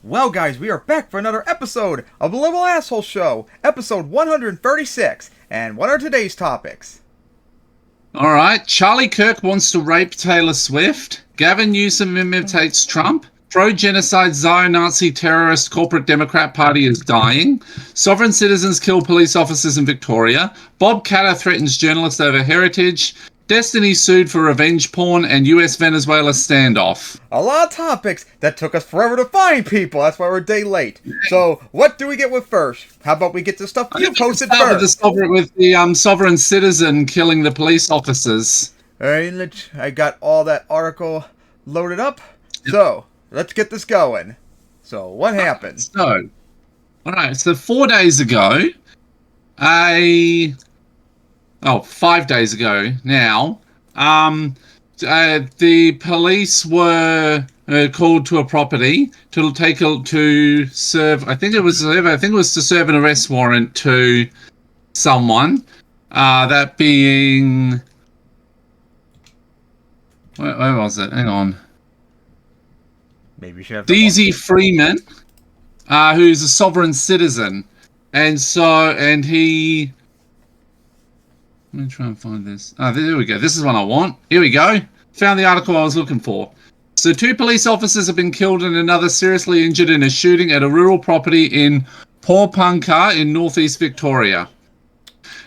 Well, guys, we are back for another episode of the Little Asshole Show, episode 136, and what are today's topics? All right, Charlie Kirk wants to rape Taylor Swift. Gavin Newsom imitates Trump. Pro-genocide Zio-Nazi terrorist corporate Democrat Party is dying. Sovereign citizens kill police officers in Victoria. Bob Catter threatens journalist over heritage. Destiny sued for revenge porn, and US-Venezuela standoff. A lot of topics that took us forever to find, people. That's why we're a day late. So, what do we get with first? How about we get the stuff you posted first? With the sovereign citizen killing the police officers. Alright, I got all that article loaded up. So, let's get this going. So, what happened? So 4 days ago, 5 days ago now, the police were called to a property to serve. I think it was to serve an arrest warrant to someone. That being, where was it? Hang on. Maybe you should have DZ Freeman, who's a sovereign citizen, and he. Let me try and find this. There we go. This is one I want. Here we go. Found the article I was looking for. So 2 police officers have been killed and another seriously injured in a shooting at a rural property in Pawnpukka in northeast Victoria.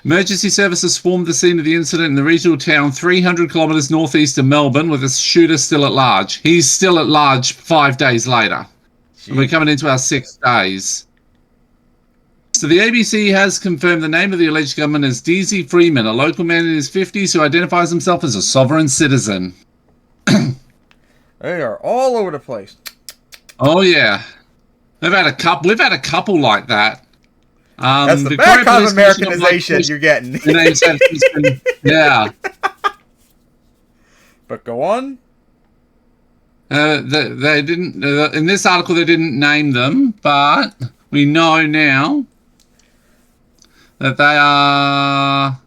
Emergency services swarmed the scene of the incident in the regional town 300 kilometres northeast of Melbourne, with the shooter still at large. He's still at large 5 days later. And we're coming into our 6 days. So the ABC has confirmed the name of the alleged gunman as DZ Freeman, a local man in his 50s who identifies himself as a sovereign citizen. They are all over the place. Oh yeah, we've had a couple like that. That's the bad kind of Americanization you're getting. Yeah. But go on. They didn't in this article. They didn't name them, but we know now that they are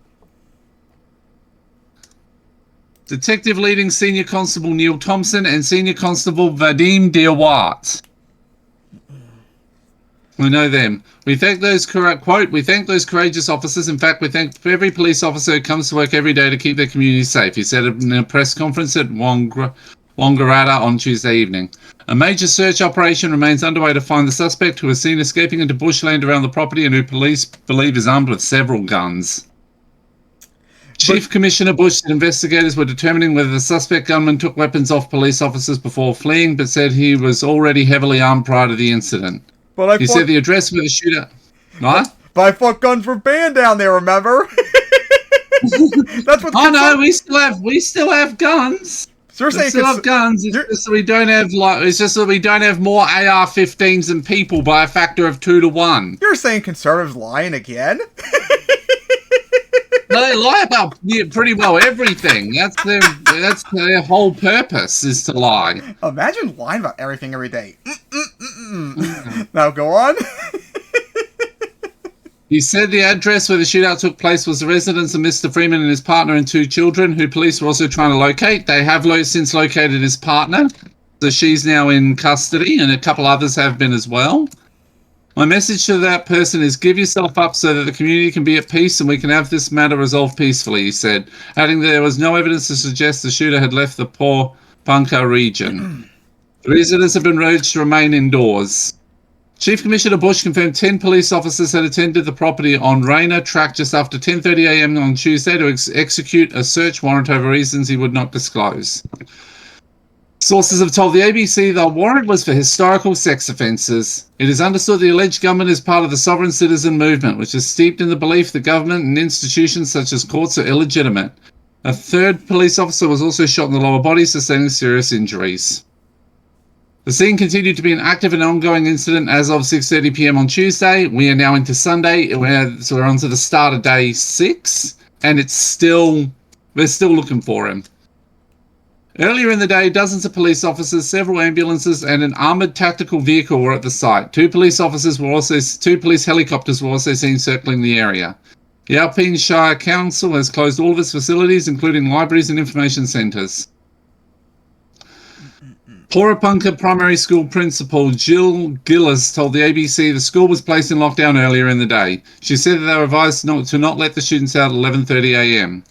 Detective Leading Senior Constable Neil Thompson and Senior Constable Vadim Diawat. We know them. We thank those courageous officers. In fact, we thank every police officer who comes to work every day to keep their community safe, he said in a press conference at Wangaratta on Tuesday evening. A major search operation remains underway to find the suspect, who was seen escaping into bushland around the property and who police believe is armed with several guns. Chief Commissioner Bush said investigators were determining whether the suspect gunman took weapons off police officers before fleeing, but said he was already heavily armed prior to the incident. He said the address where the shooter... What? But I thought guns were banned down there, remember? That's what. Oh no, we still have guns. So you're saying still have guns. It's just that we don't have more AR-15s than people by a factor of 2 to 1. You're saying conservatives lying again? They lie about pretty well everything. That's their whole purpose, is to lie. Imagine lying about everything every day. Now go on. He said the address where the shootout took place was the residence of Mr. Freeman and his partner and 2 children, who police were also trying to locate. They have since located his partner, so she's now in custody, and a couple others have been as well. My message to that person is give yourself up so that the community can be at peace and we can have this matter resolved peacefully, he said, adding there was no evidence to suggest the shooter had left the Pawnpukka region. The residents have been urged to remain indoors. Chief Commissioner Bush confirmed 10 police officers had attended the property on Rainer Track just after 10:30 a.m. on Tuesday to execute a search warrant over reasons he would not disclose. Sources have told the ABC the warrant was for historical sex offences. It is understood the alleged gunman is part of the sovereign citizen movement, which is steeped in the belief that government and institutions such as courts are illegitimate. A 3rd police officer was also shot in the lower body, sustaining serious injuries. The scene continued to be an active and ongoing incident as of 6:30 p.m. on Tuesday. We are now into Sunday, so we're on to the start of day 6, and we're still looking for him. Earlier in the day, dozens of police officers, several ambulances, and an armoured tactical vehicle were at the site. 2 police helicopters were also seen circling the area. The Alpine Shire Council has closed all of its facilities, including libraries and information centres. Porapunka Primary School Principal Jill Gillis told the ABC the school was placed in lockdown earlier in the day. She said that they were advised to not let the students out at 11:30 a.m.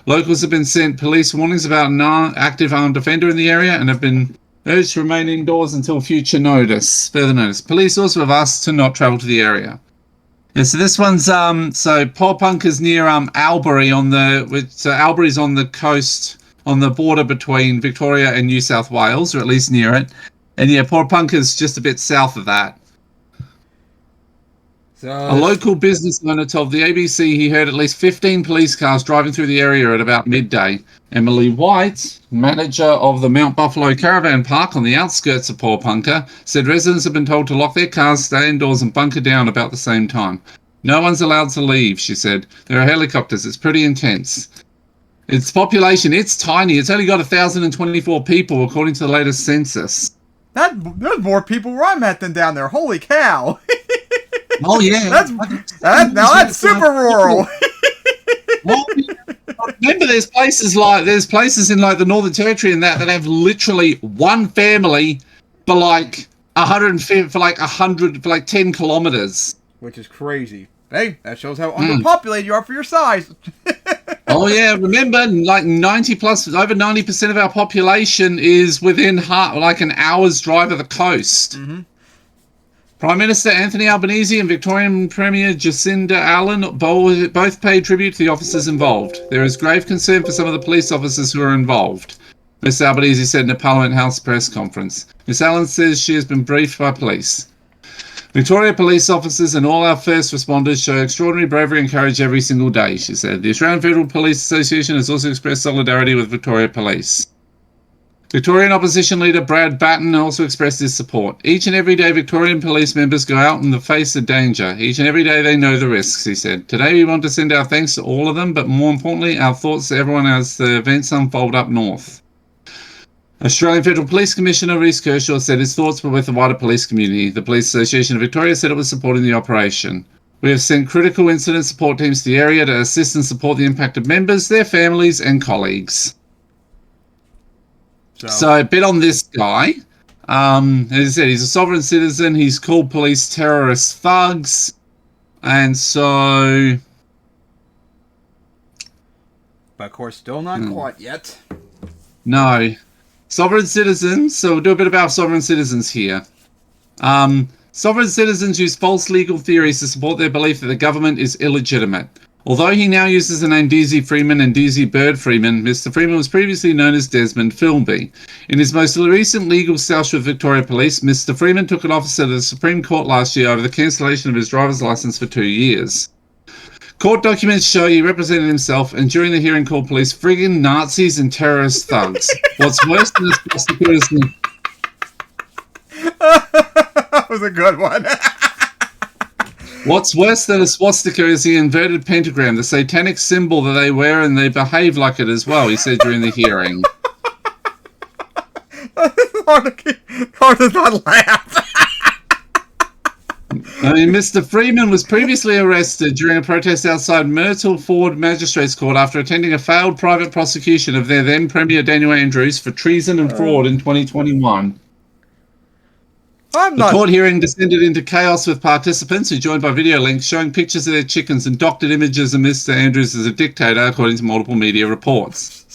Locals have been sent police warnings about an active armed offender in the area and have been urged to remain indoors until further notice. Police also have asked to not travel to the area. Yeah, so this one's so Porapunka's near Albury Albury's on the coast, on the border between Victoria and New South Wales, or at least near it. And yeah, Porapunka's just a bit south of that. So, a local business owner told the ABC he heard at least 15 police cars driving through the area at about midday. Emily White, manager of the Mount Buffalo Caravan Park on the outskirts of Porapunka, said residents have been told to lock their cars, stay indoors and bunker down about the same time. No one's allowed to leave, she said. There are helicopters. It's pretty intense. Its population, it's tiny. It's only got 1,024 people, according to the latest census. There's more people where I'm at than down there. Holy cow! Oh yeah, that's super rural. Well, remember, there's places in like the Northern Territory and that have literally one family for like 10 kilometers. Which is crazy. Hey, that shows how underpopulated you are for your size. Oh yeah, remember, like over 90% of our population is within an hour's drive of the coast. Mm-hmm. Prime Minister Anthony Albanese and Victorian Premier Jacinda Allen both paid tribute to the officers involved. There is grave concern for some of the police officers who are involved, Ms Albanese said in a Parliament House press conference. Ms Allen says she has been briefed by police. Victoria police officers and all our first responders show extraordinary bravery and courage every single day, she said. The Australian Federal Police Association has also expressed solidarity with Victoria Police. Victorian opposition leader Brad Batten also expressed his support. Each and every day Victorian police members go out in the face of danger. Each and every day they know the risks, he said. Today we want to send our thanks to all of them, but more importantly, our thoughts to everyone as the events unfold up north. Australian Federal Police Commissioner Rhys Kershaw said his thoughts were with the wider police community. The Police Association of Victoria said it was supporting the operation. We have sent critical incident support teams to the area to assist and support the impacted members, their families and colleagues. So a bit on this guy. As I said, he's a sovereign citizen. He's called police terrorist thugs. And so... But of course, still not quite yet. No. Sovereign citizens. So we'll do a bit about sovereign citizens here. Sovereign citizens use false legal theories to support their belief that the government is illegitimate. Although he now uses the name DZ Freeman and DZ Bird Freeman, Mr. Freeman was previously known as Desmond Philby. In his most recent legal stoush with Victoria Police, Mr. Freeman took an officer to the Supreme Court last year over the cancellation of his driver's licence for 2 years. Court documents show he represented himself and during the hearing called police friggin' Nazis and terrorist thugs. What's worse than this prosecutor's... That was a good one. What's worse than a swastika is the inverted pentagram, the satanic symbol that they wear, and they behave like it as well, he said during the hearing. Hard to not laugh. I mean, Mr. Freeman was previously arrested during a protest outside Myrtle Ford Magistrates Court after attending a failed private prosecution of their then Premier Daniel Andrews for treason and fraud in 2021. The court hearing descended into chaos with participants who joined by video links showing pictures of their chickens and doctored images of Mr. Andrews as a dictator, according to multiple media reports.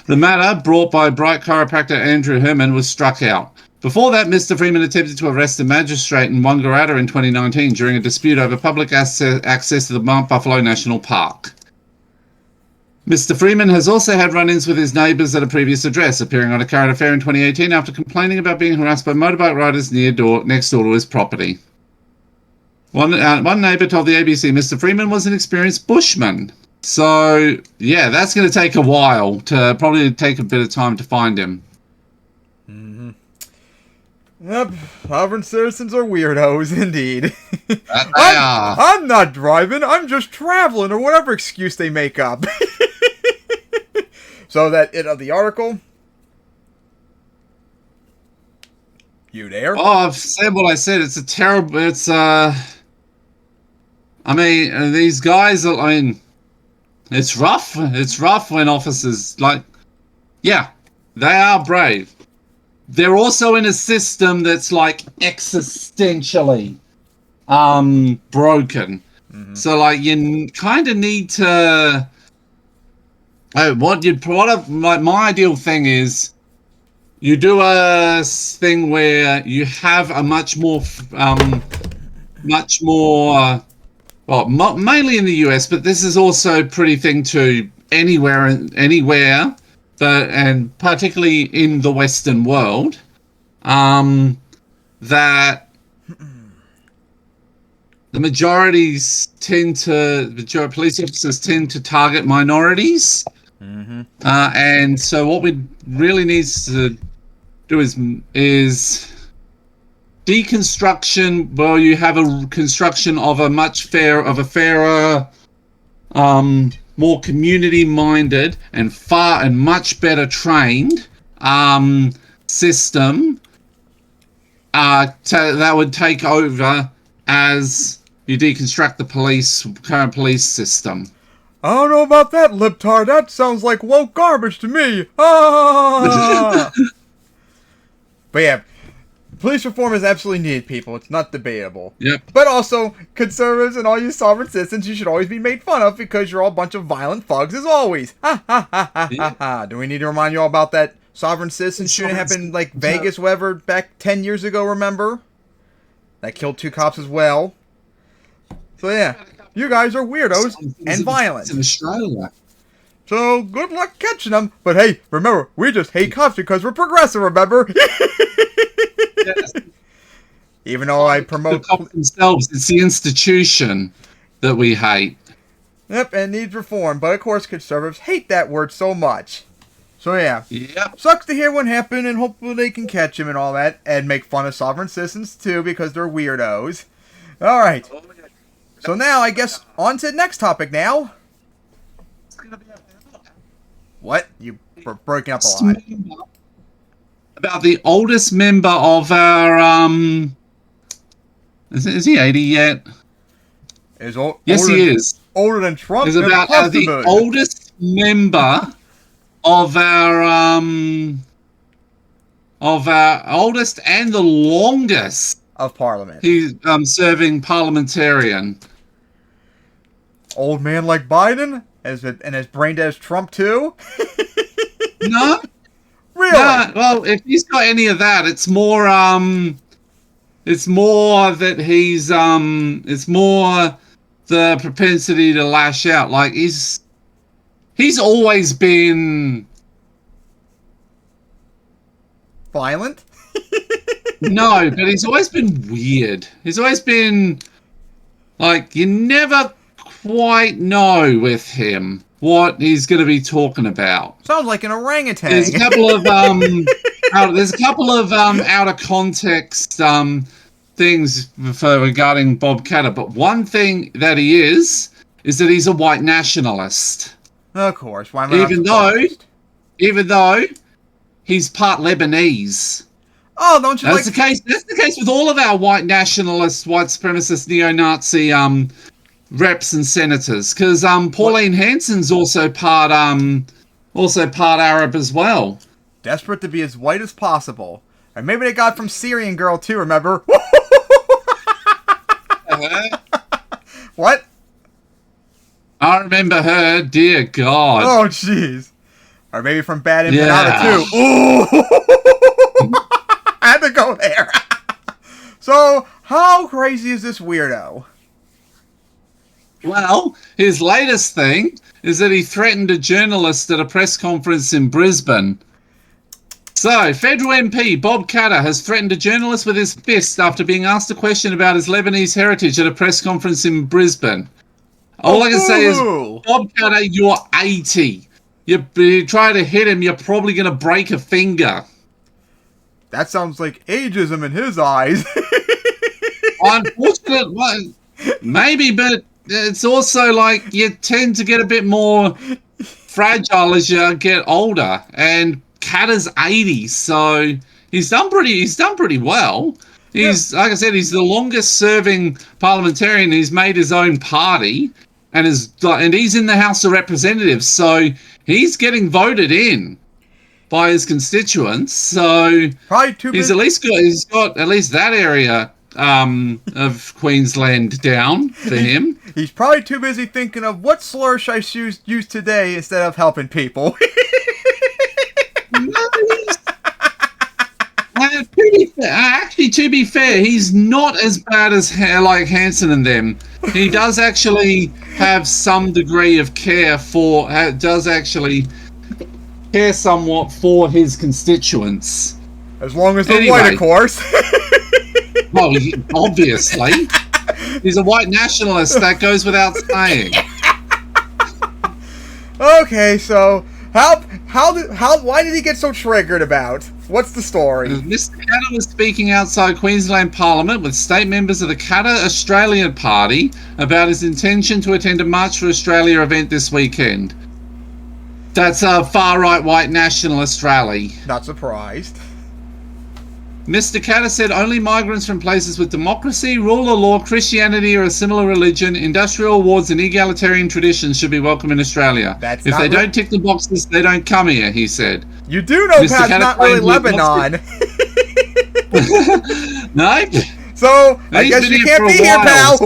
The matter, brought by Bright chiropractor Andrew Herman, was struck out. Before that, Mr. Freeman attempted to arrest a magistrate in Wangaratta in 2019 during a dispute over public access to the Mount Buffalo National Park. Mr. Freeman has also had run-ins with his neighbours at a previous address, appearing on A Current Affair in 2018 after complaining about being harassed by motorbike riders next door to his property. One neighbour told the ABC Mr. Freeman was an experienced bushman. So, yeah, that's going to take a while, probably take a bit of time to find him. Mm-hmm. Yep, sovereign citizens are weirdos, indeed. I'm not driving, I'm just traveling, or whatever excuse they make up. So that the article. You there? Oh, I've said what I said. It's a terrible. I mean, these guys are. I mean, it's rough. It's rough when officers yeah, they are brave. they're also in a system that's like existentially broken. Mm-hmm. So like you kind of need to. My ideal thing is you do a thing where you have a much more mainly in the US, but this is also a pretty thing too anywhere, and particularly in the Western world, that the police officers tend to target minorities. Mm-hmm. And so what we really need to do is deconstruction, where you have a construction of a fairer, more community-minded and much better trained system that would take over as you deconstruct the current police system. I don't know about that, libtard. That sounds like woke garbage to me. Ah! But yeah, police reform is absolutely needed, people. It's not debatable. Yep. But also, conservatives and all you sovereign citizens, you should always be made fun of because you're all a bunch of violent thugs as always. Ha ha ha ha ha ha. Do we need to remind you all about that sovereign citizen shooting happened like Vegas, whatever, back 10 years ago, remember? That killed 2 cops as well. So yeah, you guys are weirdos and violent. In Australia. So good luck catching them. But hey, remember, we just hate cops because we're progressive, remember? Yes. Even though I promote... The cops themselves, it's the institution that we hate. Yep, and needs reform. But of course, conservatives hate that word so much. So yeah. Yep. Sucks to hear what happened, and hopefully they can catch him and all that. And make fun of sovereign citizens too, because they're weirdos. Alright. So now, I guess, on to the next topic now. What? You were breaking up a lot. About the oldest member of our, Is he 80 yet? Yes, he is. Older than Trump. Is about the oldest member of our oldest and the longest of Parliament. He's serving parliamentarian. Old man like Biden? And as brain dead as Trump too? No. Really? No, well, if he's got any of that, it's more that he's it's more the propensity to lash out. Like he's always been violent? No, but he's always been weird. He's always been like, you never quite know with him what he's going to be talking about. Sounds like an orangutan. There's a couple of out of context things regarding Bob Catter, but one thing that he is that he's a white nationalist. Of course, why not? Even though he's part Lebanese. Oh, don't you That's the case. That's the case with all of our white nationalist, white supremacist, neo-Nazi reps and senators, because Pauline Hanson's also part Arab as well. Desperate to be as white as possible. Or maybe they got it from Syrian girl too, remember? What? I remember her, dear God. Oh, jeez. Or maybe from Bad Empanada too. Ooh! I had to go there. So, how crazy is this weirdo? Well, his latest thing is that he threatened a journalist at a press conference in Brisbane. So, federal MP Bob Catter has threatened a journalist with his fist after being asked a question about his Lebanese heritage at a press conference in Brisbane. All I can say is, Bob Catter, you're 80. You try to hit him, you're probably going to break a finger. That sounds like ageism in his eyes. Unfortunately, maybe, but it's also like you tend to get a bit more fragile as you get older. And Catter's 80, so he's done pretty well. He's like I said, he's the longest serving parliamentarian. He's made his own party, and he's in the House of Representatives, so he's getting voted in. by his constituents. So Probably too he's busy. he's got at least that area of Queensland down for him. He's probably too busy thinking of what slur should I use today instead of helping people. To be fair, he's not as bad as like Hanson and them. He does actually have some degree of care does actually care somewhat for his constituents. As long as they're white, of course. Well, obviously. He's a white nationalist, that goes without saying. Okay, so why did he get so triggered about? What's the story? Mr. Katter was speaking outside Queensland Parliament with state members of the Katter Australian Party about his intention to attend a March for Australia event this weekend. That's a far-right white nationalist rally. Not surprised. Mr. Katter said only migrants from places with democracy, rule of law, Christianity or a similar religion, industrial awards and egalitarian traditions should be welcome in Australia. If they don't tick the boxes, they don't come here, he said. You do know that's not really Lebanon. No? So, I guess you can't be here, pal.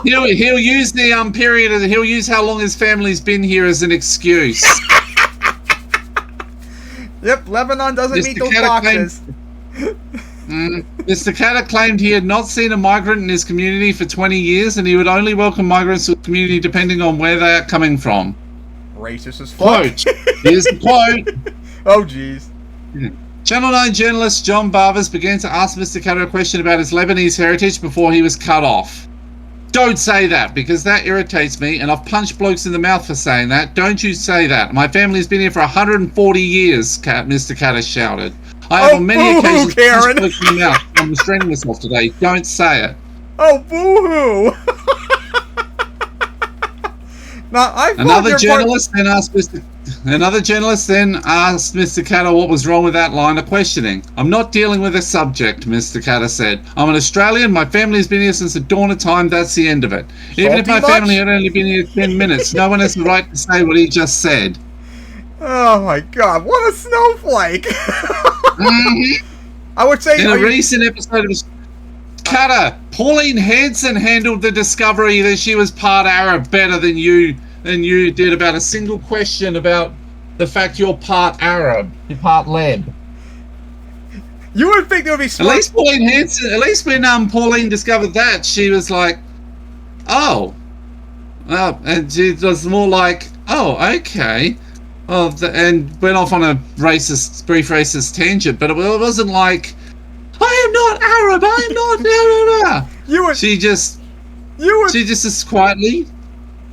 He'll use the period, he'll use how long his family's been here as an excuse. Yep, Lebanon doesn't meet those boxes. Mr. Katter claimed he had not seen a migrant in his community for 20 years and he would only welcome migrants to the community depending on where they are coming from. Racist as fuck. Quote. Here's the quote. Oh, jeez. Channel 9 journalist John Barvers began to ask Mr. Katter a question about his Lebanese heritage before he was cut off. Don't say that, because that irritates me, and I've punched blokes in the mouth for saying that. Don't you say that. My family's been here for 140 years, Mr. Katter shouted. I have on many occasions punched blokes in the mouth. I'm restraining myself today. Don't say it. Oh, boo-hoo. Now, Another journalist then asked Mr. Katter what was wrong with that line of questioning. I'm not dealing with a subject, Mr. Katter said. I'm an Australian. My family's been here since the dawn of time. That's the end of it. Even if my family had only been here 10 minutes, no one has the right to say what he just said. Oh my God, what a snowflake! I would say in a recent episode of Katter, Pauline Hanson handled the discovery that she was part Arab better than you did about a single question about the fact you're part Arab, you're part Leb. You would think it would be smart. At least Pauline Hanson. At least when Pauline discovered that, she was like, "Oh," and she was more like, "Oh, okay." And went off on a brief racist tangent, but it wasn't like, I am not Arab, I am not She just as quietly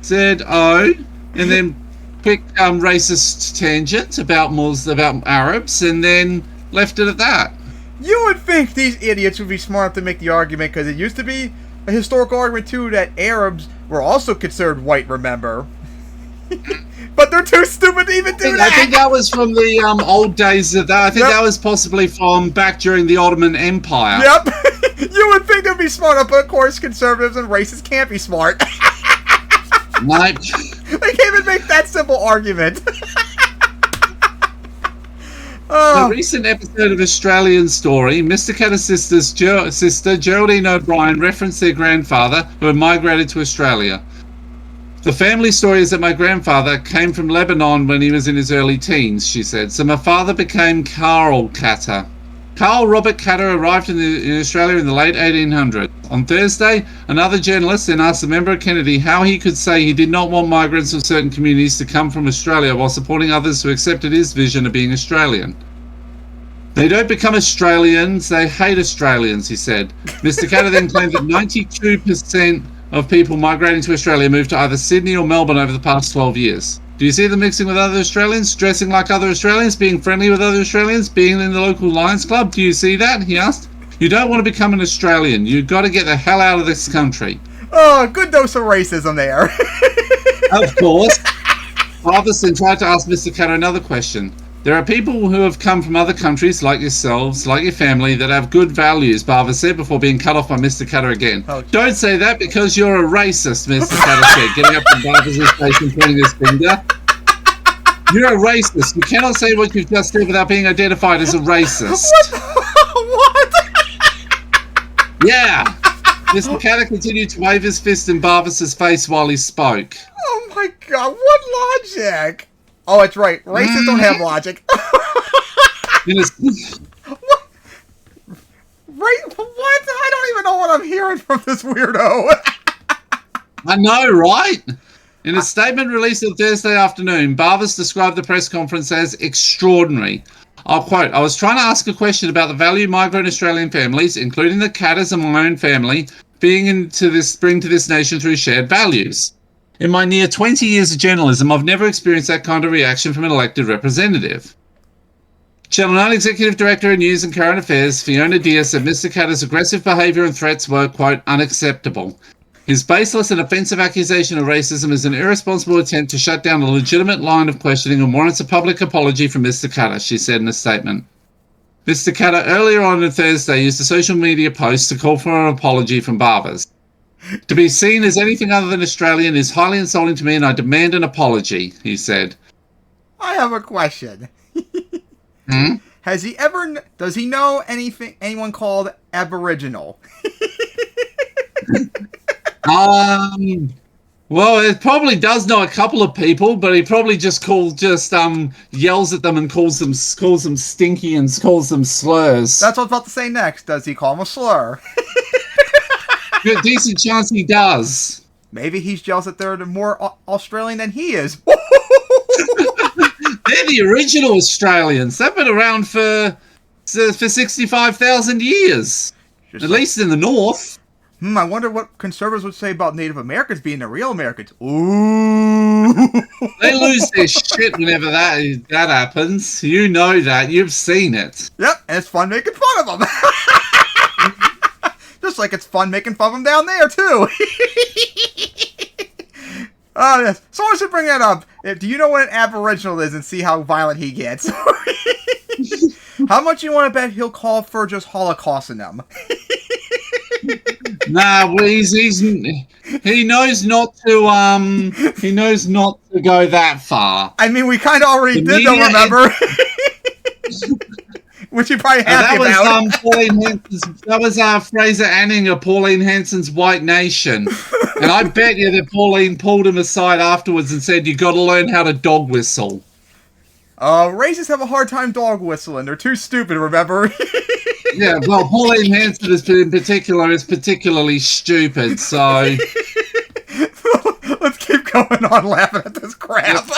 said, oh, and then quick racist tangent about Arabs, and then left it at that. You would think these idiots would be smart enough to make the argument, because it used to be a historical argument too that Arabs were also considered white, remember? But they're too stupid to even do that. I think that was from the old days of that. I think that was possibly from back during the Ottoman Empire. Yep. You would think they'd be smart enough, but of course conservatives and racists can't be smart. Nope. They can't even make that simple argument. A recent episode of Australian Story, Mr. Katter's sister Geraldine O'Brien referenced their grandfather who had migrated to Australia. The family story is that my grandfather came from Lebanon when he was in his early teens, she said. So my father became Carl Katter. Carl Robert Katter arrived in Australia in the late 1800s. On Thursday, another journalist then asked a member of Kennedy how he could say he did not want migrants from certain communities to come from Australia while supporting others who accepted his vision of being Australian. They don't become Australians, they hate Australians, he said. Mr. Katter then claimed that 92% of people migrating to Australia moved to either Sydney or Melbourne over the past 12 years. Do you see them mixing with other Australians, dressing like other Australians, being friendly with other Australians, being in the local Lions Club? Do you see that? He asked. You don't want to become an Australian. You've got to get the hell out of this country. Oh, good dose of racism there. Of course. Harvison tried to ask Mr. Katter another question. There are people who have come from other countries, like yourselves, like your family, that have good values, Barver said before being cut off by Mr. Katter again. Oh, don't say that because you're a racist, Mr. Katter said, getting up from Barver's face and pointing his finger. You're a racist. You cannot say what you've just said without being identified as a racist. What? Yeah. Mr. Catter continued to wave his fist in Barvis's face while he spoke. Oh my god, what logic? Oh, it's right. Racists don't have logic. What? What? I don't even know what I'm hearing from this weirdo. I know, right? In a statement released on Thursday afternoon, Barvis described the press conference as extraordinary. I'll quote, "I was trying to ask a question about the value migrant Australian families, including the Catters and my own family, bring to this nation through shared values. In my near 20 years of journalism, I've never experienced that kind of reaction from an elected representative." Channel 9 Executive Director of News and Current Affairs, Fiona Deer, said Mr. Catter's aggressive behaviour and threats were, quote, "unacceptable. His baseless and offensive accusation of racism is an irresponsible attempt to shut down a legitimate line of questioning and warrants a public apology from Mr. Catter," she said in a statement. Mr. Catter earlier on Thursday used a social media post to call for an apology from Barvis. "To be seen as anything other than Australian is highly insulting to me and I demand an apology," he said. I have a question. Does he know anyone called Aboriginal? Well, it probably does know a couple of people, but he probably just yells at them and calls them stinky and calls them slurs. That's what I was about to say next. Does he call him a slur? Good, decent chance he does. Maybe he's jealous that they're more Australian than he is. They're the original Australians. They've been around for 65,000 years. At least in the north. I wonder what conservatives would say about Native Americans being the real Americans. Ooh. They lose their shit whenever that happens. You know that. You've seen it. Yep, and it's fun making fun of them. Just like it's fun making fun of them down there, too. Oh, yes. Someone should bring that up. Do you know what an Aboriginal is and see how violent he gets? How much you want to bet he'll call for just holocausting them? Nah, well, he knows not to go that far. I mean, we kind of already did, though, remember? Which you probably happy about. That was Fraser Anning of Pauline Hanson's White Nation. And I bet you that Pauline pulled him aside afterwards and said, "You got to learn how to dog whistle." Racists have a hard time dog whistling. They're too stupid, remember? Yeah, well, Pauline Hanson in particular is particularly stupid, so... Let's keep going on laughing at this crap.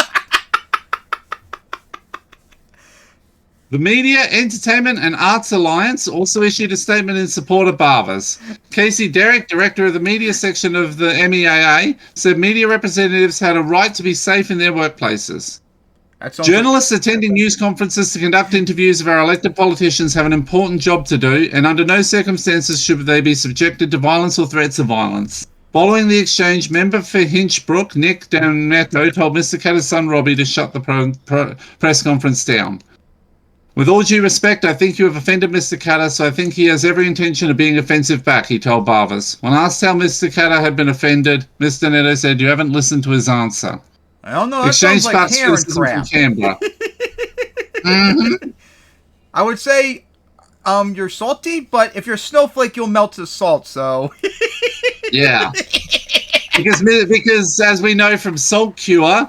The Media, Entertainment and Arts Alliance also issued a statement in support of Barvis. Casey Derrick, director of the media section of the MEAA, said media representatives had a right to be safe in their workplaces. Journalists attending news conferences to conduct interviews of our elected politicians have an important job to do, and under no circumstances should they be subjected to violence or threats of violence. Following the exchange, member for Hinchbrook, Nick Danetto, told Mr. Catter's son Robbie to shut the press conference down. "With all due respect, I think you have offended Mr. Catter, so I think he has every intention of being offensive back," he told Barvis. When asked how Mr. Catter had been offended, Mr. Netto said, "You haven't listened to his answer." I don't know, that sounds like Karen crap. I would say, you're salty, but if you're a snowflake, you'll melt the salt, so... Yeah. Because as we know from Salt Cure,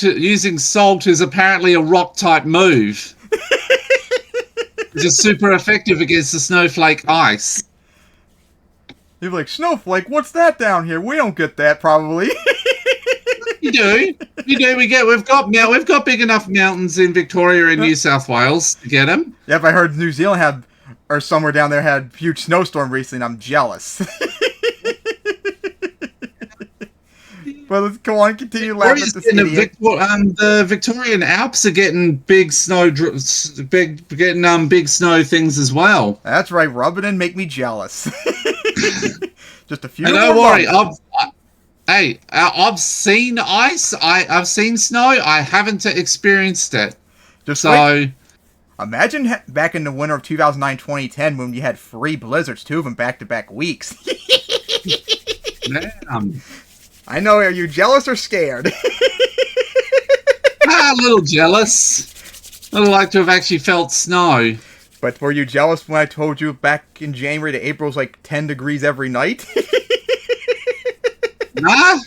using salt is apparently a rock-type move. Which is super effective against the snowflake ice. You're like, snowflake, what's that down here? We don't get that, probably. You do. We've got big enough mountains in Victoria and New South Wales to get them. Yep, I heard New Zealand or somewhere down there had a huge snowstorm recently, and I'm jealous. But let's go on, continue laughing at this idiot. The Victorian Alps are getting big snow things as well. That's right, rub it and make me jealous. Just a few. And don't worry, I've seen ice. I've seen snow. I haven't experienced it. Just so. Imagine back in the winter of 2009-2010 when you had 3 blizzards, 2 of them back-to-back weeks. Damn. I know, are you jealous or scared? a little jealous. I'd like to have actually felt snow. But were you jealous when I told you back in January that April's like 10 degrees every night? Nah,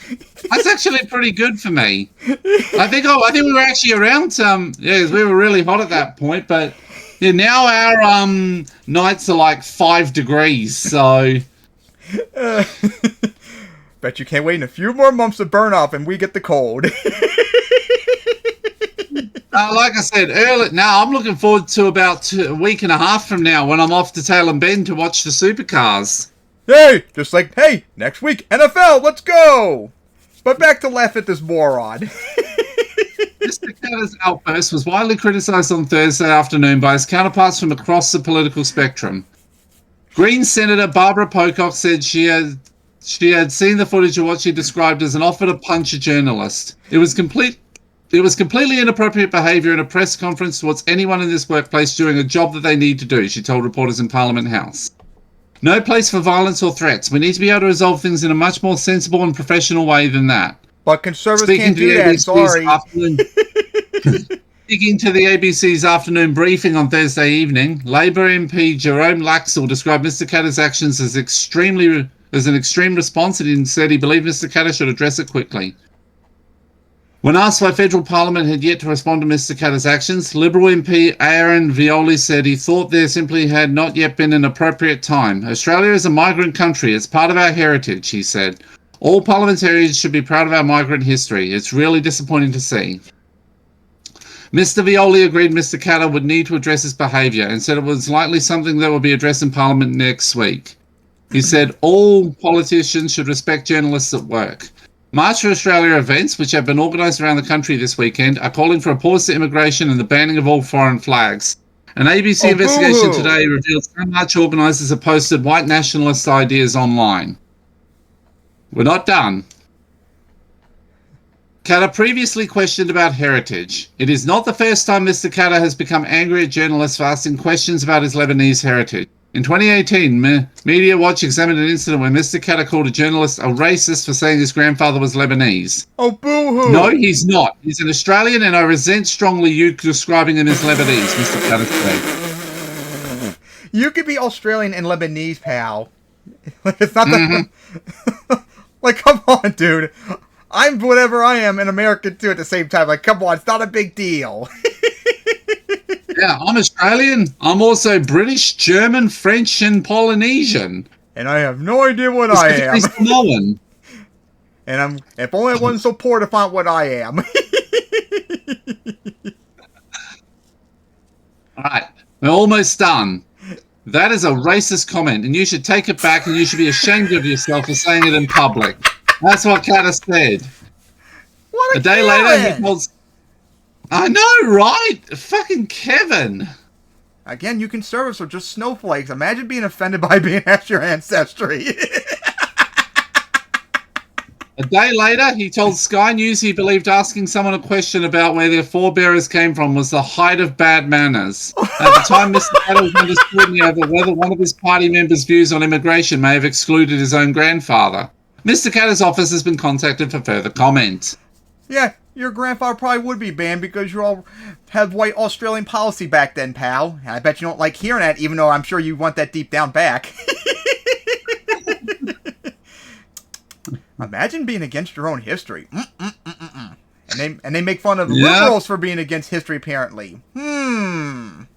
that's actually pretty good for me. I think we were actually around because we were really hot at that point, but yeah, now our nights are like 5 degrees, so bet you can't wait in a few more months to burn off and we get the cold. Like I said earlier, now I'm looking forward to about a week and a half from now when I'm off to Tail and Bend to watch the supercars. Hey, just like, hey, next week, NFL, let's go! But back to laugh at this moron. Mr. Katter's outburst was widely criticised on Thursday afternoon by his counterparts from across the political spectrum. Green Senator Barbara Pocock said she had seen the footage of what she described as an offer to punch a journalist. It was completely inappropriate behaviour in a press conference towards anyone in this workplace doing a job that they need to do, she told reporters in Parliament House. No place for violence or threats. We need to be able to resolve things in a much more sensible and professional way than that. But conservatives can't do that, sorry. Speaking to the ABC's afternoon briefing on Thursday evening, Labour MP Jerome Laxall described Mr. Katter's actions as an extreme response and said he believed Mr. Katter should address it quickly. When asked why Federal Parliament had yet to respond to Mr. Katter's actions, Liberal MP Aaron Violi said he thought there simply had not yet been an appropriate time. Australia is a migrant country. It's part of our heritage, he said. All parliamentarians should be proud of our migrant history. It's really disappointing to see. Mr. Violi agreed Mr. Katter would need to address his behaviour and said it was likely something that will be addressed in Parliament next week. He said all politicians should respect journalists at work. March for Australia events, which have been organised around the country this weekend, are calling for a pause to immigration and the banning of all foreign flags. An ABC investigation today revealed some march organisers have posted white nationalist ideas online. We're not done. Katter previously questioned about heritage. It is not the first time Mr. Katter has become angry at journalists for asking questions about his Lebanese heritage. In 2018, Media Watch examined an incident where Mr. Katter called a journalist a racist for saying his grandfather was Lebanese. Oh, boo-hoo! No, he's not. He's an Australian, and I resent strongly you describing him as Lebanese, Mr. Katter said. You could be Australian and Lebanese, pal. Like, it's not that... Like, come on, dude. I'm whatever I am and American, too, at the same time. Like, come on, it's not a big deal. Yeah, I'm Australian. I'm also British, German, French, and Polynesian. And I have no idea what I am. Samoan. And if only I wasn't so poor to find what I am. Alright, we're almost done. That is a racist comment, and you should take it back, and you should be ashamed of yourself for saying it in public. That's what Katter said. What a day later, he calls... I know, right? Fucking Kevin. Again, you conservatives are just snowflakes. Imagine being offended by being asked your ancestry. A day later, he told Sky News he believed asking someone a question about where their forebearers came from was the height of bad manners. At the time, Mr. Katter was under scrutiny over whether one of his party members' views on immigration may have excluded his own grandfather. Mr. Katter's office has been contacted for further comment. Yeah, your grandfather probably would be banned because you all had white Australian policy back then, pal. And I bet you don't like hearing that, even though I'm sure you want that deep down back. Imagine being against your own history. And they make fun of liberals for being against history, apparently. God,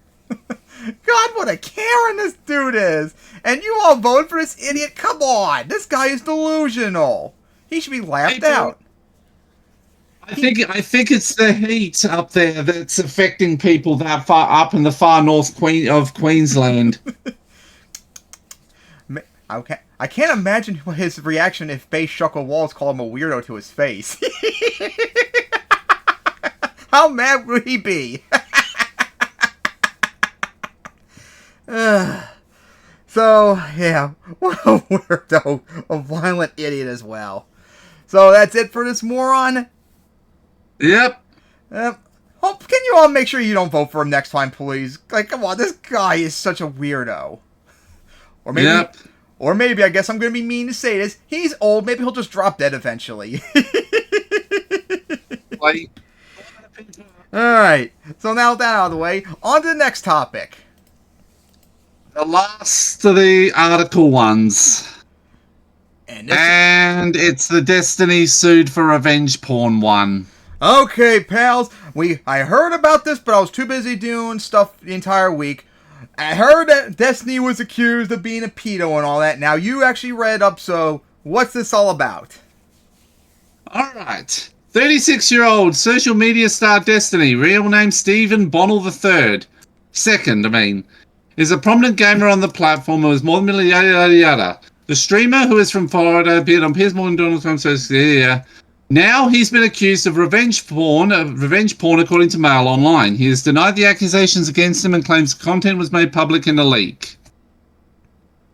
what a Karen this dude is. And you all voted for this idiot? Come on. This guy is delusional. He should be laughed out. I think it's the heat up there that's affecting people that far up in the far north of Queensland. Okay, I can't imagine his reaction if Bay Shuckle Walls called him a weirdo to his face. How mad would he be? So, yeah, what a weirdo, a violent idiot as well. So that's it for this moron. Yep. Can you all make sure you don't vote for him next time, please? Like, come on, this guy is such a weirdo. Or maybe, I guess I'm going to be mean to say this, he's old, maybe he'll just drop dead eventually. Like, Alright, so now with that out of the way, on to the next topic. The last of the article ones. And it's the Destiny sued for revenge porn one. okay, pals, I heard about this, but I was too busy doing stuff the entire week. I heard that Destiny was accused of being a pedo and all that. Now, you actually read up, so what's this all about? Alright. 36-year-old social media star Destiny, real name Stephen Bonnell III. Is a prominent gamer on the platform who is more than yada yada yada. The streamer, who is from Florida, appeared on Piers Morgan Donald Trump social media. Now he's been accused of revenge porn according to Mail Online. He has denied the accusations against him and claims the content was made public in a leak.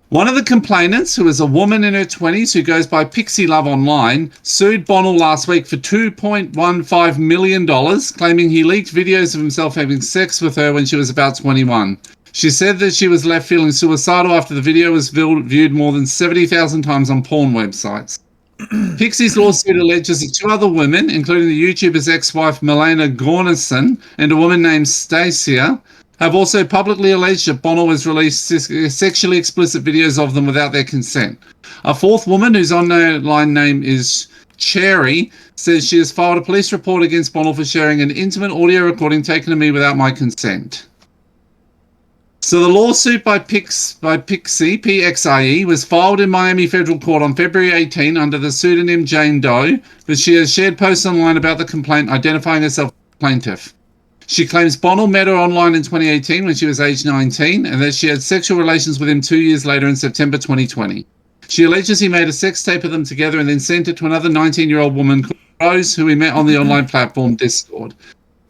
One of the complainants, who is a woman in her 20s who goes by Pixie Love Online, sued Bonnell last week for $2.15 million, claiming he leaked videos of himself having sex with her when she was about 21. She said that she was left feeling suicidal after the video was viewed more than 70,000 times on porn websites. Pixie's lawsuit alleges that two other women, including the YouTuber's ex-wife Milena Gornison and a woman named Stacia, have also publicly alleged that Bonnell has released sexually explicit videos of them without their consent. A fourth woman, whose online name is Cherry, says she has filed a police report against Bonnell for sharing an intimate audio recording taken of me without my consent. So the lawsuit by Pixie, PXIE, was filed in Miami Federal Court on February 18 under the pseudonym Jane Doe, but she has shared posts online about the complaint identifying herself as a plaintiff. She claims Bonnell met her online in 2018 when she was age 19, and that she had sexual relations with him 2 years later in September 2020. She alleges he made a sex tape of them together and then sent it to another 19-year-old woman called Rose, who he met on the online platform Discord.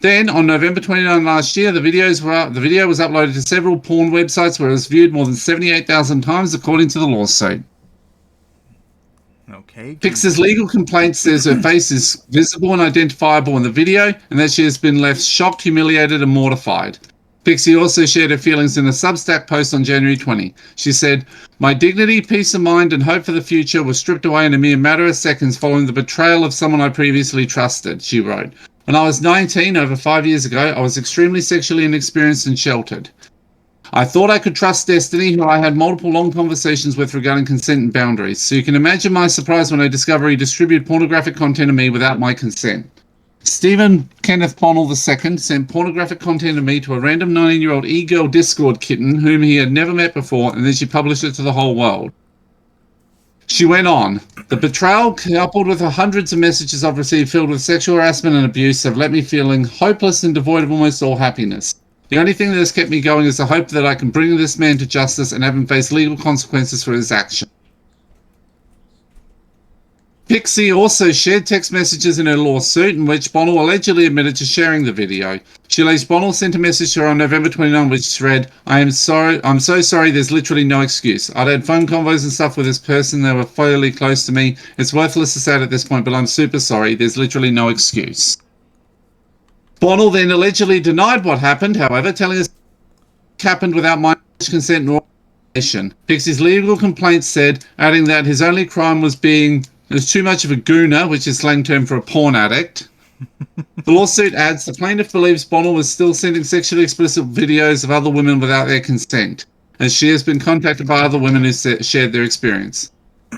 Then, on November 29 last year, the video was uploaded to several porn websites where it was viewed more than 78,000 times, according to the lawsuit. Okay. Pixie's legal complaint says her face is visible and identifiable in the video, and that she has been left shocked, humiliated, and mortified. Pixie also shared her feelings in a Substack post on January 20. She said, "My dignity, peace of mind, and hope for the future were stripped away in a mere matter of seconds following the betrayal of someone I previously trusted," she wrote. "When I was 19, over 5 years ago, I was extremely sexually inexperienced and sheltered. I thought I could trust Destiny, who I had multiple long conversations with regarding consent and boundaries. So you can imagine my surprise when I discovered he distributed pornographic content of me without my consent. Stephen Kenneth Bonnell II sent pornographic content of me to a random 19-year-old e-girl Discord kitten whom he had never met before, and then she published it to the whole world." She went on, "The betrayal, coupled with the hundreds of messages I've received filled with sexual harassment and abuse, have left me feeling hopeless and devoid of almost all happiness. The only thing that has kept me going is the hope that I can bring this man to justice and have him face legal consequences for his action." Pixie also shared text messages in her lawsuit in which Bonnell allegedly admitted to sharing the video. She alleged Bonnell sent a message to her on November 29 which read, I'm so sorry, there's literally no excuse. I'd had phone convos and stuff with this person, they were fairly close to me. It's worthless to say it at this point, but I'm super sorry, there's literally no excuse." Bonnell then allegedly denied what happened, however, telling us it happened without my consent nor authorization. Pixie's legal complaint said, adding that his only crime was being too much of a gooner, which is slang term for a porn addict. The lawsuit adds the plaintiff believes Bonnell was still sending sexually explicit videos of other women without their consent, as she has been contacted by other women who shared their experience.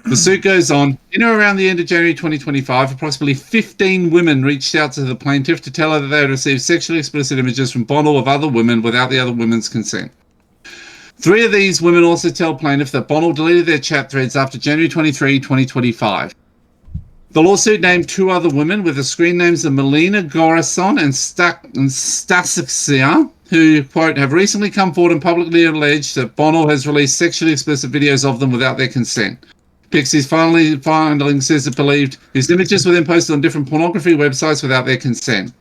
The suit goes on. In or around the end of January 2025, approximately 15 women reached out to the plaintiff to tell her that they had received sexually explicit images from Bonnell of other women without the other women's consent. 3 of these women also tell plaintiff that Bonnell deleted their chat threads after January 23, 2025. The lawsuit named 2 other women with the screen names of Melina Gorison and Stasia, who, quote, have recently come forward and publicly alleged that Bonnell has released sexually explicit videos of them without their consent. Pixie's filing says it believed his images were then posted on different pornography websites without their consent.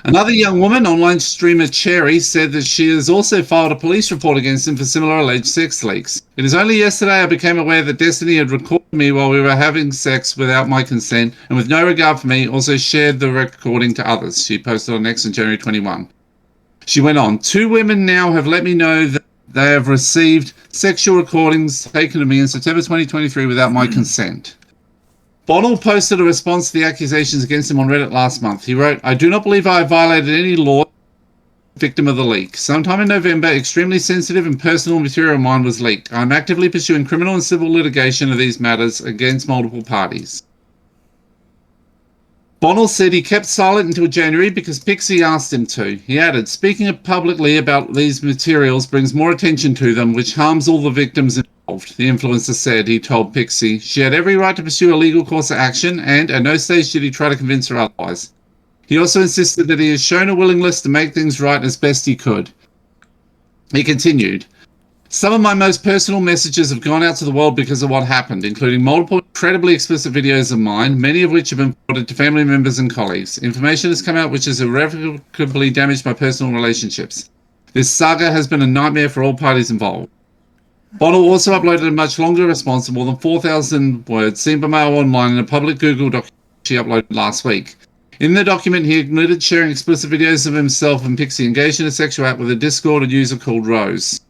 Another young woman, online streamer Cherry, said that she has also filed a police report against him for similar alleged sex leaks. It is only yesterday I became aware that Destiny had recorded me while we were having sex without my consent, and with no regard for me, also shared the recording to others. She posted on X on January 21. She went on, 2 women now have let me know that they have received sexual recordings taken of me in September 2023 without my consent. Bonnell posted a response to the accusations against him on Reddit last month. He wrote, "I do not believe I have violated any law. Victim of the leak. Sometime in November, extremely sensitive and personal material of mine was leaked. I'm actively pursuing criminal and civil litigation of these matters against multiple parties." Bonnell said he kept silent until January because Pixie asked him to. He added, "Speaking publicly about these materials brings more attention to them, which harms all the victims involved," the influencer said. He told Pixie she had every right to pursue a legal course of action, and at no stage did he try to convince her otherwise. He also insisted that he has shown a willingness to make things right as best he could. He continued, "Some of my most personal messages have gone out to the world because of what happened, including multiple incredibly explicit videos of mine, many of which have been forwarded to family members and colleagues. Information has come out which has irrevocably damaged my personal relationships. This saga has been a nightmare for all parties involved." Bonnell also uploaded a much longer response of more than 4,000 words seen by Mail Online in a public Google document she uploaded last week. In the document, he admitted sharing explicit videos of himself and Pixie engaged in a sexual act with a Discord user called Rose.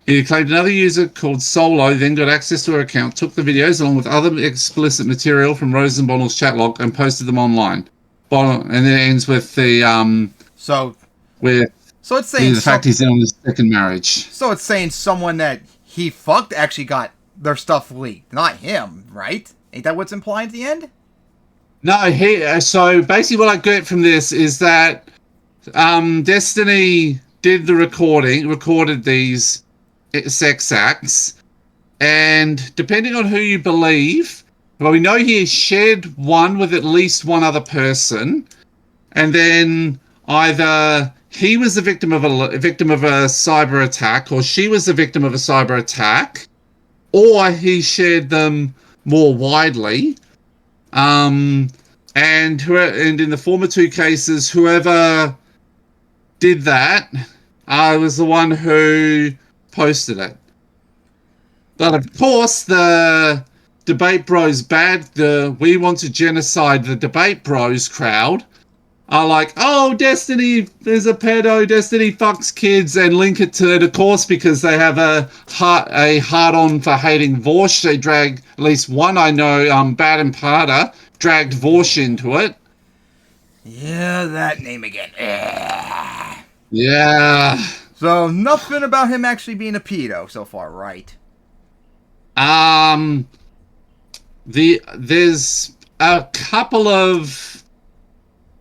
He claimed another user called Solo then got access to her account, took the videos along with other explicit material from Rose and Bonnell's chat log and posted them online. And then it ends with the So it's saying the fact he's in on his second marriage. So it's saying someone that he fucked actually got their stuff leaked, not him, right? Ain't that what's implied at the end? No, so basically what I get from this is that Destiny did the recorded these sex acts, and depending on who you believe, well, we know he shared one with at least one other person, and then either he was the victim of a cyber attack, or she was the victim of a cyber attack, or he shared them more widely. And in the former two cases, whoever did that was the one who posted it. But of course, the Debate Bros we want to genocide the Debate Bros crowd are like, "Oh, Destiny is a pedo, Destiny fucks kids," and link it to it, of course, because they have a hard-on for hating Vorsh. They drag at least one I know, Bad and Parter, dragged Vorsh into it. Yeah, that name again. Yeah. So nothing about him actually being a pedo so far, right? There's a couple of...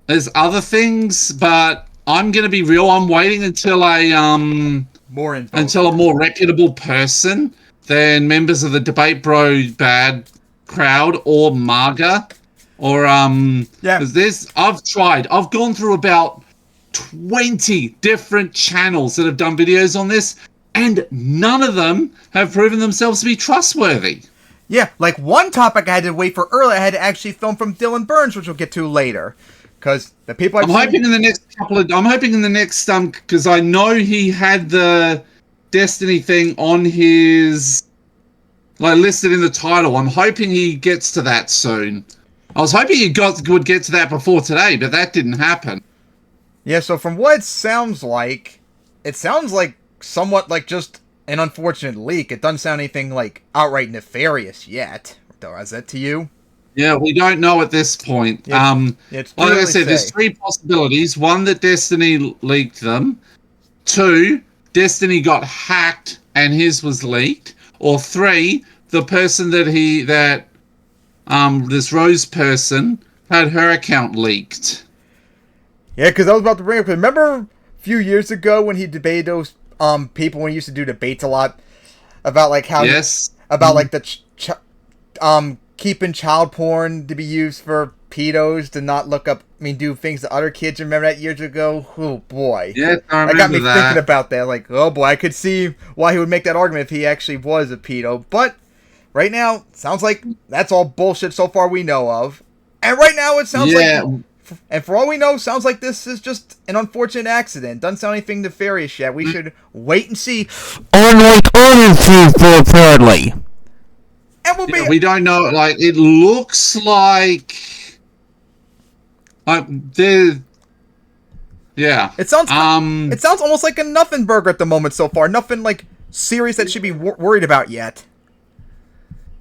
There's other things, but I'm gonna be real. I'm waiting until until a more reputable person than members of the Debate Bro bad crowd or MAGA or Because I've gone through about 20 different channels that have done videos on this, and none of them have proven themselves to be trustworthy. Yeah, like one topic I had to wait for earlier, I had to actually film from Dylan Burns, which we'll get to later. Because the people I'm hoping in the next because I know he had the Destiny thing on his listed in the title. I'm hoping he gets to that soon. I was hoping he would get to that before today, but that didn't happen. Yeah, so from what it sounds like somewhat like just an unfortunate leak. It doesn't sound anything like outright nefarious yet. Is that to you? Yeah, we don't know at this point. Like I said, there's three possibilities. One, that Destiny leaked them. Two, Destiny got hacked and his was leaked. Or three, the person this Rose person had her account leaked. Yeah, because I was about to bring up. Remember a few years ago when he debated those people when he used to do debates a lot about like how like the keeping child porn to be used for pedos to not do things to other kids. Remember that years ago? Oh boy. Yeah, I remember that got me thinking about that. Like, oh boy, I could see why he would make that argument if he actually was a pedo. But right now, sounds like that's all bullshit so far we know of. And right now it sounds and for all we know, sounds like this is just an unfortunate accident. Doesn't sound anything nefarious yet. We should wait and see. Unlike other people, apparently. And we don't know. Like, it looks like It sounds almost like a nothing burger at the moment so far. Nothing like serious that should be worried about yet.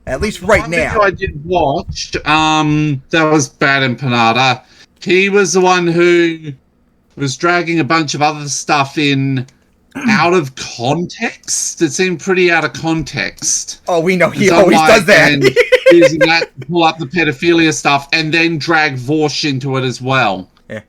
At least right One now. video I did watch, that was Bad Empanada. He was the one who was dragging a bunch of other stuff in out of context. It seemed pretty out of context. Oh, we know he So, always does that. And using that to pull up the pedophilia stuff and then drag Vorsh into it as well. Yeah.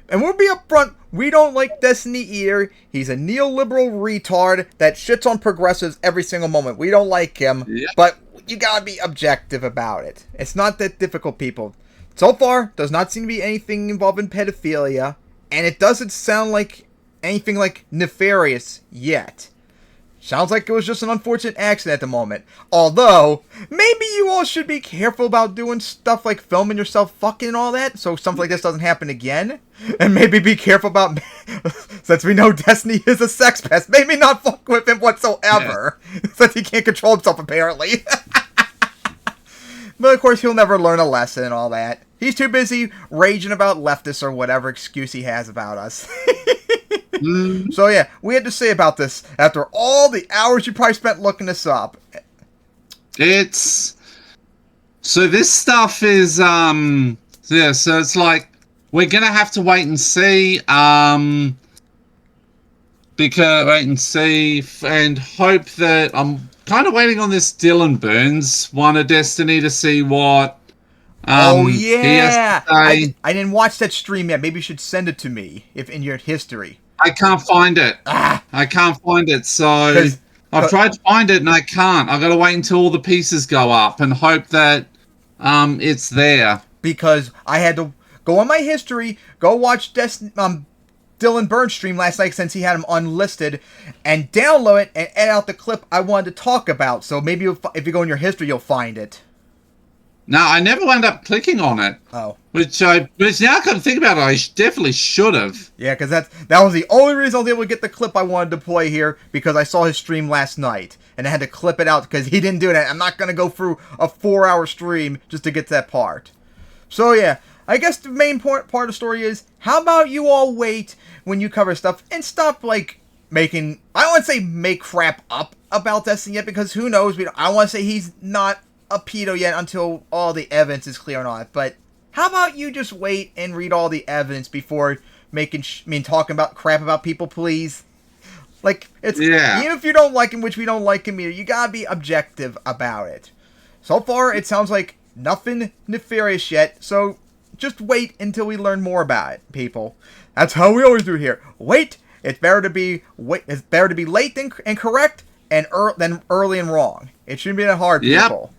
And we'll be upfront, we don't like Destiny either. He's a neoliberal retard that shits on progressives every single moment. We don't like him, but you gotta be objective about it. It's not that difficult, people. So far, does not seem to be anything involving pedophilia, and it doesn't sound like anything like nefarious yet. Sounds like it was just an unfortunate accident at the moment. Although, maybe you all should be careful about doing stuff like filming yourself fucking and all that, so something like this doesn't happen again. And maybe be careful about, since we know Destiny is a sex pest, maybe not fuck with him whatsoever. Yeah. Since he can't control himself, apparently. But of course, he'll never learn a lesson and all that. He's too busy raging about leftists or whatever excuse he has about us. So yeah, we had to say about this after all the hours you probably spent looking this up. So this stuff is so it's like we're gonna have to wait and see and hope that I'm kind of waiting on this Dylan Burns one of Destiny to see what oh yeah, I didn't watch that stream yet. Maybe you should send it to me if in your history. I can't find it. I can't find it, so I've tried to find it and I can't. I've got to wait until all the pieces go up and hope that it's there. Because I had to go on my history, go watch Dylan Burns stream last night since he had him unlisted, and download it and edit out the clip I wanted to talk about. So maybe if you go in your history, you'll find it. No, I never wound up clicking on it. Oh. Which now I come to think about it, I definitely should have. Yeah, because that was the only reason I was able to get the clip I wanted to play here, because I saw his stream last night, and I had to clip it out because he didn't do that. I'm not going to go through a 4-hour stream just to get to that part. So yeah, I guess the main part of the story is, how about you all wait when you cover stuff and stop, like, making, I don't want to say make crap up about Destiny yet, because who knows, I want to say he's not a pedo yet until all the evidence is clear or not, but how about you just wait and read all the evidence before talking about crap about people, please? Like, it's, even if you don't like him, which we don't like him either, you gotta be objective about it. So far, it sounds like nothing nefarious yet, so just wait until we learn more about it, people. That's how we always do here. Wait. It's better to be late than correct, and than early and wrong. It shouldn't be that hard, people.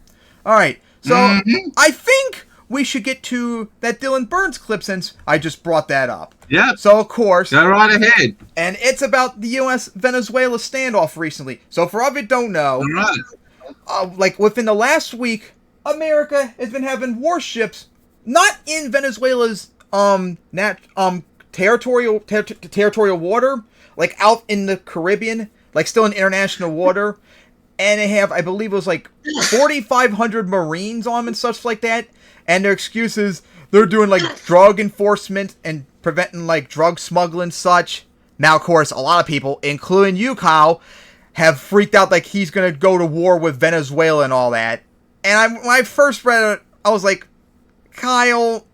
Alright, so I think we should get to that Dylan Burns clip since I just brought that up. Yeah. So, of course. Go right ahead. And it's about the U.S.-Venezuela standoff recently. So, for all of you don't know, like within the last week, America has been having warships, not in Venezuela's territorial water, like out in the Caribbean, like still in international water. And they have, I believe it was like 4,500 Marines on them and such like that. And their excuse is they're doing like drug enforcement and preventing like drug smuggling and such. Now, of course, a lot of people, including you, Kyle, have freaked out like he's going to go to war with Venezuela and all that. And when I first read it, I was like, Kyle,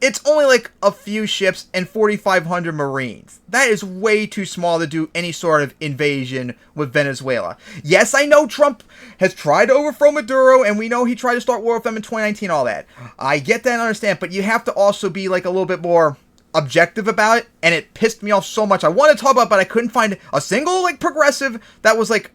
it's only like a few ships and 4,500 Marines. That is way too small to do any sort of invasion with Venezuela. Yes, I know Trump has tried to overthrow Maduro, and we know he tried to start war with them in 2019, all that. I get that and understand, but you have to also be like a little bit more objective about it, and it pissed me off so much. I wanted to talk about it, but I couldn't find a single like progressive that was like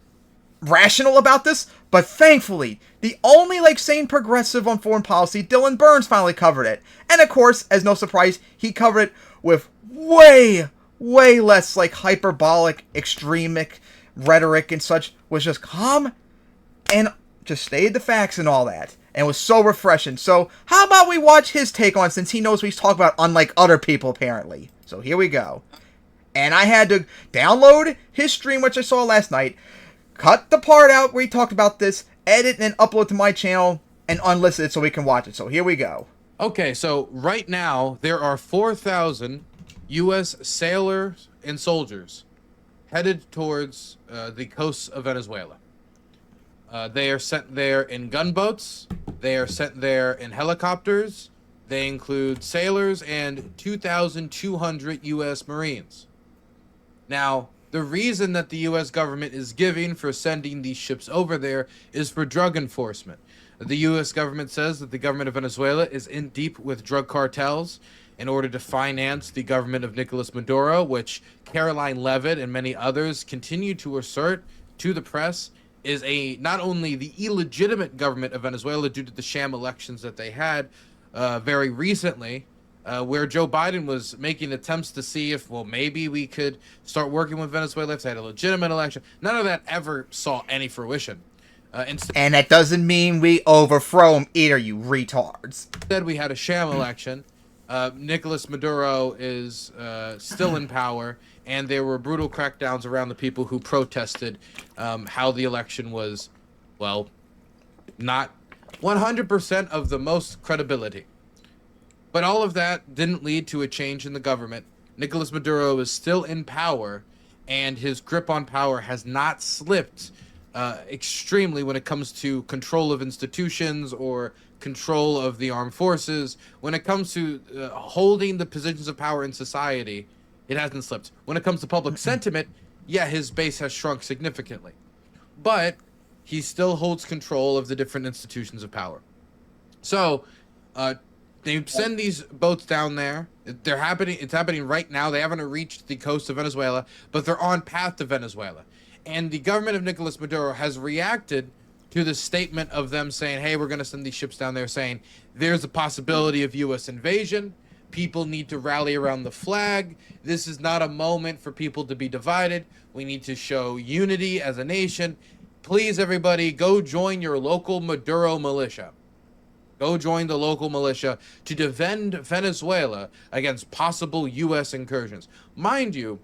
rational about this. But thankfully, the only like sane progressive on foreign policy, Dylan Burns, finally covered it. And of course, as no surprise, he covered it with way less like hyperbolic, extremic rhetoric and such. Was just calm and just stated the facts and all that. And it was so refreshing. So how about we watch his take on it, since he knows what he's talking about, unlike other people apparently. So here we go. And I had to download his stream, which I saw last night, cut the part out where he talked about this, edit and then upload to my channel, and unlist it so we can watch it. So here we go. Okay, so right now, there are 4,000 U.S. sailors and soldiers headed towards the coasts of Venezuela. They are sent there in gunboats. They are sent there in helicopters. They include sailors and 2,200 U.S. Marines. Now, the reason that the U.S. government is giving for sending these ships over there is for drug enforcement. The U.S. government says that the government of Venezuela is in deep with drug cartels in order to finance the government of Nicolas Maduro, which Caroline Leavitt and many others continue to assert to the press is not only the illegitimate government of Venezuela due to the sham elections that they had very recently, where Joe Biden was making attempts to see if, well, maybe we could start working with Venezuela if they had a legitimate election. None of that ever saw any fruition. And that doesn't mean we overthrow them either, you retards. Instead, we had a sham election. Nicolas Maduro is still in power, and there were brutal crackdowns around the people who protested how the election was, well, not 100% of the most credibility. But all of that didn't lead to a change in the government. Nicolas Maduro is still in power, and his grip on power has not slipped extremely when it comes to control of institutions or control of the armed forces. When it comes to holding the positions of power in society, it hasn't slipped. When it comes to public sentiment, yeah, his base has shrunk significantly. But he still holds control of the different institutions of power. So, they send these boats down there. It's happening right now. They haven't reached the coast of Venezuela, but they're on path to Venezuela. And the government of Nicolas Maduro has reacted to the statement of them saying, hey, we're going to send these ships down there, saying there's a possibility of U.S. invasion. People need to rally around the flag. This is not a moment for people to be divided. We need to show unity as a nation. Please, everybody, go join your local Maduro militia. Go join the local militia to defend Venezuela against possible U.S. incursions. Mind you,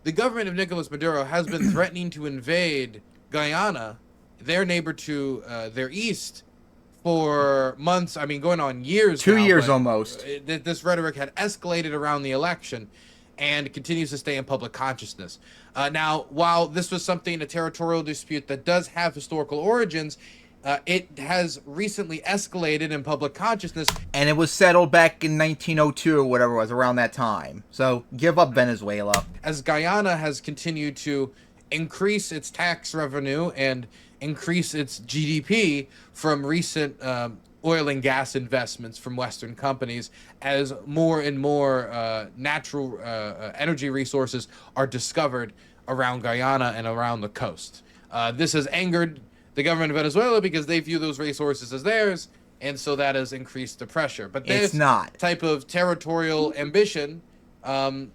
the government of Nicolas Maduro has been threatening to invade Guyana, their neighbor to their east, for months. I mean, going on years. 2 now, years almost. This rhetoric had escalated around the election and continues to stay in public consciousness. Now, while this was a territorial dispute that does have historical origins, it has recently escalated in public consciousness. And it was settled back in 1902 or whatever it was, around that time. So, give up Venezuela. As Guyana has continued to increase its tax revenue and increase its GDP from recent oil and gas investments from Western companies, as more and more natural energy resources are discovered around Guyana and around the coast. This has angered the government of Venezuela because they view those resources as theirs, and so that has increased the pressure. But this type of territorial ambition, while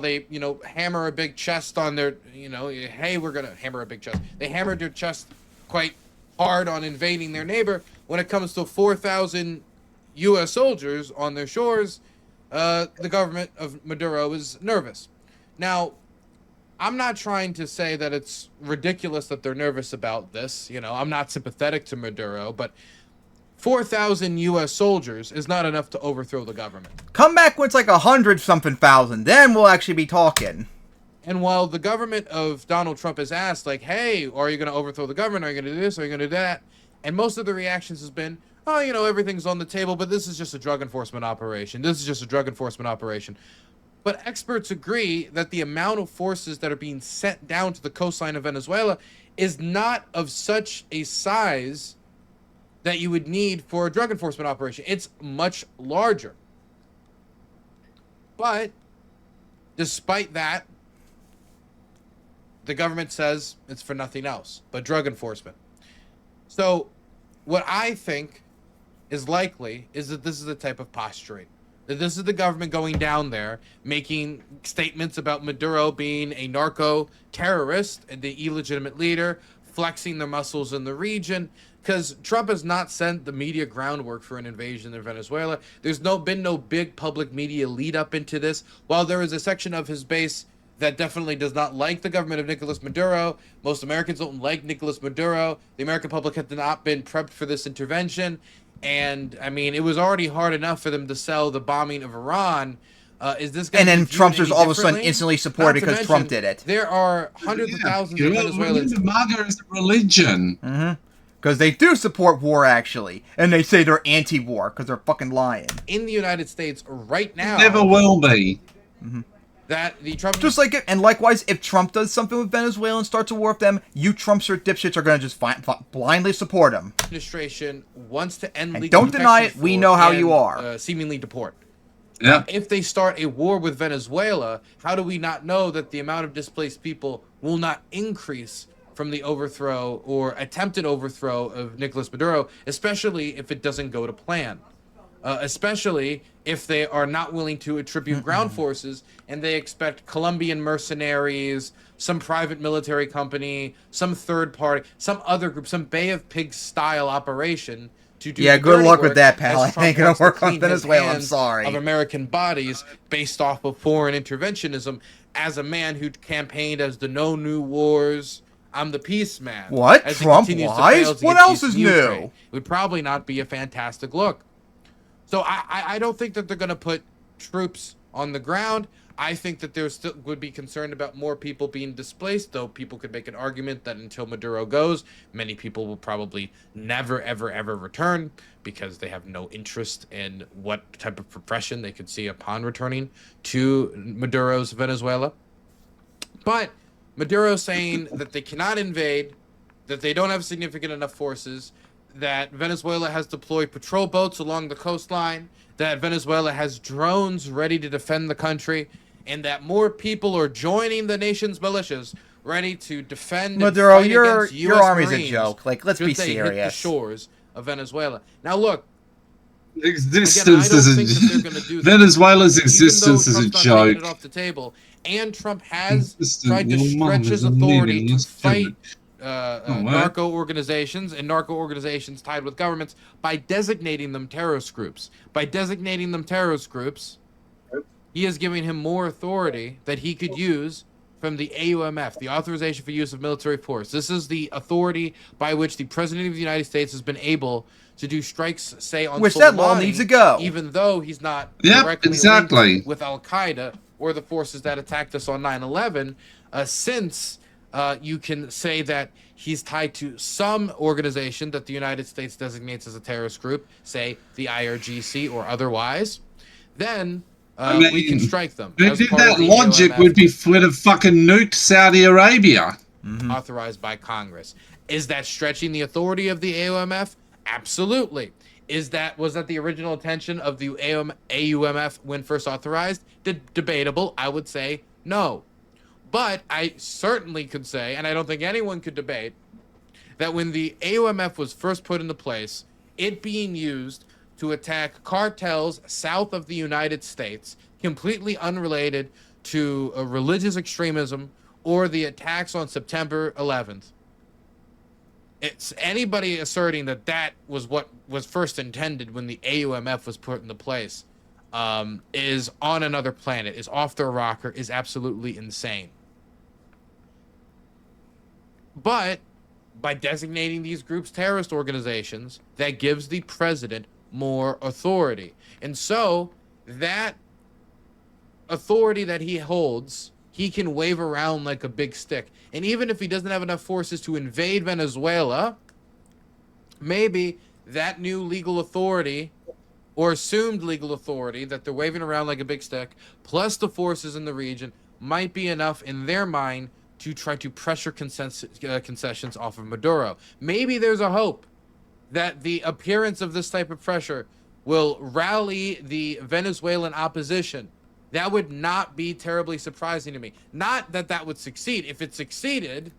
they hammer a big chest on their, hey, we're going to hammer a big chest. They hammered their chest quite hard on invading their neighbor. When it comes to 4,000 U.S. soldiers on their shores, the government of Maduro is nervous. Now, I'm not trying to say that it's ridiculous that they're nervous about this. I'm not sympathetic to Maduro, but 4,000 U.S. soldiers is not enough to overthrow the government. Come back when it's like 100-something thousand, then we'll actually be talking. And while the government of Donald Trump is asked, like, hey, are you going to overthrow the government? Are you going to do this? Are you going to do that? And most of the reactions has been, oh, everything's on the table, but this is just a drug enforcement operation. This is just a drug enforcement operation. But experts agree that the amount of forces that are being sent down to the coastline of Venezuela is not of such a size that you would need for a drug enforcement operation. It's much larger. But despite that, the government says it's for nothing else but drug enforcement. So what I think is likely is that this is a type of posturing. That this is the government going down there, making statements about Maduro being a narco-terrorist and the illegitimate leader, flexing their muscles in the region, because Trump has not sent the media groundwork for an invasion in Venezuela. There's been no big public media lead up into this. While there is a section of his base that definitely does not like the government of Nicolas Maduro, most Americans don't like Nicolas Maduro. The American public has not been prepped for this intervention. And, I mean, it was already hard enough for them to sell the bombing of Iran, Is this going And to then be viewed Trumpsters any all of a sudden differently? instantly support Not to because Trump mention, did it. There are hundreds of thousands of Venezuelans. Remember, MAGA is a religion. Because they do support war, actually. And they say they're anti-war because they're fucking lying. In the United States right now, Never will be. that the Trump Just like it, and likewise, if Trump does something with Venezuela and starts a war with them, you Trumpster dipshits are going to just blindly support him. administration wants to end And legal don't deny protection it, we for know how and, you are. Seemingly deport. Yeah. If they start a war with Venezuela, how do we not know that the amount of displaced people will not increase from the overthrow or attempted overthrow of Nicolas Maduro, especially if it doesn't go to plan? Especially if they are not willing to attribute ground forces and they expect Colombian mercenaries, some private military company, some third party, some other group, some Bay of Pigs style operation to do. Yeah, the good dirty luck with work that, pal. as It Trump ain't gonna wants to work on clean his Venezuela, I'm hands sorry. Of American bodies based off of foreign interventionism as a man who campaigned as the no new wars. I'm the peace man. What? As he Trump continues to lies? fail to What get else peace is in new? Ukraine. It would probably not be a fantastic look. So I don't think that they're going to put troops on the ground. I think that there still would be concerned about more people being displaced, though people could make an argument that until Maduro goes, many people will probably never, ever, ever return because they have no interest in what type of profession they could see upon returning to Maduro's Venezuela. But Maduro saying that they cannot invade, that they don't have significant enough forces, that Venezuela has deployed patrol boats along the coastline, that Venezuela has drones ready to defend the country, and that more people are joining the nation's militias ready to defend Maduro, and fight against your US army's Marines a joke. Like, let's should be they hit the serious. shores of Venezuela. Now look, Existence again, I is don't think that they're a gonna do that. Venezuela's even though existence is a Trump's not taking joke. it off the table, and Trump has Consistent, tried to your mum stretch is his a authority to meaningless fight what? narco organizations and narco organizations tied with governments by designating them terrorist groups. By designating them terrorist groups, he is giving him more authority that he could use from the AUMF, the Authorization for Use of Military Force. This is the authority by which the President of the United States has been able to do strikes, say, on Which that law Soleimani, needs to go. even though he's not Yep, directly exactly. linked with Al-Qaeda or the forces that attacked us on 9/11, since you can say that he's tied to some organization that the United States designates as a terrorist group, say the IRGC or otherwise, then we can strike them. Who as did part of that the logic AUMF would have fucking nuked Saudi Arabia. authorized by Congress. Is that stretching the authority of the AUMF? Absolutely. Was that the original intention of the AUMF when first authorized? Debatable. I would say no. But I certainly could say, and I don't think anyone could debate, that when the AUMF was first put into place, it being used to attack cartels south of the United States, completely unrelated to religious extremism or the attacks on September 11th. It's anybody asserting that was what was first intended when the AUMF was put into place is on another planet, is off their rocker, is absolutely insane. But by designating these groups terrorist organizations, that gives the president more authority. And so that authority that he holds, he can wave around like a big stick. And even if he doesn't have enough forces to invade Venezuela, maybe that new legal authority or assumed legal authority that they're waving around like a big stick, plus the forces in the region, might be enough in their mind to try to pressure concessions off of Maduro. Maybe there's a hope that the appearance of this type of pressure will rally the Venezuelan opposition. That would not be terribly surprising to me. Not that that would succeed. If it succeeded,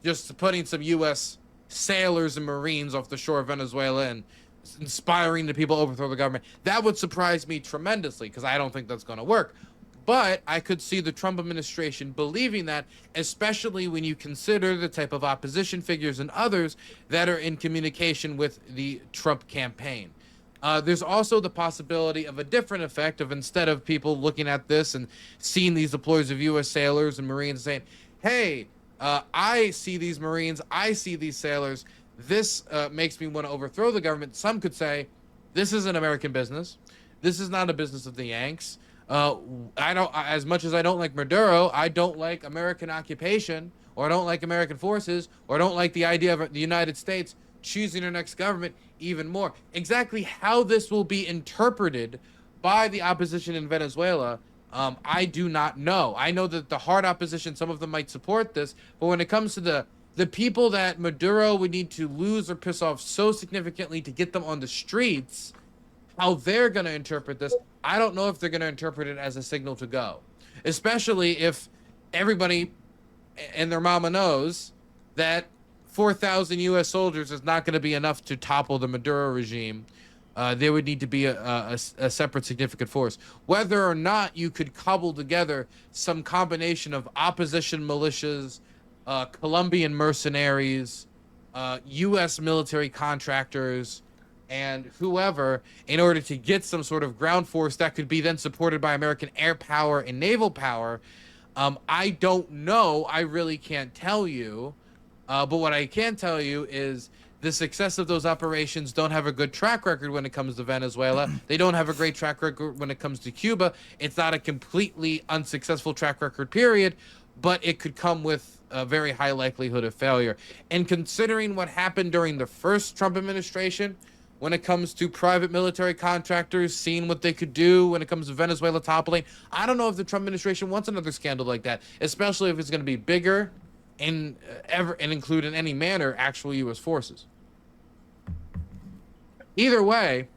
just putting some U.S. sailors and Marines off the shore of Venezuela and inspiring the people to overthrow the government, that would surprise me tremendously because I don't think that's going to work. But I could see the Trump administration believing that, especially when you consider the type of opposition figures and others that are in communication with the Trump campaign. There's also the possibility of a different effect of, instead of people looking at this and seeing these deploys of U.S. sailors and Marines saying, hey, I see these Marines, I see these sailors, this makes me want to overthrow the government. Some could say, this is an American business. This is not a business of the Yanks. I don't, as much as I don't like Maduro, I don't like American occupation, or I don't like American forces, or I don't like the idea of the United States choosing their next government even more. Exactly how this will be interpreted by the opposition in Venezuela, I do not know. I know that the hard opposition, some of them might support this, but when it comes to the people that Maduro would need to lose or piss off so significantly to get them on the streets, how they're going to interpret this, I don't know if they're going to interpret it as a signal to go, especially if everybody and their mama knows that 4,000 U.S. soldiers is not going to be enough to topple the Maduro regime. There would need to be a separate significant force. Whether or not you could cobble together some combination of opposition militias, Colombian mercenaries, U.S. military contractors, and whoever, in order to get some sort of ground force that could be then supported by American air power and naval power, I don't know. I really can't tell you. But what I can tell you is the success of those operations don't have a good track record when it comes to Venezuela. They don't have a great track record when it comes to Cuba. It's not a completely unsuccessful track record, period, but it could come with a very high likelihood of failure. And considering what happened during the first Trump administration, when it comes to private military contractors seeing what they could do when it comes to Venezuela toppling, I don't know if the Trump administration wants another scandal like that, especially if it's going to be bigger and include in any manner actual U.S. forces. Either way,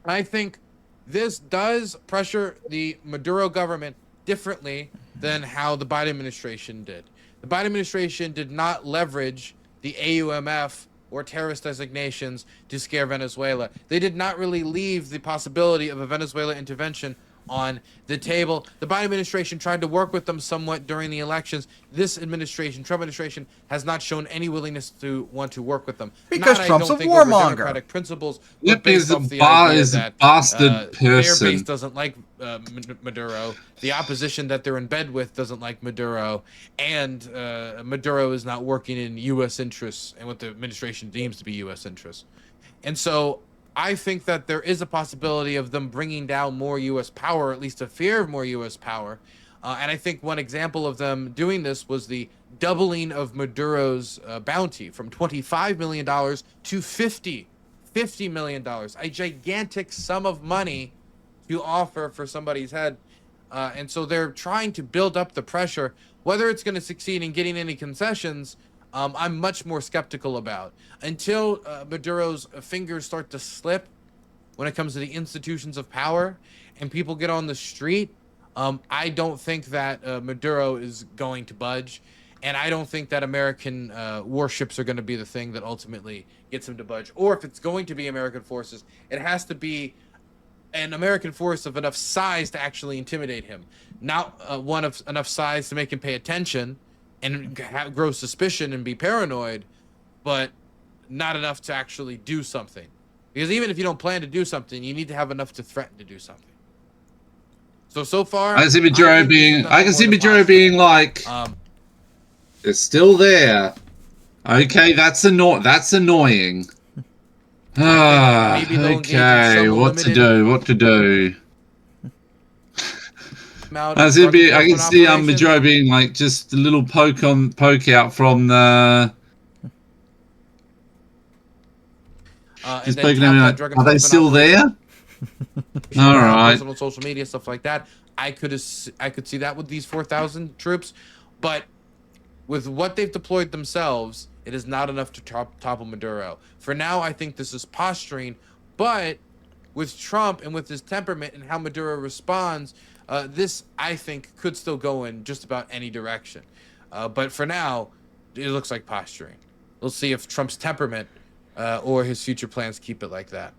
I think this does pressure the Maduro government differently than how the Biden administration did. The Biden administration did not leverage the AUMF or terrorist designations to scare Venezuela. They did not really leave the possibility of a Venezuela intervention on the table. The Biden administration tried to work with them somewhat during the elections. This administration, Trump administration, has not shown any willingness to want to work with them. Because not, Trump's I a don't think, over warmonger. democratic principles, Yep, but based he's off the idea that bastard their person. base doesn't like Maduro, the opposition that they're in bed with doesn't like Maduro, and Maduro is not working in U.S. interests and what the administration deems to be U.S. interests. And so I think that there is a possibility of them bringing down more U.S. power, or at least a fear of more U.S. power. And I think one example of them doing this was the doubling of Maduro's bounty from $25 million to $50 million, a gigantic sum of money to offer for somebody's head. And so they're trying to build up the pressure. Whether it's going to succeed in getting any concessions, I'm much more skeptical about. Until Maduro's fingers start to slip when it comes to the institutions of power and people get on the street, I don't think that Maduro is going to budge. And I don't think that American warships are going to be the thing that ultimately gets him to budge. Or if it's going to be American forces, it has to be an American force of enough size to actually intimidate him. Not one of enough size to make him pay attention and grow suspicion and be paranoid, but not enough to actually do something. Because even if you don't plan to do something, you need to have enough to threaten to do something. So far, I can see Maduro being like, it's still there. Okay, that's annoying. Okay, what to do? I can see Maduro being like just a little poke out from the. Just poking out. Are they still there? All right. On social media, stuff like that. I could see that with these 4,000 troops, but with what they've deployed themselves, it is not enough to topple Maduro. For now, I think this is posturing, but with Trump and with his temperament and how Maduro responds, this, I think, could still go in just about any direction. But for now, it looks like posturing. We'll see if Trump's temperament or his future plans keep it like that.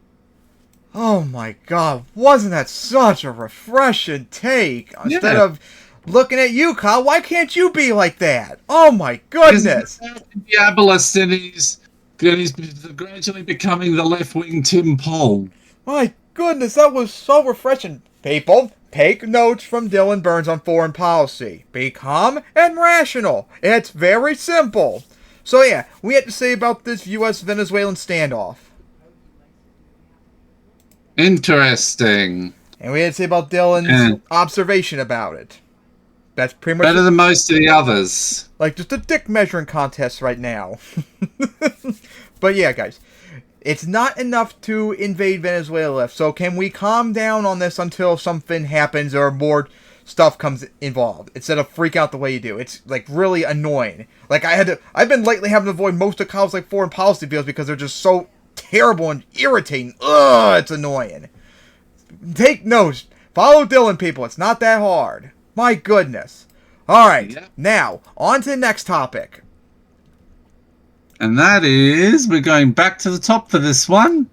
Oh my god, wasn't that such a refreshing take? Instead of looking at you, Kyle, why can't you be like that? Oh my goodness. He's Diabolist and he's gradually becoming the left-wing Tim Poll. My goodness, that was so refreshing. People, take notes from Dylan Burns on foreign policy. Be calm and rational. It's very simple. So yeah, we had to say about this U.S.-Venezuelan standoff. Interesting. And we had to say about Dylan's Yeah. observation about it. That's pretty much Better than most of the others. like just a dick measuring contest right now. But yeah, guys, it's not enough to invade Venezuela. So can we calm down on this until something happens or more stuff comes involved instead of freak out the way you do? It's like really annoying. Like I've been lately having to avoid most of Kyle's like foreign policy videos because they're just so terrible and irritating. Ugh, it's annoying. Take notes. Follow Dylan, people. It's not that hard. My goodness. Alright, Yep. Now, on to the next topic. And that is, we're going back to the top for this one.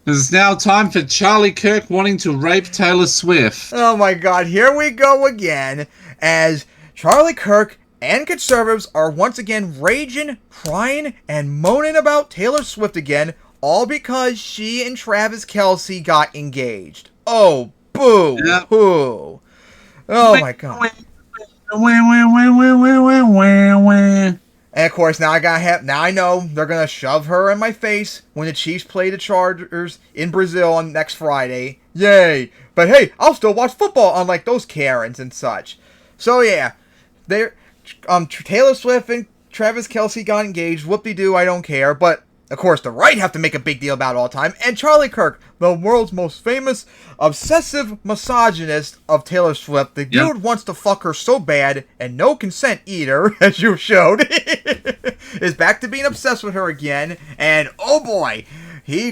It's now time for Charlie Kirk wanting to rape Taylor Swift. Oh my god, here we go again, as Charlie Kirk and conservatives are once again raging, crying, and moaning about Taylor Swift again, all because she and Travis Kelce got engaged. Oh, boo! Yep. Hoo. Oh my god. And of course, now I know they're gonna shove her in my face when the Chiefs play the Chargers in Brazil on next Friday. Yay! But hey, I'll still watch football, unlike those Karens and such. So yeah, Taylor Swift and Travis Kelce got engaged. Whoop-de-doo, I don't care. But of course, the right have to make a big deal about it all the time. And Charlie Kirk, the world's most famous obsessive misogynist of Taylor Swift, the dude wants to fuck her so bad, and no consent either, as you showed, is back to being obsessed with her again. And oh boy, he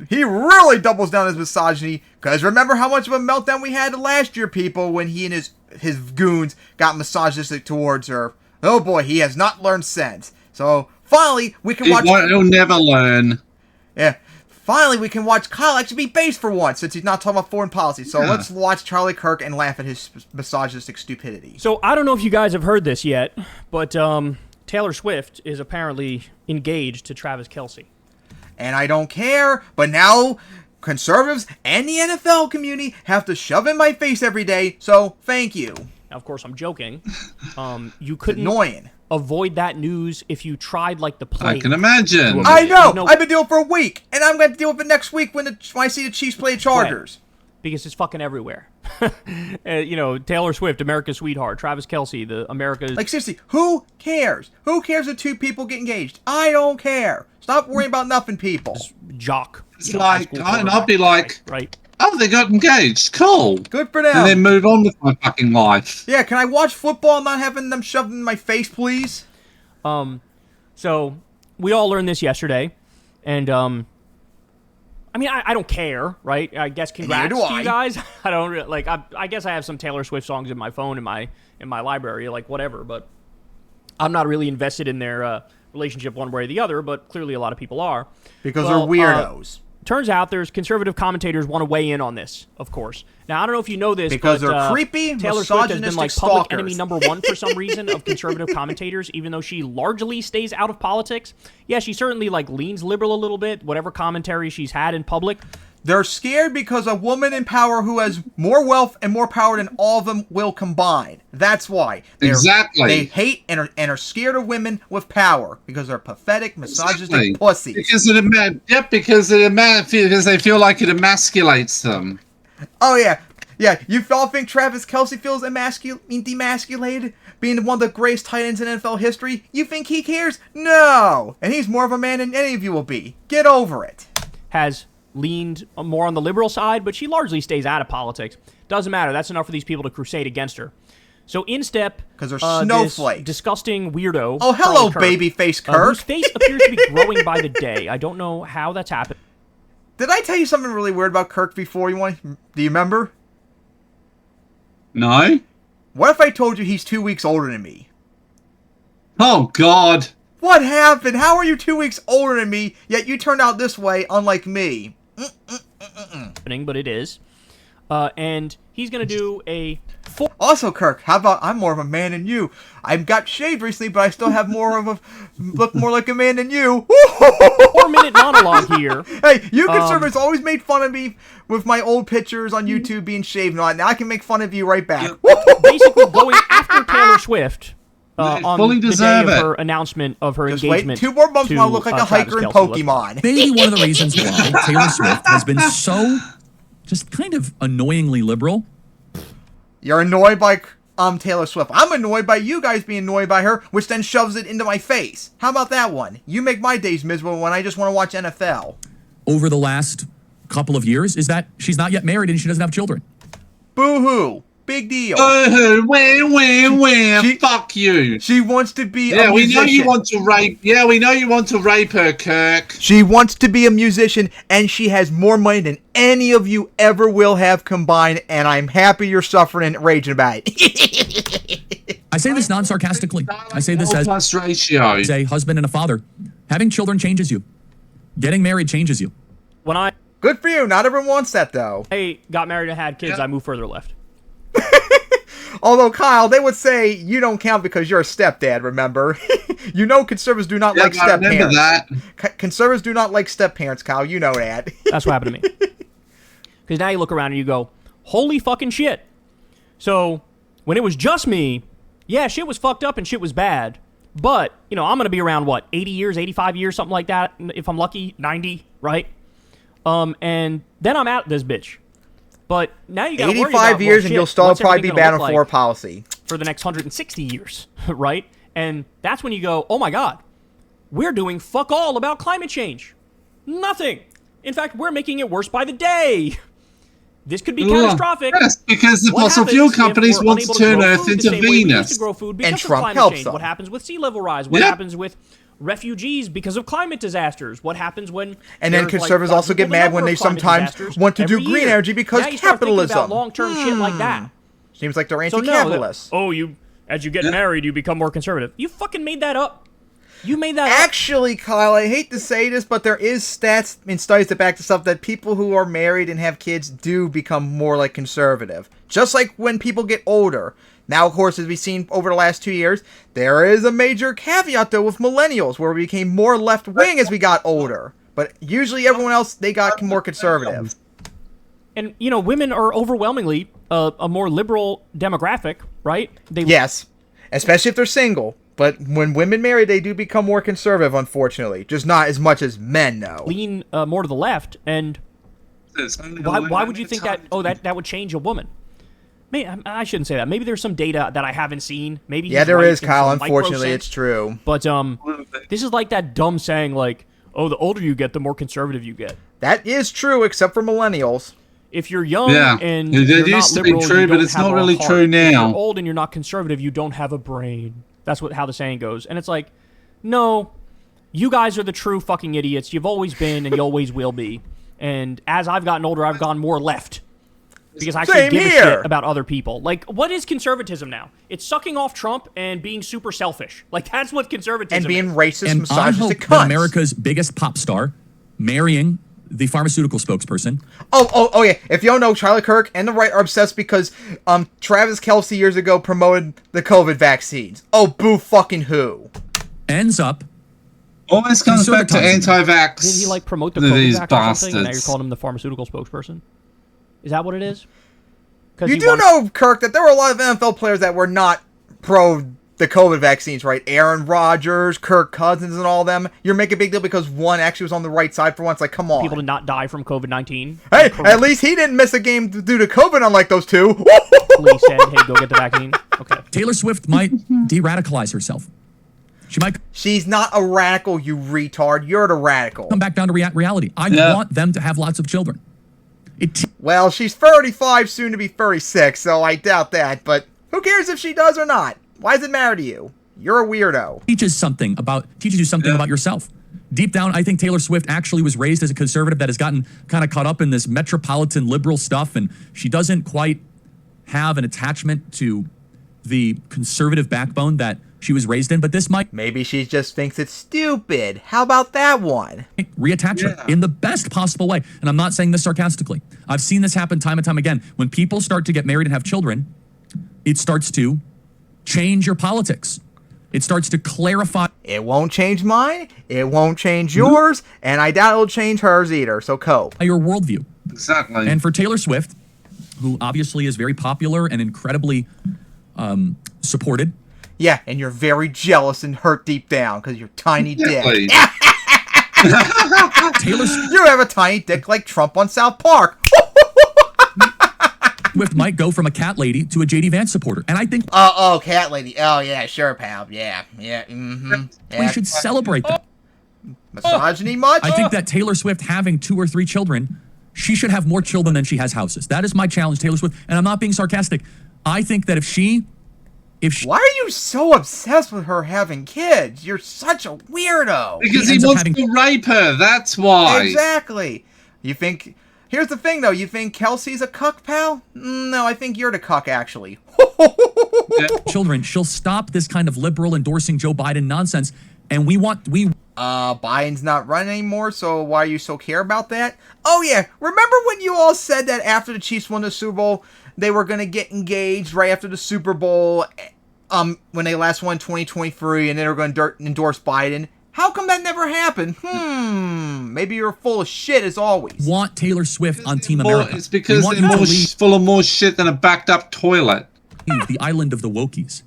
really doubles down his misogyny. Because remember how much of a meltdown we had last year, people, when he and his goons got misogynistic towards her. Oh boy, he has not learned since. So finally, we can watch. He'll never learn. Yeah. Finally, we can watch Kyle actually be based for once, since he's not talking about foreign policy. So let's watch Charlie Kirk and laugh at his misogynistic stupidity. So I don't know if you guys have heard this yet, but Taylor Swift is apparently engaged to Travis Kelce. And I don't care, but now conservatives and the NFL community have to shove in my face every day, so thank you. Now, of course, I'm joking. You couldn't Annoying. avoid that news if you tried like the plague. I can imagine. I know! I've been dealing for a week, and I'm going to deal with it next week when I see the Chiefs play Chargers. Because it's fucking everywhere. Taylor Swift, America's sweetheart. Travis Kelce, the America's... Like, seriously, who cares? Who cares if two people get engaged? I don't care. Stop worrying about nothing, people. Jock. It's like, and I'll be like, right. Oh, they got engaged. Cool. Good for them. And then move on with my fucking life. Yeah, can I watch football and not having them shoved in my face, please? So we all learned this yesterday, and I don't care, right? I guess congrats to you guys. I don't like. I guess I have some Taylor Swift songs in my phone in my library, like whatever. But I'm not really invested in their relationship one way or the other. But clearly, a lot of people are because they're weirdos. Turns out there's conservative commentators want to weigh in on this, of course. Now, I don't know if you know this, because but they're creepy, Taylor Swift has been like public stalkers. enemy number one for some reason of conservative commentators, even though she largely stays out of politics. Yeah, she certainly like leans liberal a little bit, whatever commentary she's had in public. They're scared because a woman in power who has more wealth and more power than all of them will combine. That's why. Exactly. They hate and are scared of women with power because they're pathetic, misogynistic pussies. Because they feel like it emasculates them. Oh, yeah. Yeah, you all think Travis Kelce feels demasculated? Being one of the greatest tight ends in NFL history? You think he cares? No! And he's more of a man than any of you will be. Get over it. Has leaned more on the liberal side, but she largely stays out of politics. Doesn't matter. That's enough for these people to crusade against her. So in step, because they're snowflakes. This disgusting weirdo. Oh, hello, Kirk, babyface Kirk. Whose face appears to be growing by the day. I don't know how that's happened. Did I tell you something really weird about Kirk before? Do you remember? No. What if I told you he's 2 weeks older than me? Oh, God. What happened? How are you 2 weeks older than me, yet you turned out this way, unlike me? But it is. And he's going to do a... Also, Kirk, how about I'm more of a man than you? I've got shaved recently, but I still have look more like a man than you. 4-minute monologue here. Hey, you conservatives always made fun of me with my old pictures on YouTube being shaved and all that. Now I can make fun of you right back. Basically going after Taylor Swift on fully the day of her announcement of her engagement. Just wait 2 more months while I look like a hiker in Pokemon. Maybe one of the reasons why Taylor Swift has been so just kind of annoyingly liberal. You're annoyed by Taylor Swift. I'm annoyed by you guys being annoyed by her, which then shoves it into my face. How about that one? You make my days miserable when I just want to watch NFL. Over the last couple of years is that she's not yet married and she doesn't have children. Boo-hoo. Big deal. Wham. Fuck you. She wants to be a musician. We know you want to rape. Yeah, we know you want to rape her, Kirk. She wants to be a musician, and she has more money than any of you ever will have combined, and I'm happy you're suffering and raging about it. I say this non-sarcastically. I say this as a husband and a father. Having children changes you. Getting married changes you. When I Good for you. Not everyone wants that, though. got married and had kids, I moved further left. Although, Kyle, they would say you don't count because you're a stepdad, remember? You know conservatives do not like step-parents. Conservatives do not like step-parents, Kyle. You know that. That's what happened to me. Because now you look around and you go, holy fucking shit. So, when it was just me, yeah, shit was fucked up and shit was bad. But, you know, I'm going to be around, 80 years, 85 years, something like that, if I'm lucky, 90, right? And then I'm out this bitch. But now you got to worry about 85 years and you'll still probably be battling for policy. For the next 160 years, right? And that's when you go, oh my God, we're doing fuck all about climate change. Nothing. In fact, we're making it worse by the day. This could be catastrophic. Yes, because the fossil fuel companies want to turn Earth into Venus. And Trump helps them. What happens with sea level rise? What happens with refugees because of climate disasters? What happens when... And then conservatives also get mad when they sometimes want to do green energy because capitalism. About long-term shit like that. Seems like they're anti-capitalists. As you get married, you become more conservative. You fucking made that up. You made that Actually, Kyle, I hate to say this, but there is stats and studies that back this up that people who are married and have kids do become more like conservative. Just like when people get older. Now, of course, as we've seen over the last 2 years, there is a major caveat, though, with millennials, where we became more left-wing as we got older. But usually everyone else, they got more conservative. And, you know, women are overwhelmingly a more liberal demographic, right? Yes, especially if they're single. But when women marry, they do become more conservative, unfortunately. Just not as much as men, though. Lean more to the left, and why would you think that, that would change a woman? I shouldn't say that. Maybe there's some data that I haven't seen. Maybe there is, Kyle. Unfortunately, it's true. But this is like that dumb saying, like, oh, the older you get, the more conservative you get. That is true, except for millennials. If you're young and you're it used to be true, but it's not really true now. If you're old and you're not conservative, you don't have a brain. That's how the saying goes. And it's like, no, you guys are the true fucking idiots. You've always been and you always will be. And as I've gotten older, I've gone more left. Because I can give a shit about other people. Like, what is conservatism now? It's sucking off Trump and being super selfish. Like, that's what conservatism is. And being racist, and misogynistic cunts. That America's biggest pop star marrying the pharmaceutical spokesperson. Oh, yeah. If you don't know, Charlie Kirk and the right are obsessed because Travis Kelce years ago promoted the COVID vaccines. Oh, boo fucking who. Ends up... Always comes back to anti-vax. Did he, like, promote the COVID vaccine or something? And now you're calling him the pharmaceutical spokesperson? Is that what it is? You do know, Kirk, that there were a lot of NFL players that were not pro the COVID vaccines, right? Aaron Rodgers, Kirk Cousins, and all them. You're making a big deal because one actually was on the right side for once. Like, come on. People did not die from COVID-19. Hey, at least he didn't miss a game due to COVID, unlike those two. Police said, hey, go get the vaccine. Okay. Taylor Swift might de-radicalize herself. She's not a radical, you retard. You're the radical. Come back down to reality. I want them to have lots of children. Well, she's 35, soon to be 36, so I doubt that. But who cares if she does or not? Why does it matter to you? You're a weirdo. Teaches you something about yourself. Deep down, I think Taylor Swift actually was raised as a conservative that has gotten kind of caught up in this metropolitan liberal stuff, and she doesn't quite have an attachment to the conservative backbone that she was raised in, but this might... Maybe she just thinks it's stupid. How about that one? Reattach her in the best possible way. And I'm not saying this sarcastically. I've seen this happen time and time again. When people start to get married and have children, it starts to change your politics. It starts to clarify... It won't change mine, it won't change yours, and I doubt it'll change hers either, so cope. Your worldview. Exactly. And for Taylor Swift, who obviously is very popular and incredibly supported... Yeah, and you're very jealous and hurt deep down because you're tiny dick. You have a tiny dick like Trump on South Park. Swift might go from a cat lady to a JD Vance supporter. And I think Oh, cat lady. Oh, yeah, sure, pal. Yeah. Yeah. we should celebrate that. Misogyny much? I think that Taylor Swift having 2 or 3 children, she should have more children than she has houses. That is my challenge, Taylor Swift. And I'm not being sarcastic. I think that if she Why are you so obsessed with her having kids? You're such a weirdo. Because he wants to rape her, that's why. Exactly. You think... Here's the thing, though. You think Kelsey's a cuck, pal? No, I think you're the cuck, actually. children, she'll stop this kind of liberal endorsing Joe Biden nonsense. And Biden's not running anymore, so why you so care about that? Oh, yeah. Remember when you all said that after the Chiefs won the Super Bowl, they were going to get engaged right after the Super Bowl, when they last won 2023, and they were going to endorse Biden? How come that never happened? Maybe you're full of shit as always. Want Taylor Swift on Team America. It's because they're full of more shit than a backed up toilet. The island of the wokies.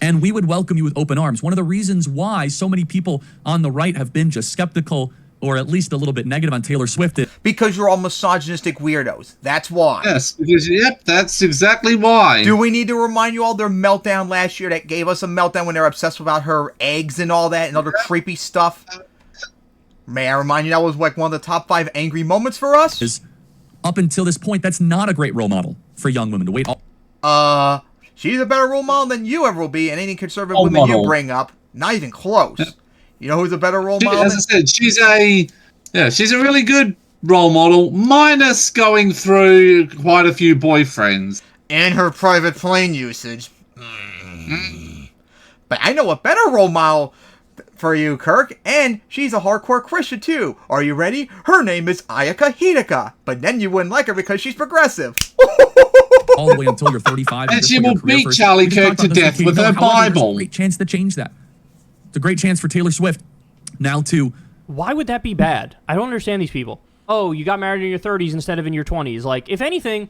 And we would welcome you with open arms. One of the reasons why so many people on the right have been just skeptical or at least a little bit negative on Taylor Swift is because you're all misogynistic weirdos. That's why. Yes, because, yep, that's exactly why. Do we need to remind you all their meltdown last year that gave us a meltdown when they were obsessed about her eggs and all that and other creepy stuff? May I remind you that was like one of the top 5 angry moments for us? Is up until this point, that's not a great role model for young women to wait. She's a better role model than you ever will be, and any conservative women you bring up, not even close. You know who's a better role model? As I said, she's a really good role model, minus going through quite a few boyfriends. And her private plane usage. But I know a better role model for you, Kirk, and she's a hardcore Christian too. Are you ready? Her name is Ayaka Hidaka, but then you wouldn't like her because she's progressive. All the way until you're 35. And she will beat Charlie Kirk to death with her Bible. There's a great chance to change that. It's a great chance for Taylor Swift now to... Why would that be bad? I don't understand these people. Oh, you got married in your 30s instead of in your 20s. Like, if anything,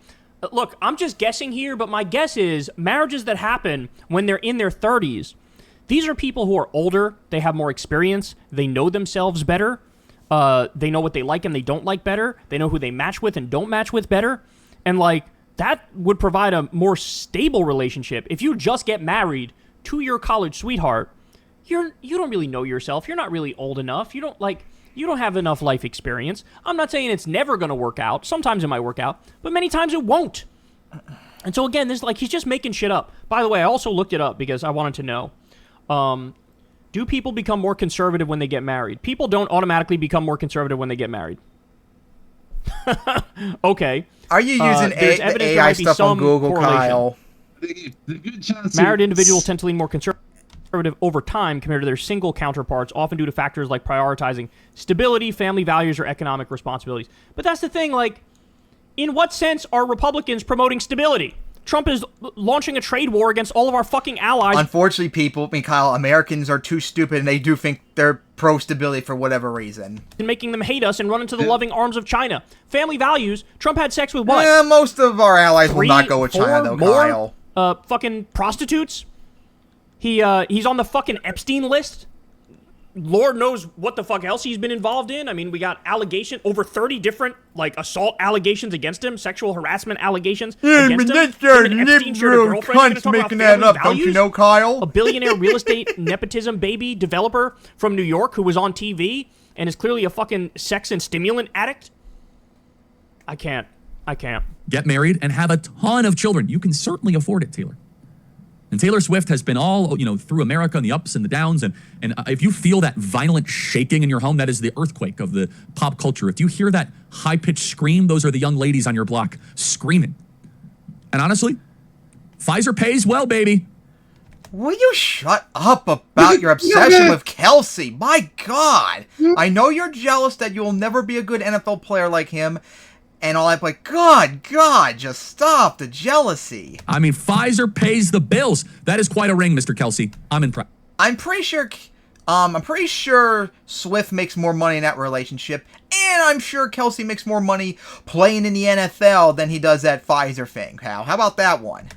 look, I'm just guessing here, but my guess is marriages that happen when they're in their 30s, these are people who are older, they have more experience, they know themselves better, they know what they like and they don't like better, they know who they match with and don't match with better, and like, that would provide a more stable relationship. If you just get married to your college sweetheart, you don't really know yourself. You're not really old enough. You don't have enough life experience. I'm not saying it's never going to work out. Sometimes it might work out, but many times it won't. And so again, this he's just making shit up. By the way, I also looked it up because I wanted to know. Do people become more conservative when they get married? People don't automatically become more conservative when they get married. Okay. Are you using AI stuff on Google, Kyle? Married individuals tend to lean more conservative over time compared to their single counterparts, often due to factors like prioritizing stability, family values, or economic responsibilities. But that's the thing, like, in what sense are Republicans promoting stability? Trump is launching a trade war against all of our fucking allies. Unfortunately, Kyle, Americans are too stupid and they do think they're pro-stability for whatever reason. And making them hate us and run into the loving arms of China. Family values, Trump had sex with what? Yeah, most of our allies will not go with China, though, more, Kyle. Fucking prostitutes. He's on the fucking Epstein list. Lord knows what the fuck else he's been involved in. I mean, we got over 30 different, assault allegations against him, sexual harassment allegations against him. That's our liberal cunts making that up, don't you know, Kyle? A billionaire real estate nepotism baby developer from New York who was on TV and is clearly a fucking sex and stimulant addict. I can't. Get married and have a ton of children. You can certainly afford it, Taylor. And Taylor Swift has been all, through America and the ups and the downs. And if you feel that violent shaking in your home, that is the earthquake of the pop culture. If you hear that high-pitched scream, those are the young ladies on your block screaming. And honestly, Pfizer pays well, baby. Will you shut up about your obsession with Kelsey? My God. I know you're jealous that you'll never be a good NFL player like him. And all that, but God, just stop the jealousy. I mean, Pfizer pays the bills. That is quite a ring, Mr. Kelsey. I'm impressed. I'm pretty sure Swift makes more money in that relationship, and I'm sure Kelsey makes more money playing in the NFL than he does that Pfizer thing, Hal. How about that one?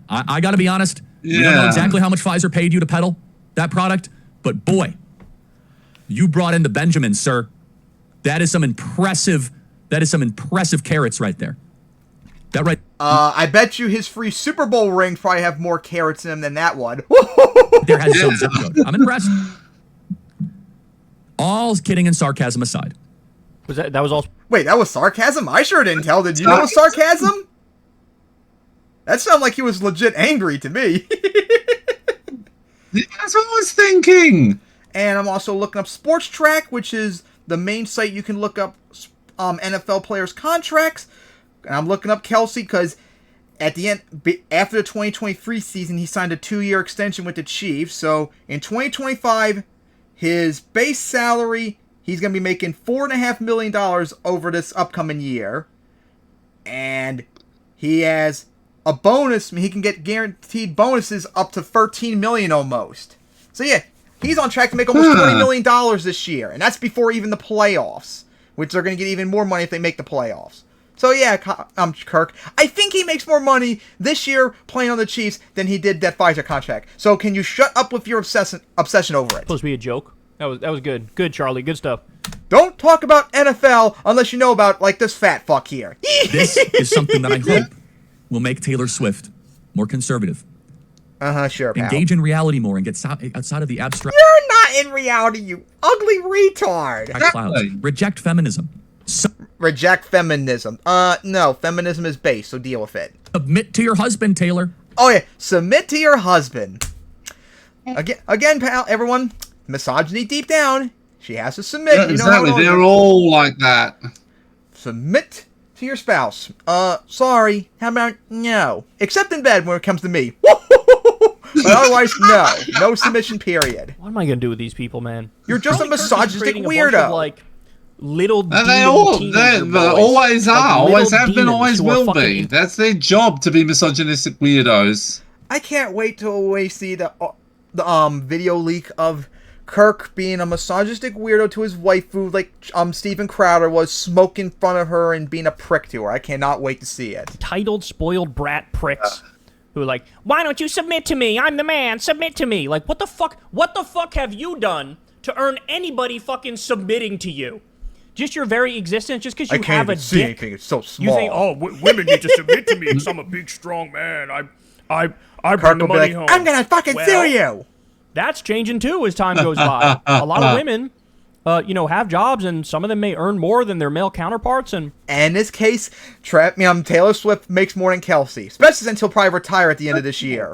I got to be honest. Yeah. We don't know exactly how much Pfizer paid you to peddle that product, but boy, you brought in the Benjamins, sir. That is some impressive carrots right there. That right I bet you his free Super Bowl ring probably have more carrots in him than that one. there has no zip code. I'm impressed. All kidding and sarcasm aside. That was all? Wait, that was sarcasm? I sure didn't tell. Did you know it was sarcasm? That sounded like he was legit angry to me. That's what I was thinking. And I'm also looking up Sports Track, which is the main site you can look up NFL players' contracts. And I'm looking up Kelsey because at the end, after the 2023 season, he signed a 2-year extension with the Chiefs. So in 2025, his base salary, he's going to be making $4.5 million over this upcoming year. And he has a bonus. I mean, he can get guaranteed bonuses up to $13 million almost. So yeah, he's on track to make almost $20 million this year. And that's before even the playoffs, which they're going to get even more money if they make the playoffs. So yeah, Kirk, I think he makes more money this year playing on the Chiefs than he did that Pfizer contract. So can you shut up with your obsession over it? Supposed to be a joke. That was good. Good, Charlie. Good stuff. Don't talk about NFL unless you know about, like, this fat fuck here. This is something that I hope will make Taylor Swift more conservative. Sure, pal. Engage in reality more and get outside of the abstract You're not in reality, you ugly retard. clouds. Reject feminism. Reject feminism. No, feminism is base, so deal with it. Submit to your husband, Taylor. Oh yeah, submit to your husband. Again, pal, everyone, misogyny deep down. She has to submit. Yeah, exactly, they're all like that. Submit to your spouse. Sorry, how about no? Except in bed when it comes to me. But otherwise, no submission, period. What am I gonna do with these people, man? You're just Charlie a misogynistic weirdo. Like little And they always are, always have been, always will be. Fucking... That's their job, to be misogynistic weirdos. I can't wait till we see the video leak of Kirk being a misogynistic weirdo to his waifu, like Steven Crowder was, smoking in front of her and being a prick to her. I cannot wait to see it. Titled spoiled brat pricks who are like, why don't you submit to me? I'm the man. Submit to me. Like, what the fuck? What the fuck have you done to earn anybody fucking submitting to you? Just your very existence, just because you have a see dick. anything. It's so small. You think, oh, women need to submit to me because I'm a big, strong man. I Kirk bring the will be money like, home. I'm gonna fucking sue you. That's changing too as time goes by. A lot of women, have jobs, and some of them may earn more than their male counterparts. And in this case, Taylor Swift makes more than Kelsey, especially since he'll probably retire at the end of this year.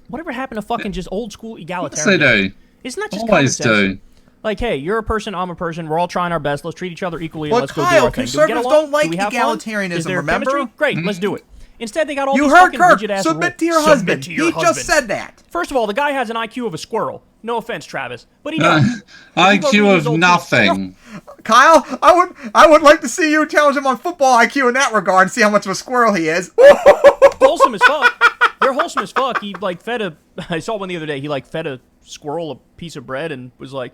Whatever happened to fucking just old school egalitarian? Yes, they do. Isn't that just always common sense? do. Like, hey, you're a person, I'm a person. We're all trying our best. Let's treat each other equally. But And let's go do Kyle, our thing. conservatives Do we get along? don't like Do we have fun? egalitarianism, Is there remember? chemistry? Great, let's do it. Instead, they got all You these heard fucking Kirk. rigid ass Submit to your rules. husband. Submit to your He husband. just said that. First of all, the guy has an IQ of a squirrel. No offense, Travis, but he does. IQ of nothing. Kyle, I would like to see you challenge him on football IQ in that regard and see how much of a squirrel he is. Wholesome as fuck. They're wholesome as fuck. He fed I saw one the other day. He fed a squirrel a piece of bread and was like,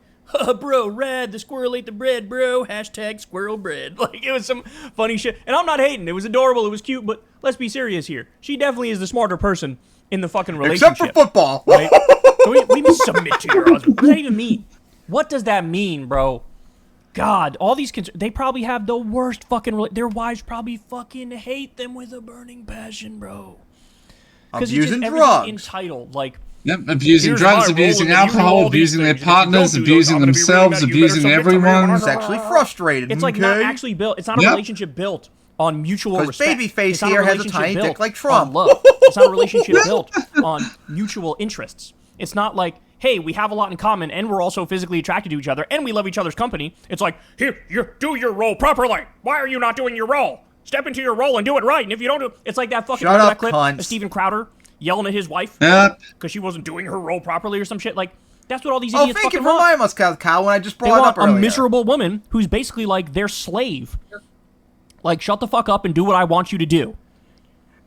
bro, rad, the squirrel ate the bread, bro. Hashtag squirrel bread. Like, it was some funny shit. And I'm not hating. It was adorable. It was cute. But let's be serious here. She definitely is the smarter person in the fucking relationship. Except for football. Right? What do you mean submit to your husband? What does that even mean? What does that mean, bro? God, all these kids, they probably have the worst fucking... Their wives probably fucking hate them with a burning passion, bro. Abusing drugs. Entitled, like... Yep, abusing Here's drugs, my abusing role, and if you do alcohol, all these abusing their things, and if you don't partners, do those, abusing I'm gonna be really themselves, mad. You better abusing submit to me. everyone. Sexually frustrated. It's like not actually built. It's not a relationship built on mutual respect. Babyface It's not here has a relationship tiny built dick like Trump. on love. It's not a relationship built on mutual interests. It's not like, hey, we have a lot in common, and we're also physically attracted to each other, and we love each other's company. It's like, here, you do your role properly. Why are you not doing your role? Step into your role and do it right. And if you don't do, it's like that fucking that clip of Steven Crowder yelling at his wife because she wasn't doing her role properly or some shit. Like, that's what all these idiots fucking want. Oh, thank you for reminding us, Kyle, when I just brought it up earlier. A miserable woman who's basically like their slave. Like, shut the fuck up and do what I want you to do.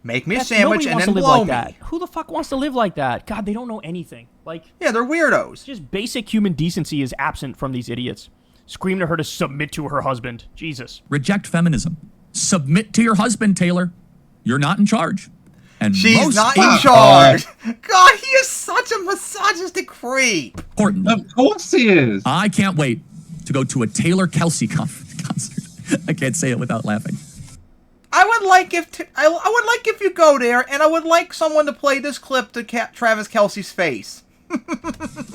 Make me a sandwich and then blow like me. That. Who the fuck wants to live like that? God, they don't know anything. Like, yeah, they're weirdos. Just basic human decency is absent from these idiots. Scream to her to submit to her husband. Jesus. Reject feminism. Submit to your husband, Taylor. You're not in charge. And she's not in charge. God, he is such a misogynistic creep. Importantly, of course he is. I can't wait to go to a Taylor Kelsey concert. I can't say it without laughing. I would like if you go there, and I would like someone to play this clip to Travis Kelce's face.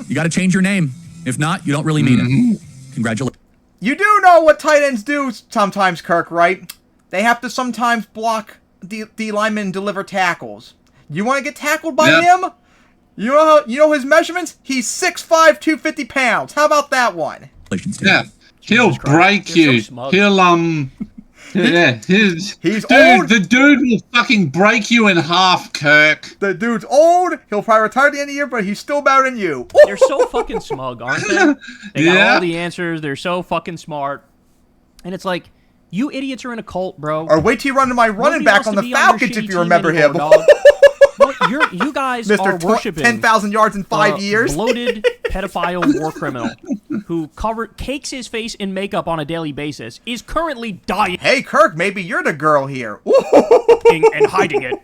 You got to change your name. If not, you don't really mean it. Congratulations. You do know what tight ends do sometimes, Kirk, right? They have to sometimes block the linemen and deliver tackles. You want to get tackled by him? You know his measurements? He's 6'5", 250 pounds. How about that one? Yeah, he'll break you. So He'll he's old. The dude will fucking break you in half, Kirk. The dude's old. He'll probably retire at the end of the year, but he's still better than you. They're so fucking smug, aren't they? They got all the answers. They're so fucking smart. And it's like, you idiots are in a cult, bro. Or wait till you run to my running back on the Falcons if you remember him. Well, you guys are worshiping 10,000 yards in 5 years. Bloated pedophile war criminal who cakes his face in makeup on a daily basis is currently dying. Hey, Kirk, maybe you're the girl here. And hiding it.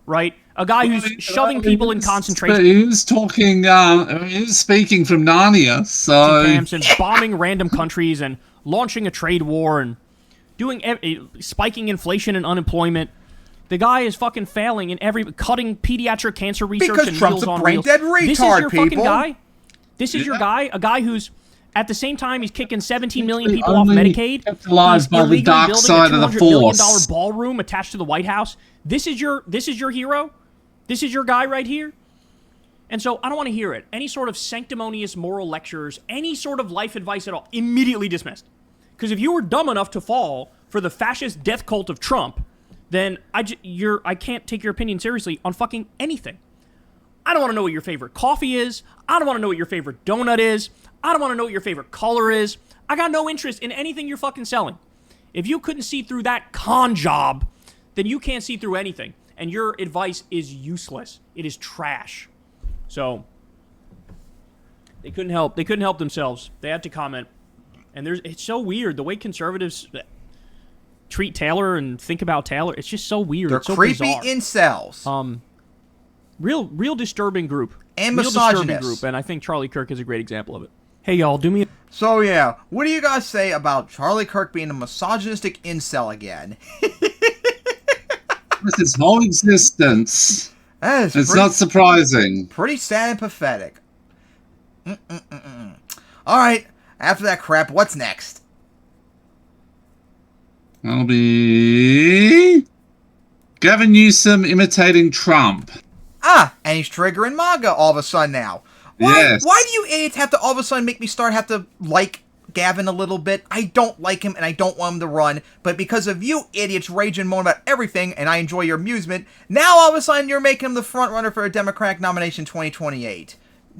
Right? A guy who's shoving people in concentration He was talking, he was speaking from Narnia, so... camps and bombing random countries and launching a trade war and spiking inflation and unemployment. The guy is fucking failing in cutting pediatric cancer research because and Trump's Meals a on brain Wheels. dead retard, This is your people. fucking guy? This is your guy? A guy who's, at the same time, he's kicking 17 million people off Medicaid. Kept alive by the dark side of the $200 million force. ballroom attached to the White House. This is your hero? This is your guy right here? And so I don't want to hear it. Any sort of sanctimonious moral lectures, any sort of life advice at all, immediately dismissed. Because if you were dumb enough to fall for the fascist death cult of Trump, then I can't take your opinion seriously on fucking anything. I don't want to know what your favorite coffee is. I don't want to know what your favorite donut is. I don't want to know what your favorite color is. I got no interest in anything you're fucking selling. If you couldn't see through that con job, then you can't see through anything. And your advice is useless. It is trash. So, they couldn't help themselves. They had to comment. And it's so weird. The way conservatives treat Taylor and think about Taylor, it's just so weird. They're it's so creepy bizarre. incels. Real disturbing group. And real disturbing misogynists. group, and I think Charlie Kirk is a great example of it. Hey, y'all, do me a... So, yeah, what do you guys say about Charlie Kirk being a misogynistic incel again? This is whole existence. It's not surprising. Pretty sad and pathetic. Alright, after that crap, what's next? That'll be... Gavin Newsom imitating Trump. Ah, and he's triggering MAGA all of a sudden now. Why do you idiots have to all of a sudden make me have to like Gavin a little bit? I don't like him and I don't want him to run, but because of you idiots raging and moaning about everything and I enjoy your amusement, now all of a sudden you're making him the front runner for a Democratic nomination 2028.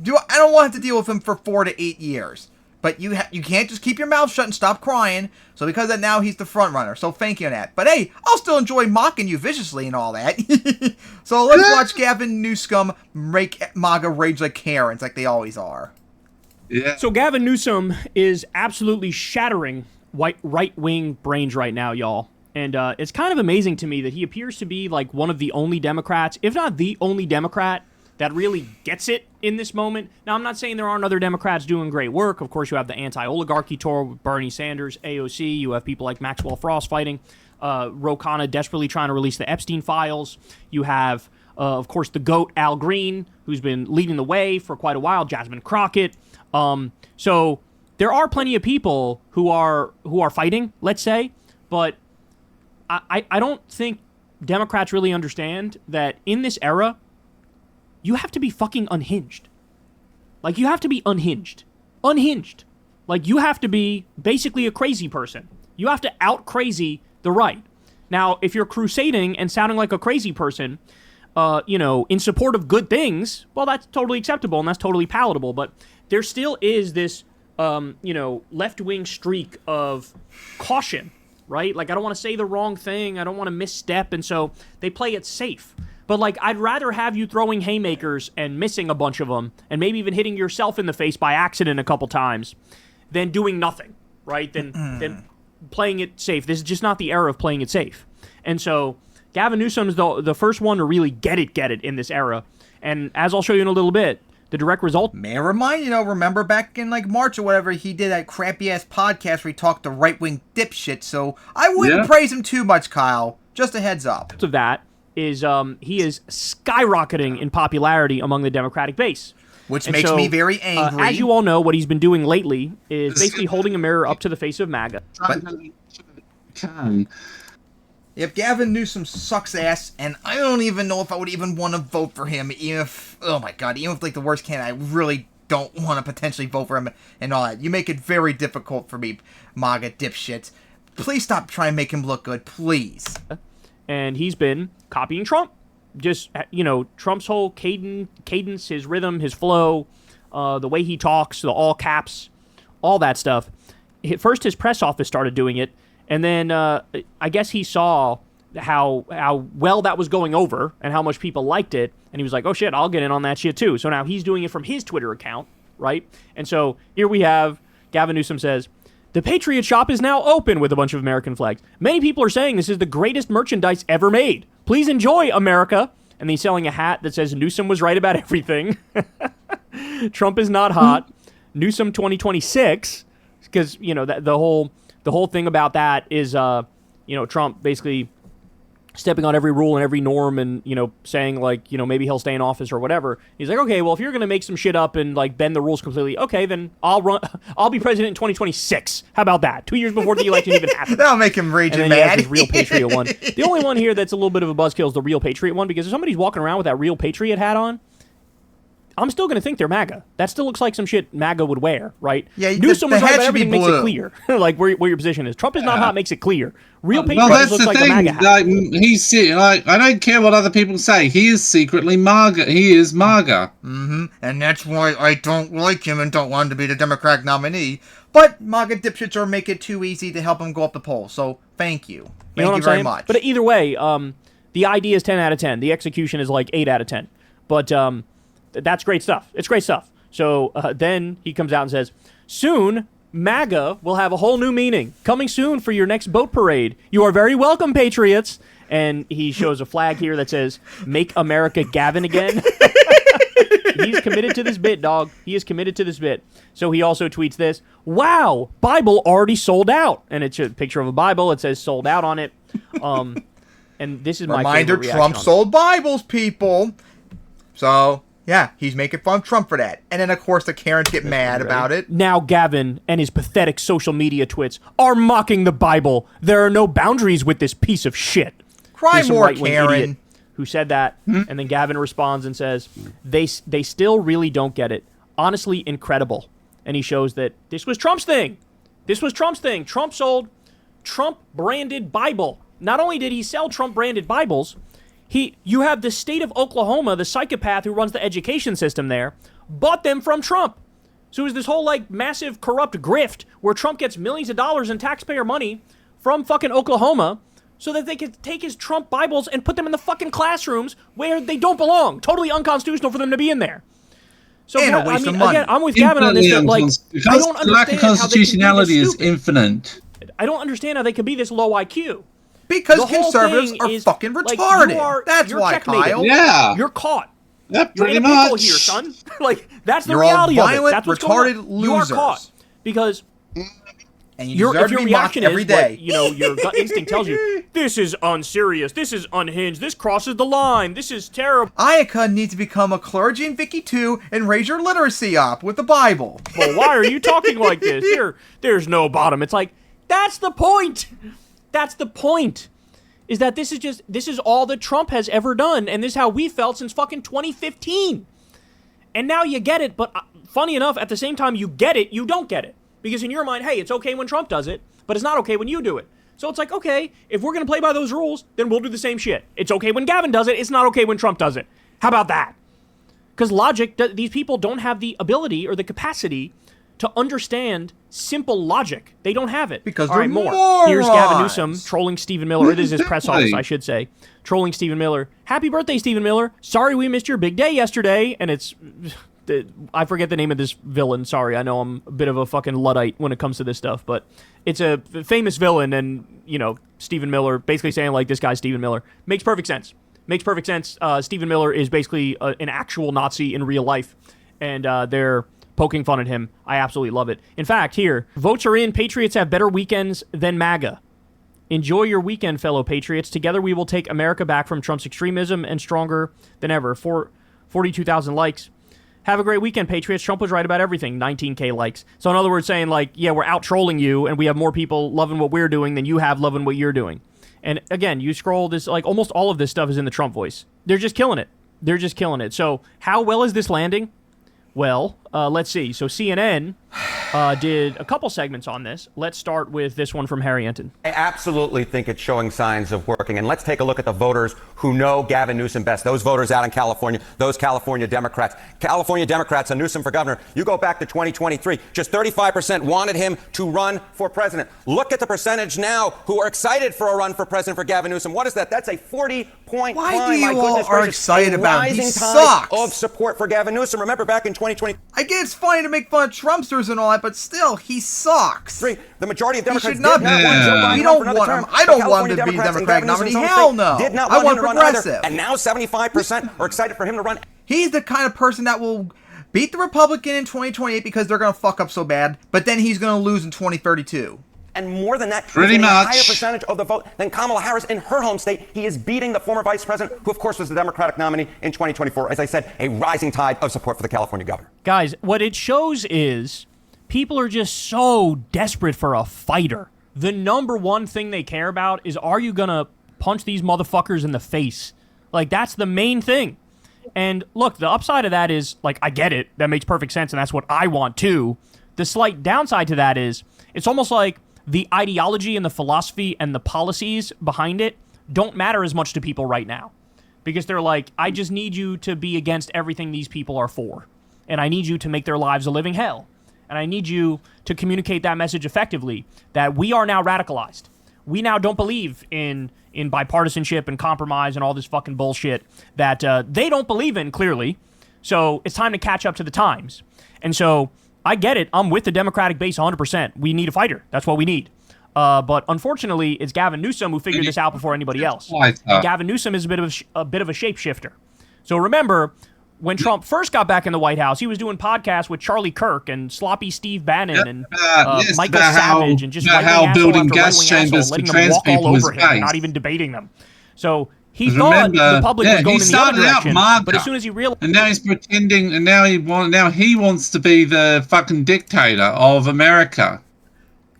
I don't want to deal with him for 4 to 8 years. But you can't just keep your mouth shut and stop crying. So because of that, now he's the front runner. So thank you on that. But hey, I'll still enjoy mocking you viciously and all that. So let's watch Gavin Newsom make MAGA rage like Karens, like they always are. Yeah. So Gavin Newsom is absolutely shattering right-wing brains right now, y'all. And it's kind of amazing to me that he appears to be like one of the only Democrats, if not the only Democrat, that really gets it in this moment. Now, I'm not saying there aren't other Democrats doing great work. Of course, you have the anti-oligarchy tour with Bernie Sanders, AOC. You have people like Maxwell Frost fighting. Ro Khanna desperately trying to release the Epstein files. You have, of course, the GOAT, Al Green, who's been leading the way for quite a while. Jasmine Crockett. So there are plenty of people who are fighting, let's say. But I don't think Democrats really understand that in this era, you have to be fucking unhinged. Like, you have to be unhinged. Unhinged. Like, you have to be basically a crazy person. You have to out-crazy the right. Now, if you're crusading and sounding like a crazy person, in support of good things, well, that's totally acceptable and that's totally palatable. But there still is this, left-wing streak of caution, right? Like, I don't want to say the wrong thing. I don't want to misstep. And so they play it safe. But, like, I'd rather have you throwing haymakers and missing a bunch of them and maybe even hitting yourself in the face by accident a couple times than doing nothing, right? Than playing it safe. This is just not the era of playing it safe. And so Gavin Newsom is the first one to really get it in this era. And as I'll show you in a little bit, The direct result. May I remind you, remember back in like March or whatever, he did that crappy ass podcast where he talked to right wing dipshit. So I wouldn't praise him too much, Kyle. Just a heads up. Of that is he is skyrocketing in popularity among the Democratic base. Which makes me very angry. As you all know, what he's been doing lately is basically holding a mirror up to the face of MAGA. If Gavin Newsom sucks ass, and I don't even know if I would even want to vote for him, even if, oh my god, even if like the worst candidate, I really don't want to potentially vote for him and all that. You make it very difficult for me, MAGA dipshits. Please stop trying to make him look good, please. And he's been copying Trump. Just, Trump's whole cadence, his rhythm, his flow, the way he talks, the all caps, all that stuff. First, his press office started doing it, and then I guess he saw how well that was going over and how much people liked it, and he was like, oh shit, I'll get in on that shit too. So now he's doing it from his Twitter account, right? And so here we have Gavin Newsom says, the Patriot Shop is now open with a bunch of American flags. Many people are saying this is the greatest merchandise ever made. Please enjoy, America. And he's selling a hat that says Newsom was right about everything. Trump is not hot. Newsom 2026, because the whole thing about that is Trump basically stepping on every rule and every norm and saying like maybe he'll stay in office or whatever. He's like, okay, well if you're gonna make some shit up and like bend the rules completely, okay, then I'll be president in 2026. How about that? 2 years before the election even happens. That'll make him raging and then mad. He has his Real Patriot one. The only one here that's a little bit of a buzzkill is the Real Patriot one, because if somebody's walking around with that Real Patriot hat on, I'm still gonna think they're MAGA. That still looks like some shit MAGA would wear, right? Yeah, Newsom was the right, hat but should be everything makes it blue. clear, like where your position is. Trump is not hot makes it clear. Real Patriot Well, that's looks the like thing. a MAGA hat. Like I don't care what other people say. He is secretly MAGA. He is MAGA. Mm-hmm. And that's why I don't like him and don't want him to be the Democratic nominee. But MAGA dipshits are make it too easy to help him go up the poll. So thank you. Thank you very much. But either way, the idea is 10 out of 10. The execution is like 8 out of 10. But that's great stuff. It's great stuff. So then he comes out and says, soon, MAGA will have a whole new meaning. Coming soon for your next boat parade. You are very welcome, Patriots. And he shows a flag here that says, make America Gavin again. He's committed to this bit, dog. He is committed to this bit. So he also tweets this, wow, Bible already sold out. And it's a picture of a Bible. It says sold out on it. And this is my reminder, favorite reaction Trump on sold Bibles, people. So, yeah, he's making fun of Trump for that. And then, of course, the Karens get mad about it. Now Gavin and his pathetic social media twits are mocking the Bible. There are no boundaries with this piece of shit. Cry He's some more, right-wing Karen. idiot who said that. And then Gavin responds and says, they still really don't get it. Honestly, incredible. And he shows that this was Trump's thing. This was Trump's thing. Trump sold Trump-branded Bible. Not only did he sell Trump-branded Bibles, you have the state of Oklahoma, the psychopath who runs the education system there, bought them from Trump. So it was this whole, like, massive corrupt grift where Trump gets millions of dollars in taxpayer money from fucking Oklahoma so that they could take his Trump Bibles and put them in the fucking classrooms where they don't belong. Totally unconstitutional for them to be in there. So, And a waste of money. again, I'm with Gavin on this. That, like, I don't understand lack of constitutionality is infinite. I don't understand how they can be this low IQ. Because conservatives are fucking retarded. Like, that's why, checkmated. Kyle. Yeah. You're caught. Yeah, You're pretty in a pickle much. here, son. Like, that's the You're all reality of it. violent, That's what's retarded going on. losers. You are caught. Because And you deserve if your to be mocked reaction every is day. what, your gut instinct tells you, this is unserious, this is unhinged, this crosses the line, this is terrible. Ayaka needs to become a clergy in Vicky too and raise your literacy up with the Bible. Well, why are you talking like this? There's no bottom. It's like, that's the point. That's the point. Is that this is all that Trump has ever done, and this is how we felt since fucking 2015. And now you get it, but funny enough, at the same time you get it, you don't get it. Because in your mind, hey, it's okay when Trump does it, but it's not okay when you do it. So it's like, okay, if we're going to play by those rules, then we'll do the same shit. It's okay when Gavin does it, it's not okay when Trump does it. How about that? Because logic, these people don't have the ability or the capacity to understand simple logic. They don't have it. Because all they're right, more. morons. Here's Gavin Newsom trolling Stephen Miller. It is his press office, I should say. Trolling Stephen Miller. Happy birthday, Stephen Miller. Sorry we missed your big day yesterday. And it's... I forget the name of this villain. Sorry, I know I'm a bit of a fucking Luddite when it comes to this stuff. But it's a famous villain. And, Stephen Miller, basically saying, like, this guy's Stephen Miller. Makes perfect sense. Makes perfect sense. Stephen Miller is basically an actual Nazi in real life. and they're poking fun at him. I absolutely love it. In fact, here, votes are in. Patriots have better weekends than MAGA. Enjoy your weekend, fellow patriots. Together we will take America back from Trump's extremism and stronger than ever. 42,000 likes. Have a great weekend, patriots. Trump was right about everything. 19K likes. So in other words, saying like, yeah, we're out trolling you, and we have more people loving what we're doing than you have loving what you're doing. And again, you scroll this, like almost all of this stuff is in the Trump voice. They're just killing it. They're just killing it. So how well is this landing? Well, let's see. So CNN did a couple segments on this. Let's start with this one from Harry Enton. I absolutely think it's showing signs of working. And let's take a look at the voters who know Gavin Newsom best. Those voters out in California, those California Democrats. California Democrats and Newsom for governor. You go back to 2023, just 35% wanted him to run for president. Look at the percentage now who are excited for a run for president for Gavin Newsom. What is that? That's a 40-point Why climb. do you My all goodness are gracious. excited A about him? He rising sucks. tide of support for Gavin Newsom. Remember back in 2020. I get it's funny to make fun of Trumpsters and all that, but still, he sucks. The majority of Democrats should not did not be. want Joe Biden We to don't run for another want term. him. I don't want California him to be Democrats and Democratic Gavin Newsom's nominee. own Hell state no. Did not I want want him to run progressive. either. And now 75% are excited for him to run. He's the kind of person that will beat the Republican in 2028 because they're going to fuck up so bad, but then he's going to lose in 2032. And more than that, Pretty he's getting much. a higher percentage of the vote than Kamala Harris in her home state. He is beating the former vice president, who, of course, was the Democratic nominee in 2024. As I said, a rising tide of support for the California governor. Guys, what it shows is people are just so desperate for a fighter. The number one thing they care about is, are you going to punch these motherfuckers in the face? Like, that's the main thing. And look, the upside of that is, like, I get it. That makes perfect sense, and that's what I want too. The slight downside to that is it's almost like the ideology and the philosophy and the policies behind it don't matter as much to people right now. Because they're like, I just need you to be against everything these people are for. And I need you to make their lives a living hell. And I need you to communicate that message effectively, that we are now radicalized. We now don't believe in bipartisanship and compromise and all this fucking bullshit that they don't believe in, clearly. So it's time to catch up to the times. And so I get it. I'm with the Democratic base 100%. We need a fighter. That's what we need. But unfortunately, it's Gavin Newsom who figured this out before anybody else. And Gavin Newsom is a bit of a shapeshifter. So remember, when Trump first got back in the White House, he was doing podcasts with Charlie Kirk and sloppy Steve Bannon and Michael Savage and just right-wing building asshole gas after right-wing chambers asshole, to letting them walk all trans over people him, is not base. even debating them. So he thought the public was going in the other direction, but as soon as he realized, and now he's pretending, and now he wants to be the fucking dictator of America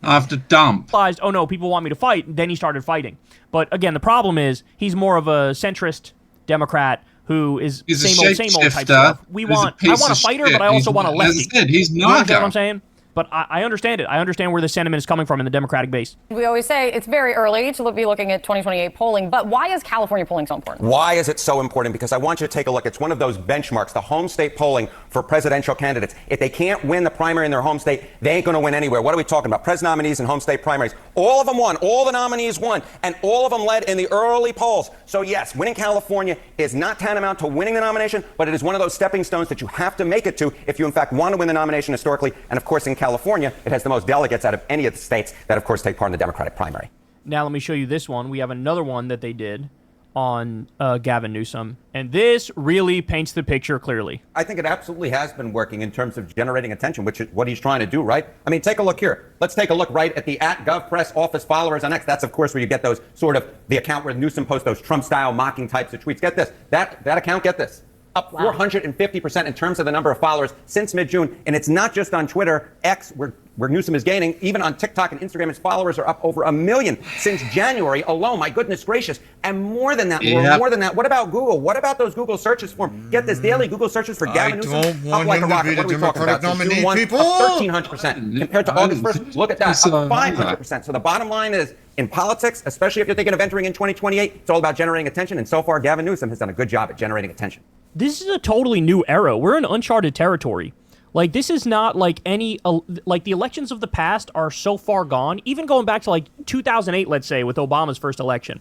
after Dump. oh no, people want me to fight, and then he started fighting. But again, the problem is he's more of a centrist Democrat who is same old type stuff. I want a fighter, but I also want a lefty. As I said, he's You understand MAGA. what I'm saying? But I understand it. I understand where the sentiment is coming from in the Democratic base. We always say it's very early to be looking at 2028 polling, but why is California polling so important? Why is it so important? Because I want you to take a look. It's one of those benchmarks, the home state polling for presidential candidates. If they can't win the primary in their home state, they ain't going to win anywhere. What are we talking about? Pres nominees and home state primaries. All of them won. All the nominees won. And all of them led in the early polls. So yes, winning California is not tantamount to winning the nomination, but it is one of those stepping stones that you have to make it to if you in fact want to win the nomination historically. And of course in California, it has the most delegates out of any of the states that of course take part in the Democratic primary. Now let me show you this one. We have another one that they did on Gavin Newsom, and this really paints the picture clearly. I think it absolutely has been working in terms of generating attention, which is what he's trying to do, right? I mean, take a look here. Let's take a look right at the @GovPress office followers on X. That's, of course, where you get those sort of the account where Newsom posts those Trump-style mocking types of tweets. Get this. That account, get this. Up 450% in terms of the number of followers since mid-June. And it's not just on Twitter, X, where Newsom is gaining. Even on TikTok and Instagram, his followers are up over 1 million since January alone. My goodness gracious. And more than that, more than that. What about Google? What about those Google searches for him? Get this, daily Google searches for Gavin Newsom up like a rocket. What are we talking about? Since June 1, up 1,300% compared to August 1st. Look at that, up 500%. So the bottom line is, in politics, especially if you're thinking of entering in 2028, it's all about generating attention. And so far, Gavin Newsom has done a good job at generating attention. This is a totally new era. We're in uncharted territory. Like, this is not like any, like, the elections of the past are so far gone. Even going back to, like, 2008, let's say, with Obama's first election.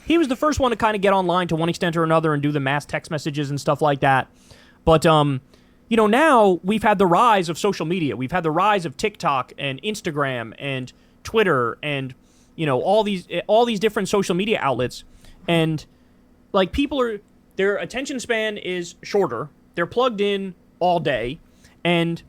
He was the first one to kind of get online to one extent or another and do the mass text messages and stuff like that. But, you know, now we've had the rise of social media. We've had the rise of TikTok and Instagram and Twitter and, you know, all these different social media outlets. And, like, people are... Their attention span is shorter. They're plugged in all day. And,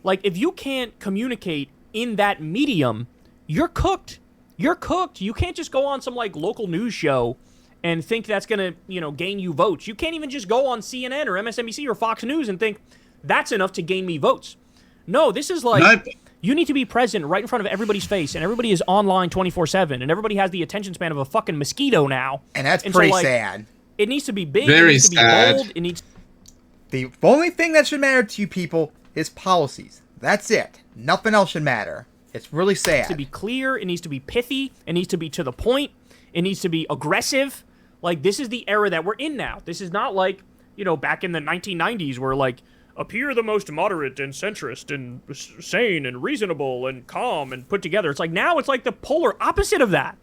like, if you can't communicate in that medium, you're cooked. You're cooked. You can't just go on some, like, local news show and think that's going to, you know, gain you votes. You can't even just go on CNN or MSNBC or Fox News and think that's enough to gain me votes. No, this is like, Nope. You need to be present right in front of everybody's face, and everybody is online 24/7, and everybody has the attention span of a fucking mosquito now. And that's pretty sad. It needs to be big. Very it needs to sad. be bold. It needs. The only thing that should matter to you people is policies. That's it. Nothing else should matter. It's really sad. To be clear, it needs to be pithy, it needs to be to the point, it needs to be aggressive. Like, this is the era that we're in now. This is not like, you know, back in the 1990s where, like, appear the most moderate and centrist and sane and reasonable and calm and put together. It's like now it's like the polar opposite of that.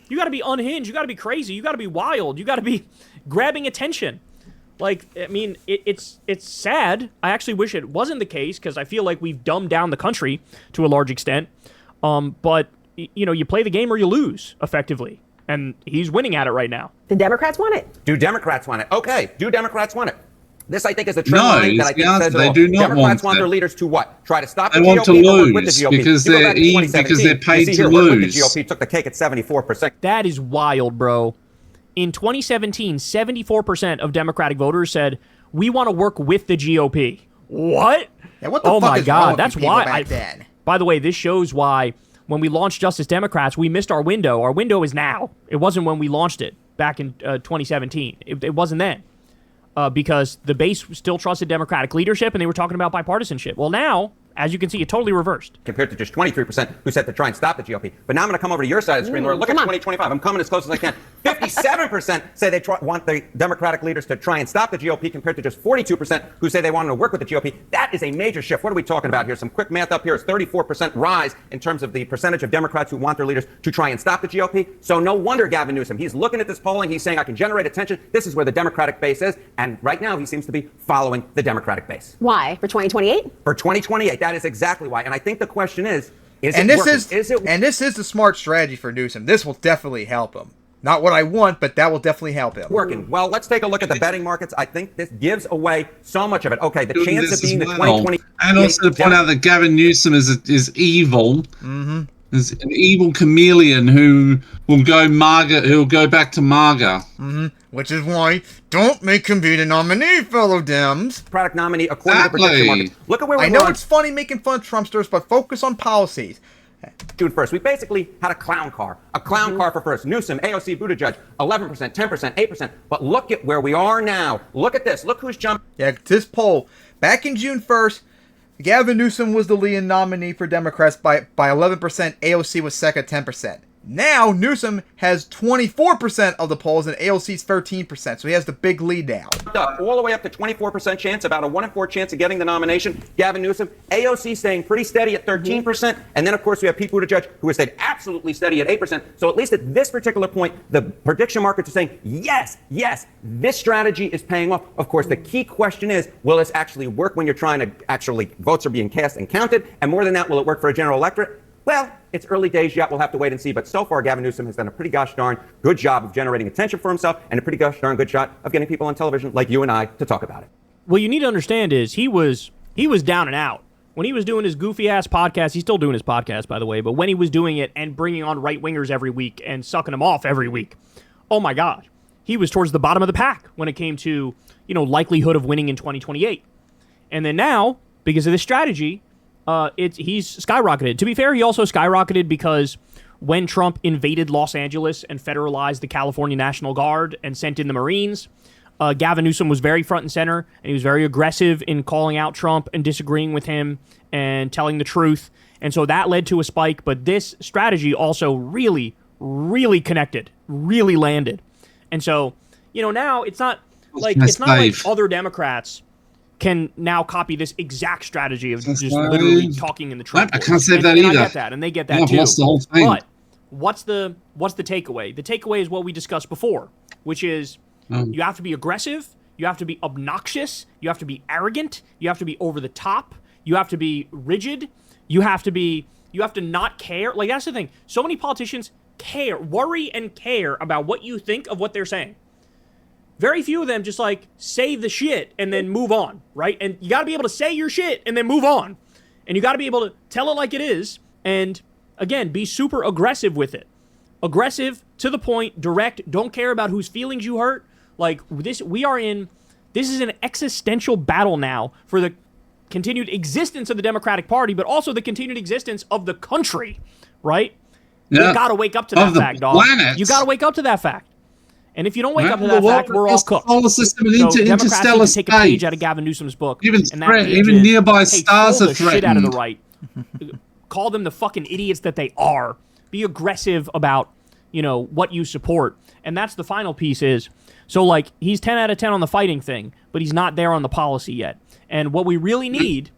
You got to be unhinged, you got to be crazy, you got to be wild, you got to be grabbing attention. Like, I mean, it's sad. I actually wish it wasn't the case because I feel like we've dumbed down the country to a large extent. But, you know, you play the game or you lose, effectively. And he's winning at it right now. The Democrats want it? Do Democrats want it? Okay, do Democrats want it? This, I think, is a trend No, line that I it's think the answer. says it They all. do not Democrats want want their it. leaders to what? Try to stop They the want GOP to or work with the lose GOP? because You go they're back to evil, because 2017, they're paid you see to here, work with lose. The GOP took the cake at 74%. That is wild, bro. In 2017, 74% of Democratic voters said, we want to work with the GOP. What? Yeah, what the oh fuck my is God, wrong with that's you people why. back then? By the way, this shows why when we launched Justice Democrats, we missed our window. Our window is now. It wasn't when we launched it back in 2017. It wasn't then. Because the base still trusted Democratic leadership and they were talking about bipartisanship. Well, now, as you can see, it totally reversed. Compared to just 23% who said to try and stop the GOP. But now I'm going to come over to your side of the screen, Laura. Look at 2025. I'm coming as close as I can. 57% say they want the Democratic leaders to try and stop the GOP, compared to just 42% who say they want to work with the GOP. That is a major shift. What are we talking about here? Some quick math up here is 34% rise in terms of the percentage of Democrats who want their leaders to try and stop the GOP. So no wonder Gavin Newsom, he's looking at this polling. He's saying, I can generate attention. This is where the Democratic base is. And right now he seems to be following the Democratic base. Why? For 2028? For 2028. That is exactly why. And I think the question is And it this working? this is the smart strategy for Newsom. This will definitely help him. Not what I want, but that will definitely help him. Working. Well, let's take a look at the betting markets. I think this gives away so much of it. Okay, the chance of being the 2020... And also to point out that Gavin Newsom is evil. Mm-hmm. Is an evil chameleon who will go MAGA, who'll go back to MAGA. Mm-hmm. Which is why don't make him be the nominee, fellow Dems. Product nominee according to prediction markets. Look at where we I know it's funny making fun of Trumpsters, but focus on policies. June 1st, we basically had a clown car. A clown car for first. Newsom, AOC, Buttigieg, 11%, 10%, 8%. But look at where we are now. Look at this. Look who's jumping. Yeah, this poll, back in June 1st, Gavin Newsom was the leading nominee for Democrats by 11%. AOC was second, 10%. Now, Newsom has 24% of the polls and AOC's 13%, so he has the big lead now. All the way up to 24% chance, about a 1 in 4 chance of getting the nomination. Gavin Newsom, AOC staying pretty steady at 13%. And then, of course, we have Pete Buttigieg, who has stayed absolutely steady at 8%. So at least at this particular point, the prediction markets are saying, yes, this strategy is paying off. Of course, the key question is, will this actually work when you're trying to actually, votes are being cast and counted? And more than that, will it work for a general electorate? Well, it's early days yet. We'll have to wait and see. But so far, Gavin Newsom has done a pretty gosh darn good job of generating attention for himself and a pretty gosh darn good shot of getting people on television like you and I to talk about it. What you need to understand is he was down and out. When he was doing his goofy-ass podcast, he's still doing his podcast, by the way, but when he was doing it and bringing on right-wingers every week and sucking them off every week, oh my God, he was towards the bottom of the pack when it came to, you know, likelihood of winning in 2028. And then now, because of this strategy, he's skyrocketed. To be fair, he also skyrocketed because when Trump invaded Los Angeles and federalized the California National Guard and sent in the Marines, Gavin Newsom was very front and center, and he was very aggressive in calling out Trump and disagreeing with him and telling the truth. And so that led to a spike. But this strategy also really, really connected, really landed. And so, you know, now it's not like other Democrats can now copy this exact strategy of just literally talking in the Trump. I can't say that either. I get that, and they get that too. Lost the whole thing. But what's the takeaway? The takeaway is what we discussed before, which is you have to be aggressive, you have to be obnoxious, you have to be arrogant, you have to be over the top, you have to be rigid, you have to not care. Like, that's the thing. So many politicians worry and care about what you think of what they're saying. very few of them just like say the shit and then move on, right? And you got to be able to say your shit and then move on. And you got to be able to tell it like it is. And again, be super aggressive with it. Aggressive, to the point, direct, don't care about whose feelings you hurt. Like this is an existential battle now for the continued existence of the Democratic Party, but also the continued existence of the country, right? Yeah. You got to wake up to that fact, dog. Planet. You got to wake up to that fact. And if you don't wake up to that fact, we're all cooked. Solar system and So Democrats need to take a page space. out of Gavin Newsom's book. Even and that page even is, nearby hey, stars troll are the shit out of the threatened. right. Call them the fucking idiots that they are. Be aggressive about, what you support. And that's the final piece is, so like, he's 10 out of 10 on the fighting thing, but he's not there on the policy yet. And what we really need,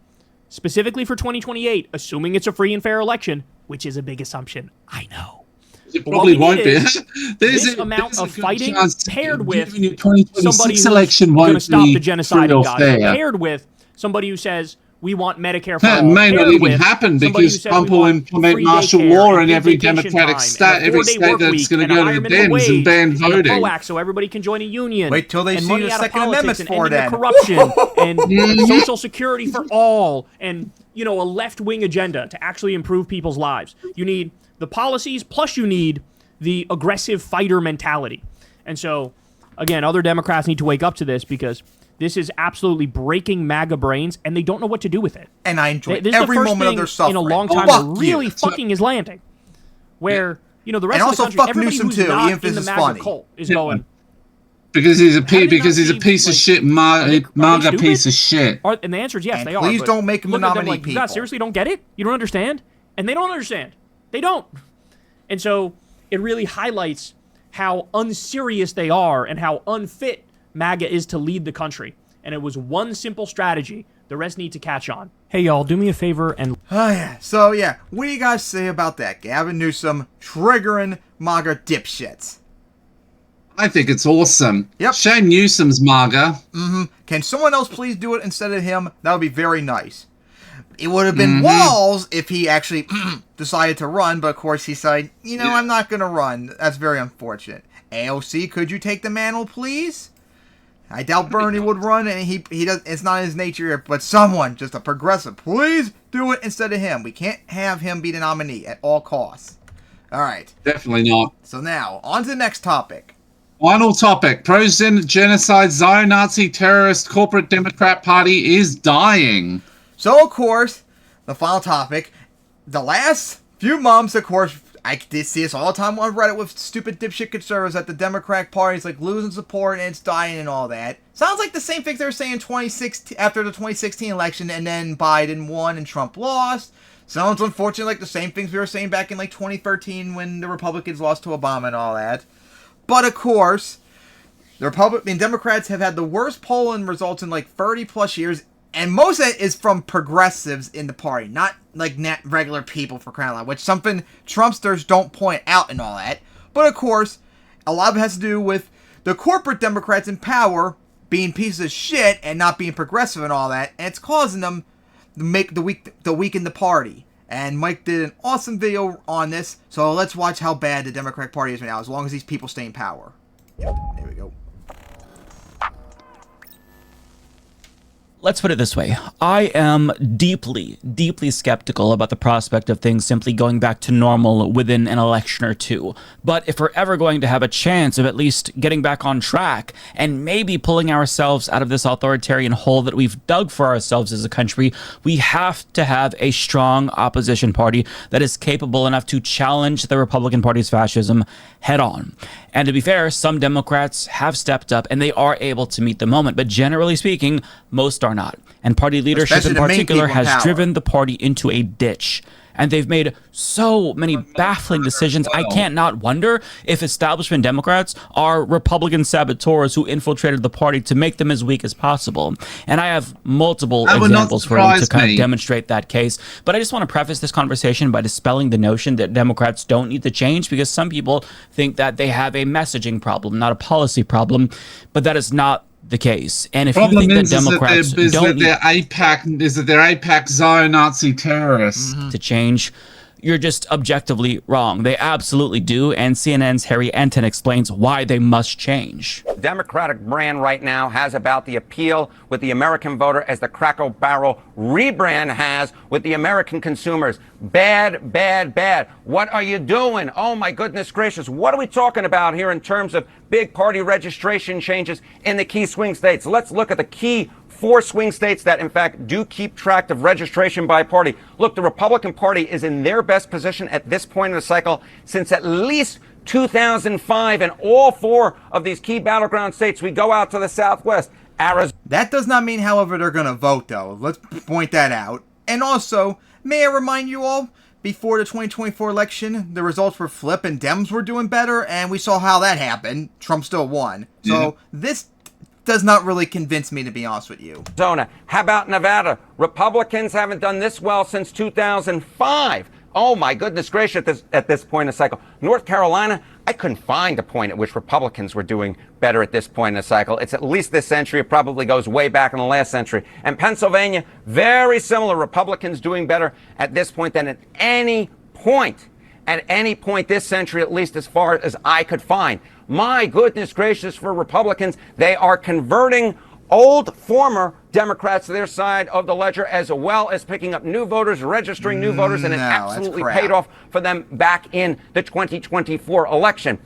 specifically for 2028, assuming it's a free and fair election, which is a big assumption, I know. It probably won't be. This amount of fighting paired with somebody who's going to stop the genocide in Gaza, paired with somebody who says, we want Medicare for all. It may not even happen because Trump will implement martial law in every Democratic state, every state that's going to go to the Dems and ban voting. So everybody can join a union. Wait till they see the Second Amendment for that. Corruption and Social Security for all, and a left-wing agenda to actually improve people's lives. You need the policies, plus you need the aggressive fighter mentality. And so, again, other Democrats need to wake up to this because this is absolutely breaking MAGA brains, and they don't know what to do with it. And I enjoy this every is the first moment of thing their suffering. in a long time that really fucking is landing. Where, the rest and of the also country, fuck everybody Newsom who's too, not even if in the this is MAGA funny. cult is going, Because he's a piece of shit, MAGA piece of shit. and the answer is yes, and they are. please but don't make him the look at them nominee, like, you people. guys seriously don't get it? You don't understand? And they don't understand. They don't. And so it really highlights how unserious they are and how unfit MAGA is to lead the country. And it was one simple strategy. The rest need to catch on. Hey, y'all, do me a favor and... Oh, yeah. So, yeah, what do you guys say about that? Gavin Newsom triggering MAGA dipshits. I think it's awesome. Yep. Shane Newsom's MAGA. Can someone else please do it instead of him? That would be very nice. It would have been Walls if he actually decided to run, but of course he said, I'm not going to run. That's very unfortunate. AOC, could you take the mantle, please? I doubt Bernie would run, and he does. It's not his nature, but someone, just a progressive, please do it instead of him. We can't have him be the nominee at all costs. All right. Definitely not. So now, on to the next topic. Final topic. Pro-genocide, Zio-Nazi terrorist corporate Democrat Party is dying. So, of course, the final topic. The last few months, of course, I did see this all the time on Reddit with stupid dipshit conservatives that the Democratic Party is like losing support and it's dying and all that. Sounds like the same thing they were saying after the 2016 election, and then Biden won and Trump lost. Sounds unfortunately like the same things we were saying back in like 2013 when the Republicans lost to Obama and all that. But of course, the Democrats have had the worst polling results in like 30 plus years. And most of it is from progressives in the party, not like regular people, for crying out loud, which something Trumpsters don't point out and all that. But of course, a lot of it has to do with the corporate Democrats in power being pieces of shit and not being progressive and all that, and it's causing them to make the weaken the party. And Mike did an awesome video on this, so let's watch how bad the Democratic Party is right now, as long as these people stay in power. Yep, there we go. Let's put it this way. I am deeply, deeply skeptical about the prospect of things simply going back to normal within an election or two. But if we're ever going to have a chance of at least getting back on track and maybe pulling ourselves out of this authoritarian hole that we've dug for ourselves as a country, we have to have a strong opposition party that is capable enough to challenge the Republican Party's fascism head on. And to be fair, some Democrats have stepped up and they are able to meet the moment. But generally speaking, most are not. And party leadership in particular has driven the party into a ditch. And they've made so many baffling decisions. I can't not wonder if establishment Democrats are Republican saboteurs who infiltrated the party to make them as weak as possible. And I have multiple examples for them to kind of demonstrate that case. But I just want to preface this conversation by dispelling the notion that Democrats don't need to change, because some people think that they have a messaging problem, not a policy problem. But that is not the case. And if you think that Democrats don't need they're AIPAC Zio-Nazi terrorists to change, you're just objectively wrong. They absolutely do, and CNN's Harry Enton explains why they must change. Democratic brand right now has about the appeal with the American voter as the Cracker Barrel rebrand has with the American consumers. Bad, bad, bad. What are you doing? Oh my goodness gracious. What are we talking about here in terms of big party registration changes in the key swing states? Let's look at the key 4 swing states that, in fact, do keep track of registration by party. Look, the Republican Party is in their best position at this point in the cycle since at least 2005. In all 4 of these key battleground states, we go out to the Southwest. Arizona. That does not mean, however, they're going to vote, though. Let's point that out. And also, may I remind you all, before the 2024 election, the results were flip and Dems were doing better, and we saw how that happened. Trump still won. So this does not really convince me, to be honest with you. Arizona. How about Nevada? Republicans haven't done this well since 2005. Oh my goodness gracious, at this point in the cycle. North Carolina, I couldn't find a point at which Republicans were doing better at this point in the cycle. It's at least this century. It probably goes way back in the last century. And Pennsylvania, very similar. Republicans doing better at this point than at any point this century, at least as far as I could find. My goodness gracious, for Republicans, they are converting old former Democrats to their side of the ledger, as well as picking up new voters, registering new voters, and it absolutely paid off for them back in the 2024 election.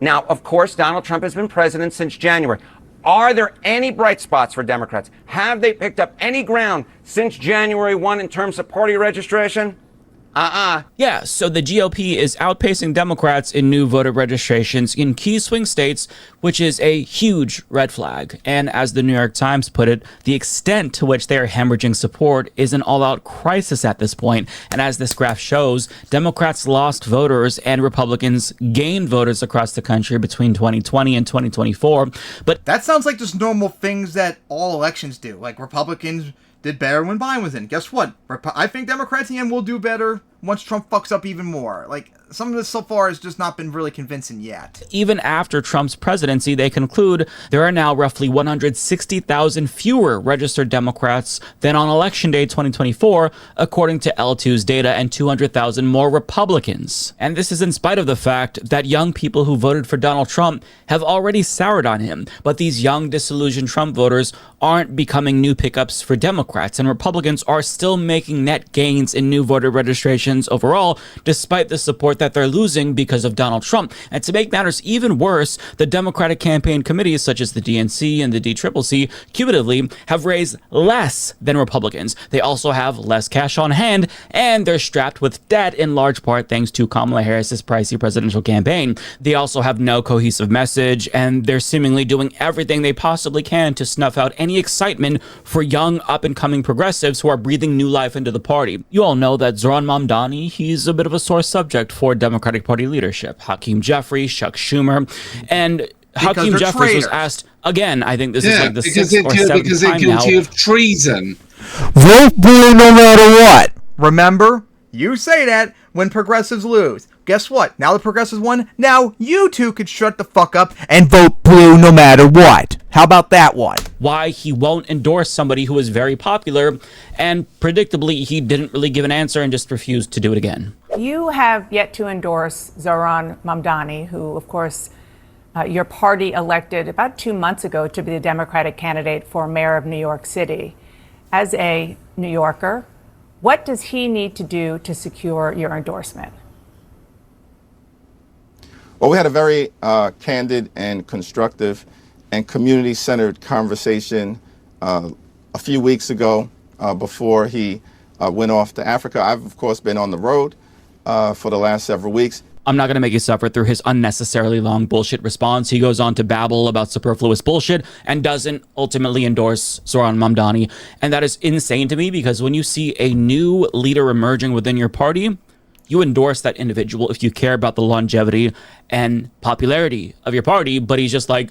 Now, of course, Donald Trump has been president since January. Are there any bright spots for Democrats? Have they picked up any ground since January 1 in terms of party registration? Yeah, so the GOP is outpacing Democrats in new voter registrations in key swing states, which is a huge red flag. And as the New York Times put it, the extent to which they are hemorrhaging support is an all-out crisis at this point. And as this graph shows, Democrats lost voters and Republicans gained voters across the country between 2020 and 2024. But that sounds like just normal things that all elections do. Like Republicans did better when Biden was in. Guess what? I think Democrats in the end will do better once Trump fucks up even more. Like, some of this so far has just not been really convincing yet. Even after Trump's presidency, they conclude there are now roughly 160,000 fewer registered Democrats than on Election Day 2024, according to L2's data, and 200,000 more Republicans. And this is in spite of the fact that young people who voted for Donald Trump have already soured on him. But these young, disillusioned Trump voters aren't becoming new pickups for Democrats, and Republicans are still making net gains in new voter registrations overall, despite the support that they're losing because of Donald Trump. And to make matters even worse, the Democratic campaign committees, such as the DNC and the DCCC, cumulatively have raised less than Republicans. They also have less cash on hand, and they're strapped with debt in large part thanks to Kamala Harris's pricey presidential campaign. They also have no cohesive message, and they're seemingly doing everything they possibly can to snuff out any excitement for young, up-and-coming progressives who are breathing new life into the party. You all know that Zohran Mamdani, he's a bit of a sore subject for Democratic Party leadership. Hakeem Jeffries, Chuck Schumer, and Hakeem Jeffries was asked again. I think this is like the sixth or seventh time because they're guilty of treason. Vote blue no matter what. Remember, you say that when progressives lose. Guess what? Now the progressives won. Now you two could shut the fuck up and vote blue no matter what. How about that one? Why he won't endorse somebody who is very popular, and predictably he didn't really give an answer and just refused to do it again. You have yet to endorse Zohran Mamdani, who, of course, your party elected about 2 months ago to be the Democratic candidate for mayor of New York City. As a New Yorker, what does he need to do to secure your endorsement? Well, we had a very candid and constructive and community-centered conversation a few weeks ago before he went off to Africa. I've, of course, been on the road for the last several weeks. I'm not going to make you suffer through his unnecessarily long bullshit response. He goes on to babble about superfluous bullshit and doesn't ultimately endorse Zohran Mamdani. And that is insane to me, because when you see a new leader emerging within your party, you endorse that individual if you care about the longevity and popularity of your party. But he's just like,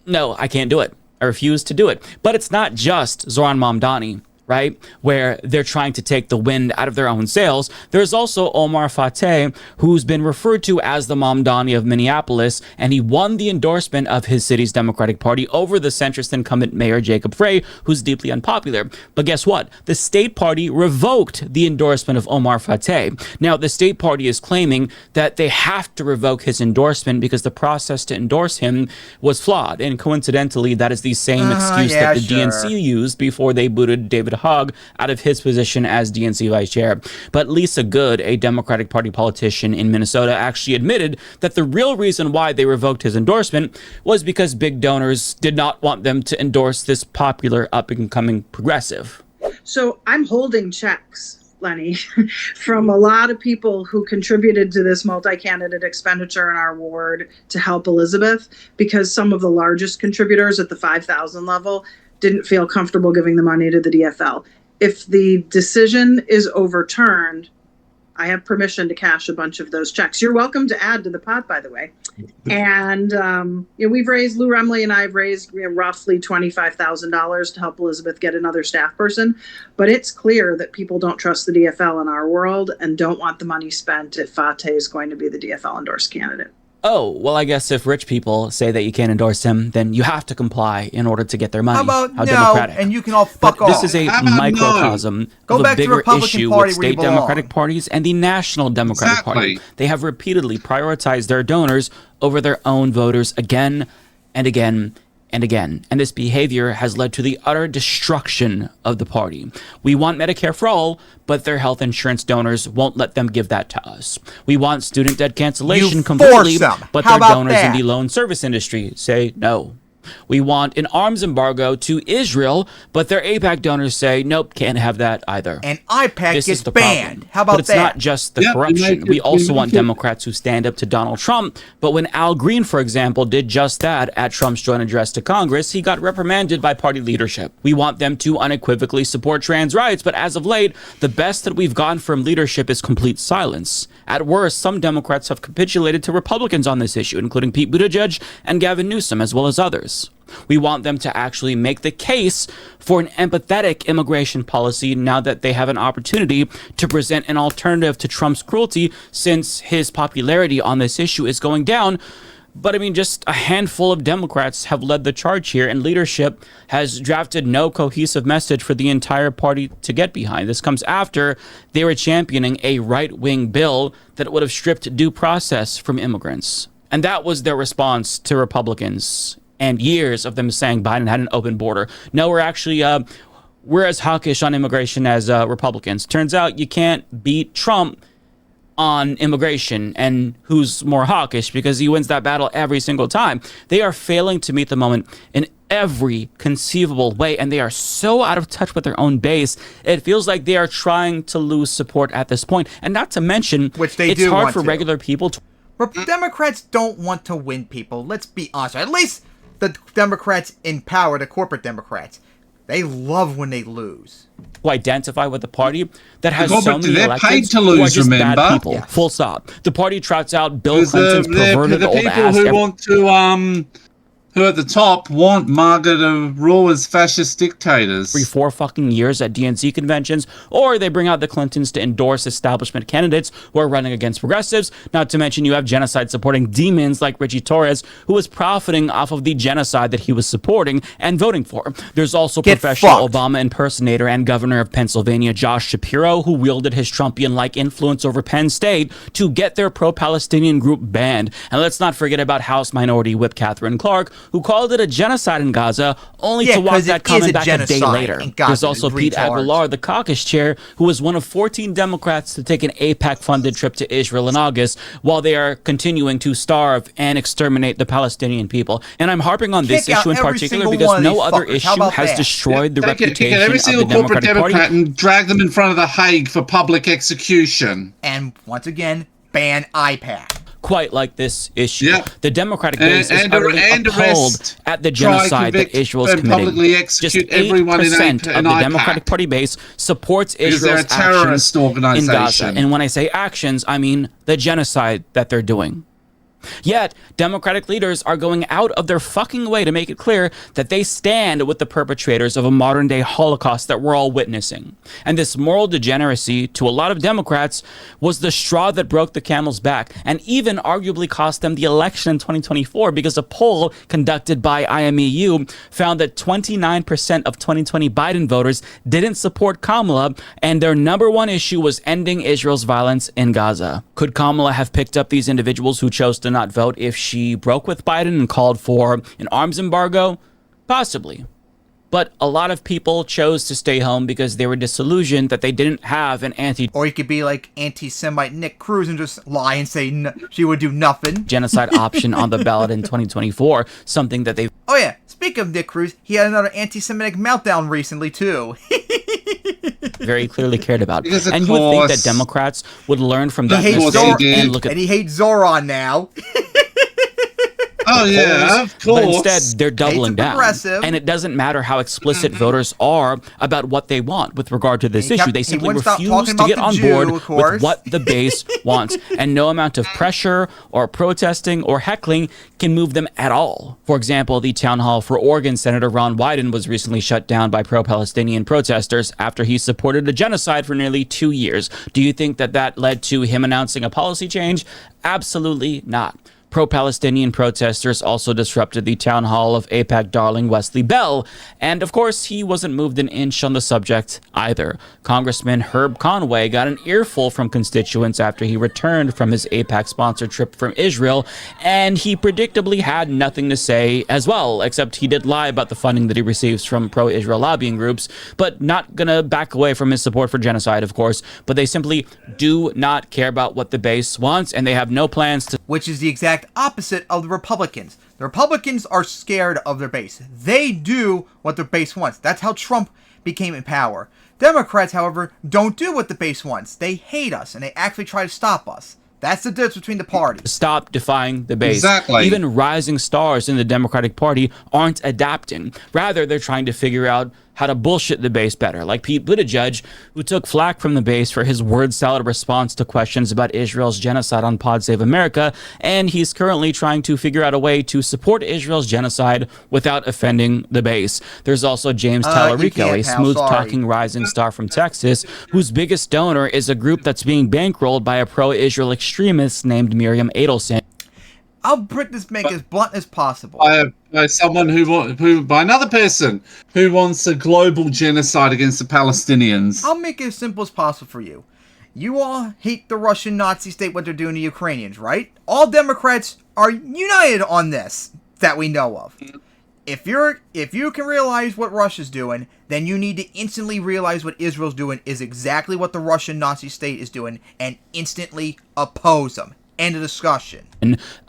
no, I can't do it. I refuse to do it. But it's not just Zohran Mamdani. right? Where they're trying to take the wind out of their own sails. There's also Omar Fateh, who's been referred to as the Mamdani of Minneapolis, and he won the endorsement of his city's Democratic Party over the centrist incumbent Mayor Jacob Frey, who's deeply unpopular. But guess what? The state party revoked the endorsement of Omar Fateh. Now, the state party is claiming that they have to revoke his endorsement because the process to endorse him was flawed. And coincidentally, that is the same excuse that the DNC used before they booted David Hogg out of his position as DNC vice chair. But Lisa Good, a Democratic Party politician in Minnesota, actually admitted that the real reason why they revoked his endorsement was because big donors did not want them to endorse this popular up-and-coming progressive. So I'm holding checks, Lenny, from a lot of people who contributed to this multi-candidate expenditure in our ward to help Elizabeth, because some of the largest contributors at the 5,000 level didn't feel comfortable giving the money to the DFL. If the decision is overturned, I have permission to cash a bunch of those checks. You're welcome to add to the pot, by the way. And we've raised, Lou Remley and I have raised roughly $25,000 to help Elizabeth get another staff person. But it's clear that people don't trust the DFL in our world and don't want the money spent if Fateh is going to be the DFL endorsed candidate. Oh, well, I guess if rich people say that you can't endorse him, then you have to comply in order to get their money. How about How no, democratic. and you can all fuck but off. This is a microcosm Go of a back to bigger Republican issue Party with where you state belong. Democratic parties and the National Democratic Party. They have repeatedly prioritized their donors over their own voters again and again and again. And this behavior has led to the utter destruction of the party. We want Medicare for all, but their health insurance donors won't let them give that to us. We want student debt cancellation completely, but their donors in the loan service industry say no. We want an arms embargo to Israel, but their AIPAC donors say, nope, can't have that either. And IPAC This gets is the banned. problem. How about but it's that? not just the corruption. We also want Democrats who stand up to Donald Trump. But when Al Green, for example, did just that at Trump's joint address to Congress, he got reprimanded by party leadership. We want them to unequivocally support trans rights, but as of late, the best that we've gotten from leadership is complete silence. At worst, some Democrats have capitulated to Republicans on this issue, including Pete Buttigieg and Gavin Newsom, as well as others. We want them to actually make the case for an empathetic immigration policy now that they have an opportunity to present an alternative to Trump's cruelty, since his popularity on this issue is going down. But I mean, just a handful of Democrats have led the charge here, and leadership has drafted no cohesive message for the entire party to get behind. This comes after they were championing a right-wing bill that would have stripped due process from immigrants. And that was their response to Republicans and years of them saying Biden had an open border. No, we're actually we're as hawkish on immigration as Republicans. Turns out you can't beat Trump on immigration, and who's more hawkish, because he wins that battle every single time. They are failing to meet the moment in every conceivable way, and they are so out of touch with their own base. It feels like they are trying to lose support at this point. And not to mention, which they it's do hard want for to. regular people to... Democrats don't want to win people. Let's be honest. At least the Democrats in power, the corporate Democrats, they love when they lose. Who identify with the party that has Go so back to many they're electeds paid to who lose, are just remember? bad people. Yes. Full stop. The party trotts out Bill Because Clinton's perverted the old people ass. who want to who at the top want MAGA to rule as fascist dictators. Every 4 fucking years at DNC conventions, or they bring out the Clintons to endorse establishment candidates who are running against progressives. Not to mention you have genocide supporting demons like Richie Torres, who was profiting off of the genocide that he was supporting and voting for. There's also professional Obama impersonator and governor of Pennsylvania Josh Shapiro, who wielded his Trumpian-like influence over Penn State to get their pro-Palestinian group banned. And let's not forget about House Minority Whip Catherine Clark, who called it a genocide in Gaza, only to walk that comment back a day later. There's also Pete Aguilar, the caucus chair, who was one of 14 Democrats to take an AIPAC-funded trip to Israel in August, while they are continuing to starve and exterminate the Palestinian people. And I'm harping on this issue in particular because no other issue has destroyed the reputation every of single the corporate Democratic Democrat Party. and drag them in front of the Hague for public execution. And once again, ban IPAC. Quite like this issue. Yep. The Democratic base is utterly appalled arrest, at the genocide that Israel is committing. Publicly execute Just 8% everyone in of the IPAC. Democratic Party base supports Because they're Israel's a terrorist actions in Gaza. organization. And when I say actions, I mean the genocide that they're doing. Yet, Democratic leaders are going out of their fucking way to make it clear that they stand with the perpetrators of a modern-day Holocaust that we're all witnessing. And this moral degeneracy, to a lot of Democrats, was the straw that broke the camel's back, and even arguably cost them the election in 2024, because a poll conducted by IMEU found that 29% of 2020 Biden voters didn't support Kamala, and their number one issue was ending Israel's violence in Gaza. Could Kamala have picked up these individuals who chose to not vote if she broke with Biden and called for an arms embargo? Possibly. But a lot of people chose to stay home because they were disillusioned that they didn't have an Or you could be like anti-Semite Nick Cruz and just lie and say she would do nothing. Genocide option on the ballot in 2024, something that they... Oh yeah, speaking of Nick Cruz, he had another anti-Semitic meltdown recently too. very clearly cared about. Because and you would think that Democrats would learn from that mistake and look at... And he hates Zoran now. Oh yeah, of course. But instead, they're doubling down. And it doesn't matter how explicit voters are about what they want with regard to this issue. They simply refuse to get on board with what the base wants. And no amount of pressure or protesting or heckling can move them at all. For example, the town hall for Oregon Senator Ron Wyden was recently shut down by pro-Palestinian protesters after he supported a genocide for nearly 2 years. Do you think that that led to him announcing a policy change? Absolutely not. Pro-Palestinian protesters also disrupted the town hall of AIPAC darling Wesley Bell, and of course he wasn't moved an inch on the subject either. Congressman Herb Conway got an earful from constituents after he returned from his AIPAC-sponsored trip from Israel, and he predictably had nothing to say as well, except he did lie about the funding that he receives from pro-Israel lobbying groups, but not gonna back away from his support for genocide, of course. But they simply do not care about what the base wants, and they have no plans to... Which is the exact opposite of the Republicans. The Republicans are scared of their base. They do what their base wants. That's how Trump became in power. Democrats, however, don't do what the base wants. They hate us, and they actually try to stop us. That's the difference between the parties. Stop defying the base. Exactly. Even rising stars in the Democratic Party aren't adapting. Rather, they're trying to figure out how to bullshit the base better, like Pete Buttigieg, who took flack from the base for his word salad response to questions about Israel's genocide on Pod Save America, and he's currently trying to figure out a way to support Israel's genocide without offending the base. There's also James Tallarico, a smooth-talking rising star from Texas, whose biggest donor is a group that's being bankrolled by a pro-Israel extremist named Miriam Adelson. I'll make as blunt as possible. By someone by another person who wants a global genocide against the Palestinians. I'll make it as simple as possible for you. You all hate the Russian Nazi state, what they're doing to Ukrainians, right? All Democrats are united on this that we know of. If you can realize what Russia's doing, then you need to instantly realize what Israel's doing is exactly what the Russian Nazi state is doing and instantly oppose them. End of discussion.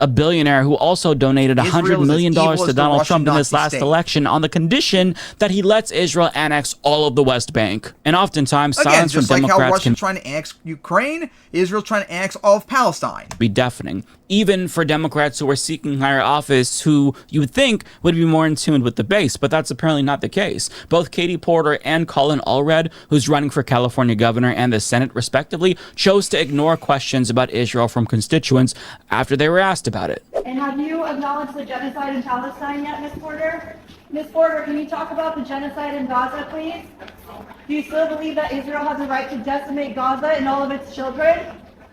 A billionaire who also donated $100 million to Donald Trump in this last election on the condition that he lets Israel annex all of the West Bank. And oftentimes, silence from Democrats how Russia's trying to annex Ukraine, Israel's trying to annex all of Palestine. Be deafening. Even for Democrats who are seeking higher office, who you would think would be more in tune with the base, but that's apparently not the case. Both Katie Porter and Colin Allred, who's running for California governor and the Senate respectively, chose to ignore questions about Israel from constituents after they were asked about it. And have you acknowledged the genocide in Palestine yet, Ms. Porter? Ms. Porter, can you talk about the genocide in Gaza, please? Do you still believe that Israel has a right to decimate Gaza and all of its children?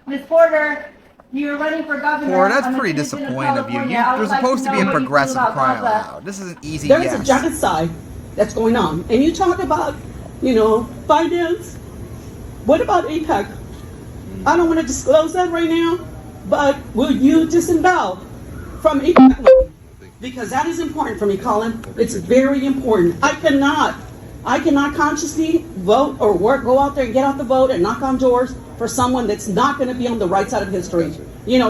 Ms. Porter, you're running for governor. Porter, that's pretty disappointing of you. You're supposed to be a progressive, crying out loud. This is an easy yes. There's a genocide that's going on. And you talk about, finance. What about AIPAC? I don't want to disclose that right now. But will you disavow from AIPAC? Because that is important for me, Colin. It's very important. I cannot consciously vote or go out there and get out the vote and knock on doors for someone that's not going to be on the right side of history.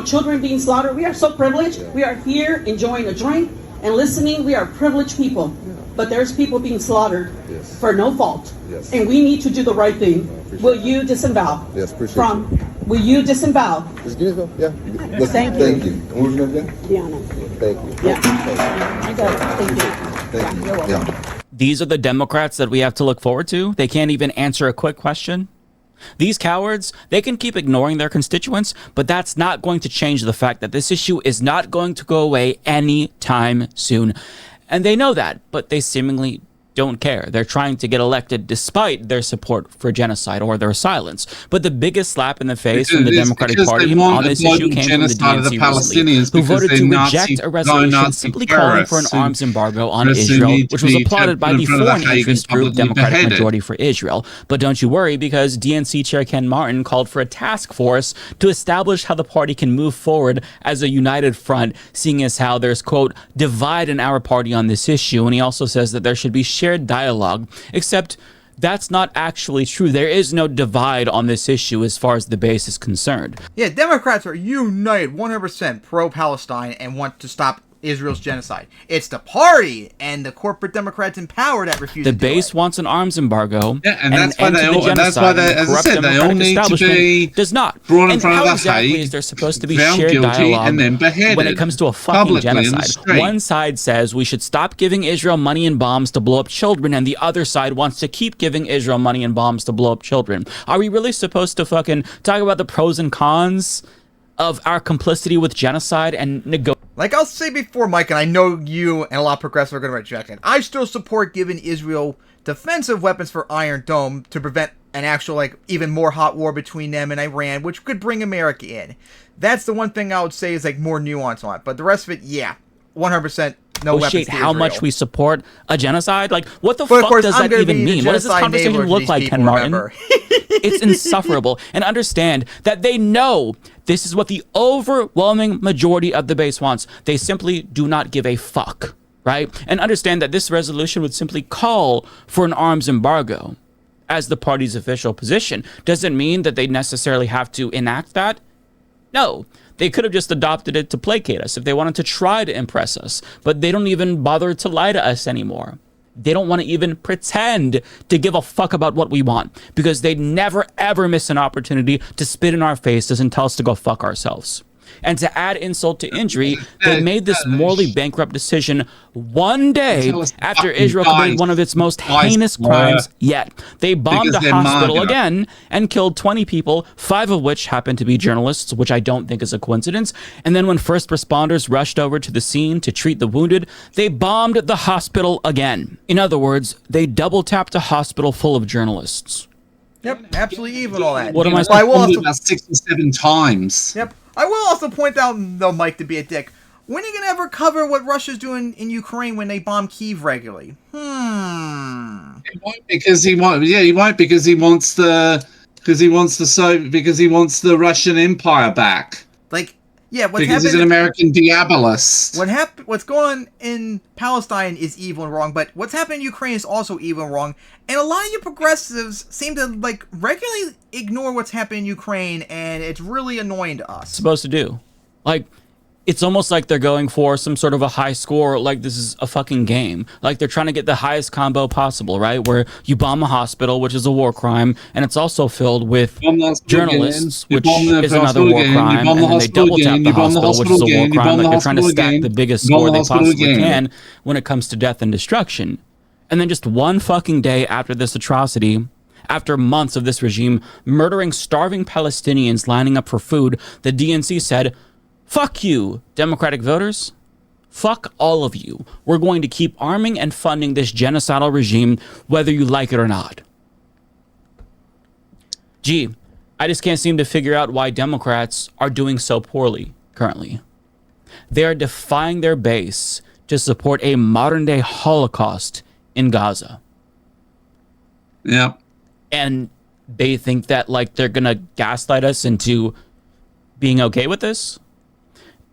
Children being slaughtered. We are so privileged. We are here enjoying a drink and listening. We are privileged people. But there's people being slaughtered for no fault. And we need to do the right thing. Will you disavow? Yes, appreciate it. Will you disavow? Yeah. Thank you. What was your name again? Deanna. Thank you. Yeah. I got it. Thank you. You're welcome. These are the Democrats that we have to look forward to? They can't even answer a quick question? These cowards, they can keep ignoring their constituents, but that's not going to change the fact that this issue is not going to go away anytime soon. And they know that, but they seemingly don't care. They're trying to get elected despite their support for genocide or their silence. But the biggest slap in the face from the Democratic Party on this issue came from the DNC recently, who voted to reject a resolution simply calling for an arms embargo on Israel, which was applauded by the foreign interest group Democratic Majority for Israel. But don't you worry, because DNC Chair Ken Martin called for a task force to establish how the party can move forward as a united front, seeing as how there's, quote, divide in our party on this issue. And he also says that there should be shared dialogue, except that's not actually true. There is no divide on this issue as far as the base is concerned. Yeah, Democrats are united 100% pro-Palestine and want to stop Israel's genocide. It's the party and the corporate Democrats in power that refuse to do it. The base wants an arms embargo. Yeah, and that's why they all, as I said, they all need to be does not brought in front of the exactly Hague, is there supposed to be found shared guilty, dialogue and then beheaded when it comes to a fucking genocide? street. One side says we should stop giving Israel money and bombs to blow up children, and the other side wants to keep giving Israel money and bombs to blow up children. Are we really supposed to fucking talk about the pros and cons of our complicity with genocide and negotiate? Like I'll say before, Mike, and I know you and a lot of progressives are going to reject it, I still support giving Israel defensive weapons for Iron Dome to prevent an actual, like, even more hot war between them and Iran, which could bring America in. That's the one thing I would say is, like, more nuance on it. But the rest of it, yeah, 100% no weapons to how Israel. much we support a genocide? Like, what the fuck does that even mean? What does this conversation look like, Ken Martin? It's insufferable. And understand that they know this is what the overwhelming majority of the base wants. They simply do not give a fuck, right? And understand that this resolution would simply call for an arms embargo as the party's official position. Doesn't mean that they necessarily have to enact that. No. They could have just adopted it to placate us if they wanted to try to impress us. But they don't even bother to lie to us anymore. They don't want to even pretend to give a fuck about what we want, because they'd never, ever miss an opportunity to spit in our faces and tell us to go fuck ourselves. And to add insult to injury, they made this morally bankrupt decision one day after Israel committed one of its most heinous crimes yet. They bombed a hospital again and killed 20 people, 5 of which happened to be journalists, which I don't think is a coincidence. And then when first responders rushed over to the scene to treat the wounded, they bombed the hospital again. In other words, they double-tapped a hospital full of journalists. Yep, absolutely evil all that. What am I I will also, about 67 times. Yep. I will also point out, though, Mike, to be a dick, when are you going to ever cover what Russia's doing in Ukraine when they bomb Kyiv regularly? He won't because he won't. Yeah, he won't because he wants the Russian Empire back. Like, yeah, because he's an American diabolist. What's going on in Palestine is evil and wrong, but what's happening in Ukraine is also evil and wrong. And a lot of you progressives seem to, like, regularly ignore what's happening in Ukraine, and it's really annoying to us. Supposed to do. Like, it's almost like they're going for some sort of a high score, like this is a fucking game. Like they're trying to get the highest combo possible, right? Where you bomb a hospital, which is a war crime, and it's also filled with journalists, which is another war crime, and then they double tap the hospital, which is a war crime. Like they're trying to stack the biggest score they possibly can when it comes to death and destruction. And then just one fucking day after this atrocity, after months of this regime murdering starving Palestinians lining up for food, the DNC said, "Fuck you, Democratic voters. Fuck all of you. We're going to keep arming and funding this genocidal regime, whether you like it or not." Gee, I just can't seem to figure out why Democrats are doing so poorly currently. They are defying their base to support a modern-day Holocaust in Gaza. Yeah. And they think that, like, they're going to gaslight us into being okay with this?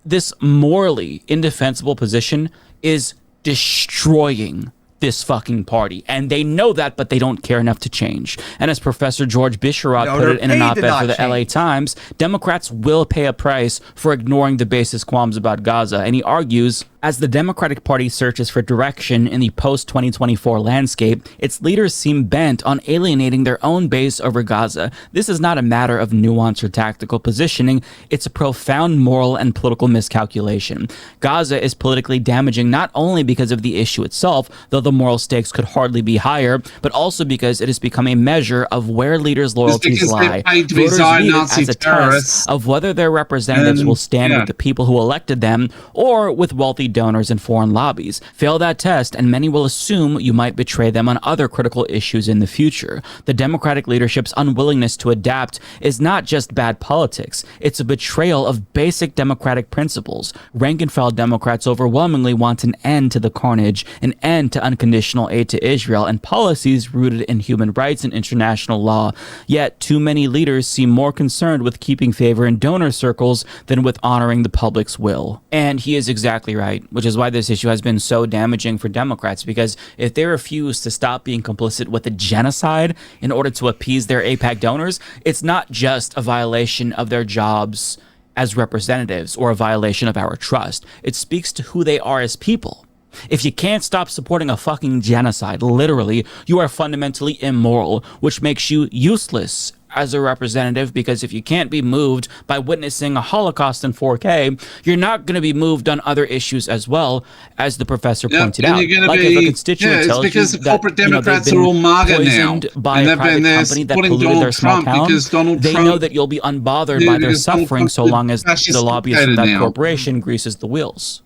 This morally indefensible position is destroying this fucking party. And they know that, but they don't care enough to change. And as Professor George Bisharot put it in an op-ed for the LA Times, Democrats will pay a price for ignoring the basis qualms about Gaza. And he argues As the Democratic Party searches for direction in the post-2024 landscape, its leaders seem bent on alienating their own base over Gaza. This is not a matter of nuance or tactical positioning, it's a profound moral and political miscalculation. Gaza is politically damaging not only because of the issue itself, though the moral stakes could hardly be higher, but also because it has become a measure of where leaders' loyalties lie. Voters read it as a test of whether their representatives will stand with the people who elected them or with wealthy donors and foreign lobbies. Fail that test, and many will assume you might betray them on other critical issues in the future. The Democratic leadership's unwillingness to adapt is not just bad politics, it's a betrayal of basic democratic principles. Rank-and-file Democrats overwhelmingly want an end to the carnage, an end to unconditional aid to Israel, and policies rooted in human rights and international law. Yet, too many leaders seem more concerned with keeping favor in donor circles than with honoring the public's will. And he is exactly right, which is why this issue has been so damaging for Democrats, because if they refuse to stop being complicit with a genocide in order to appease their AIPAC donors, it's not just a violation of their jobs as representatives or a violation of our trust. It speaks to who they are as people. If you can't stop supporting a fucking genocide, literally, you are fundamentally immoral, which makes you useless as a representative, because if you can't be moved by witnessing a Holocaust in 4K, you're not going to be moved on other issues as well, as the professor pointed out. Like if a constituent tells because the corporate Democrats are all MAGA now, by a private company that polluted their small town, they know that you'll be unbothered by their suffering so long as the lobbyist of that corporation greases the wheels.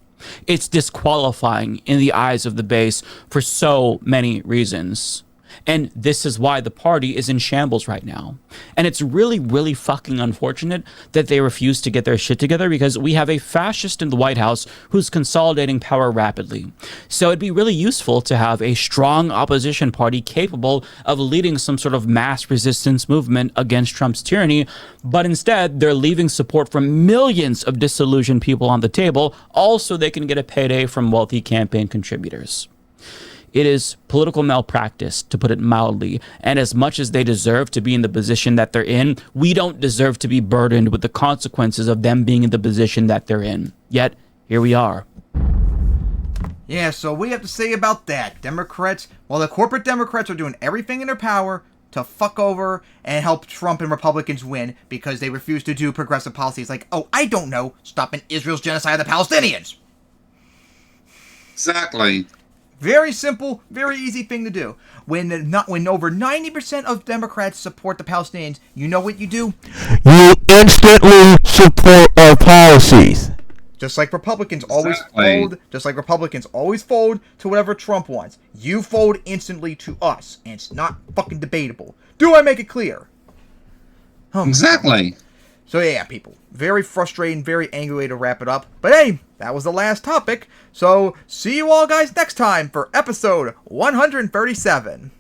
It's disqualifying in the eyes of the base for so many reasons. And this is why the party is in shambles right now. And it's really, really fucking unfortunate that they refuse to get their shit together, because we have a fascist in the White House who's consolidating power rapidly. So it'd be really useful to have a strong opposition party capable of leading some sort of mass resistance movement against Trump's tyranny. But instead, they're leaving support from millions of disillusioned people on the table, all so they can get a payday from wealthy campaign contributors. It is political malpractice, to put it mildly, and as much as they deserve to be in the position that they're in, we don't deserve to be burdened with the consequences of them being in the position that they're in. Yet, here we are. Yeah, so what do you have to say about that? Democrats, well, the corporate Democrats are doing everything in their power to fuck over and help Trump and Republicans win because they refuse to do progressive policies like, oh, I don't know, stopping Israel's genocide of the Palestinians. Exactly. Very simple, very easy thing to do. When over 90% of Democrats support the Palestinians, you know what you do? You instantly support our policies. Just like Republicans always fold, to whatever Trump wants. You fold instantly to us, and it's not fucking debatable. Do I make it clear? Exactly. So yeah, people, very frustrating, very angry way to wrap it up. But hey, that was the last topic. So see you all guys next time for episode 137.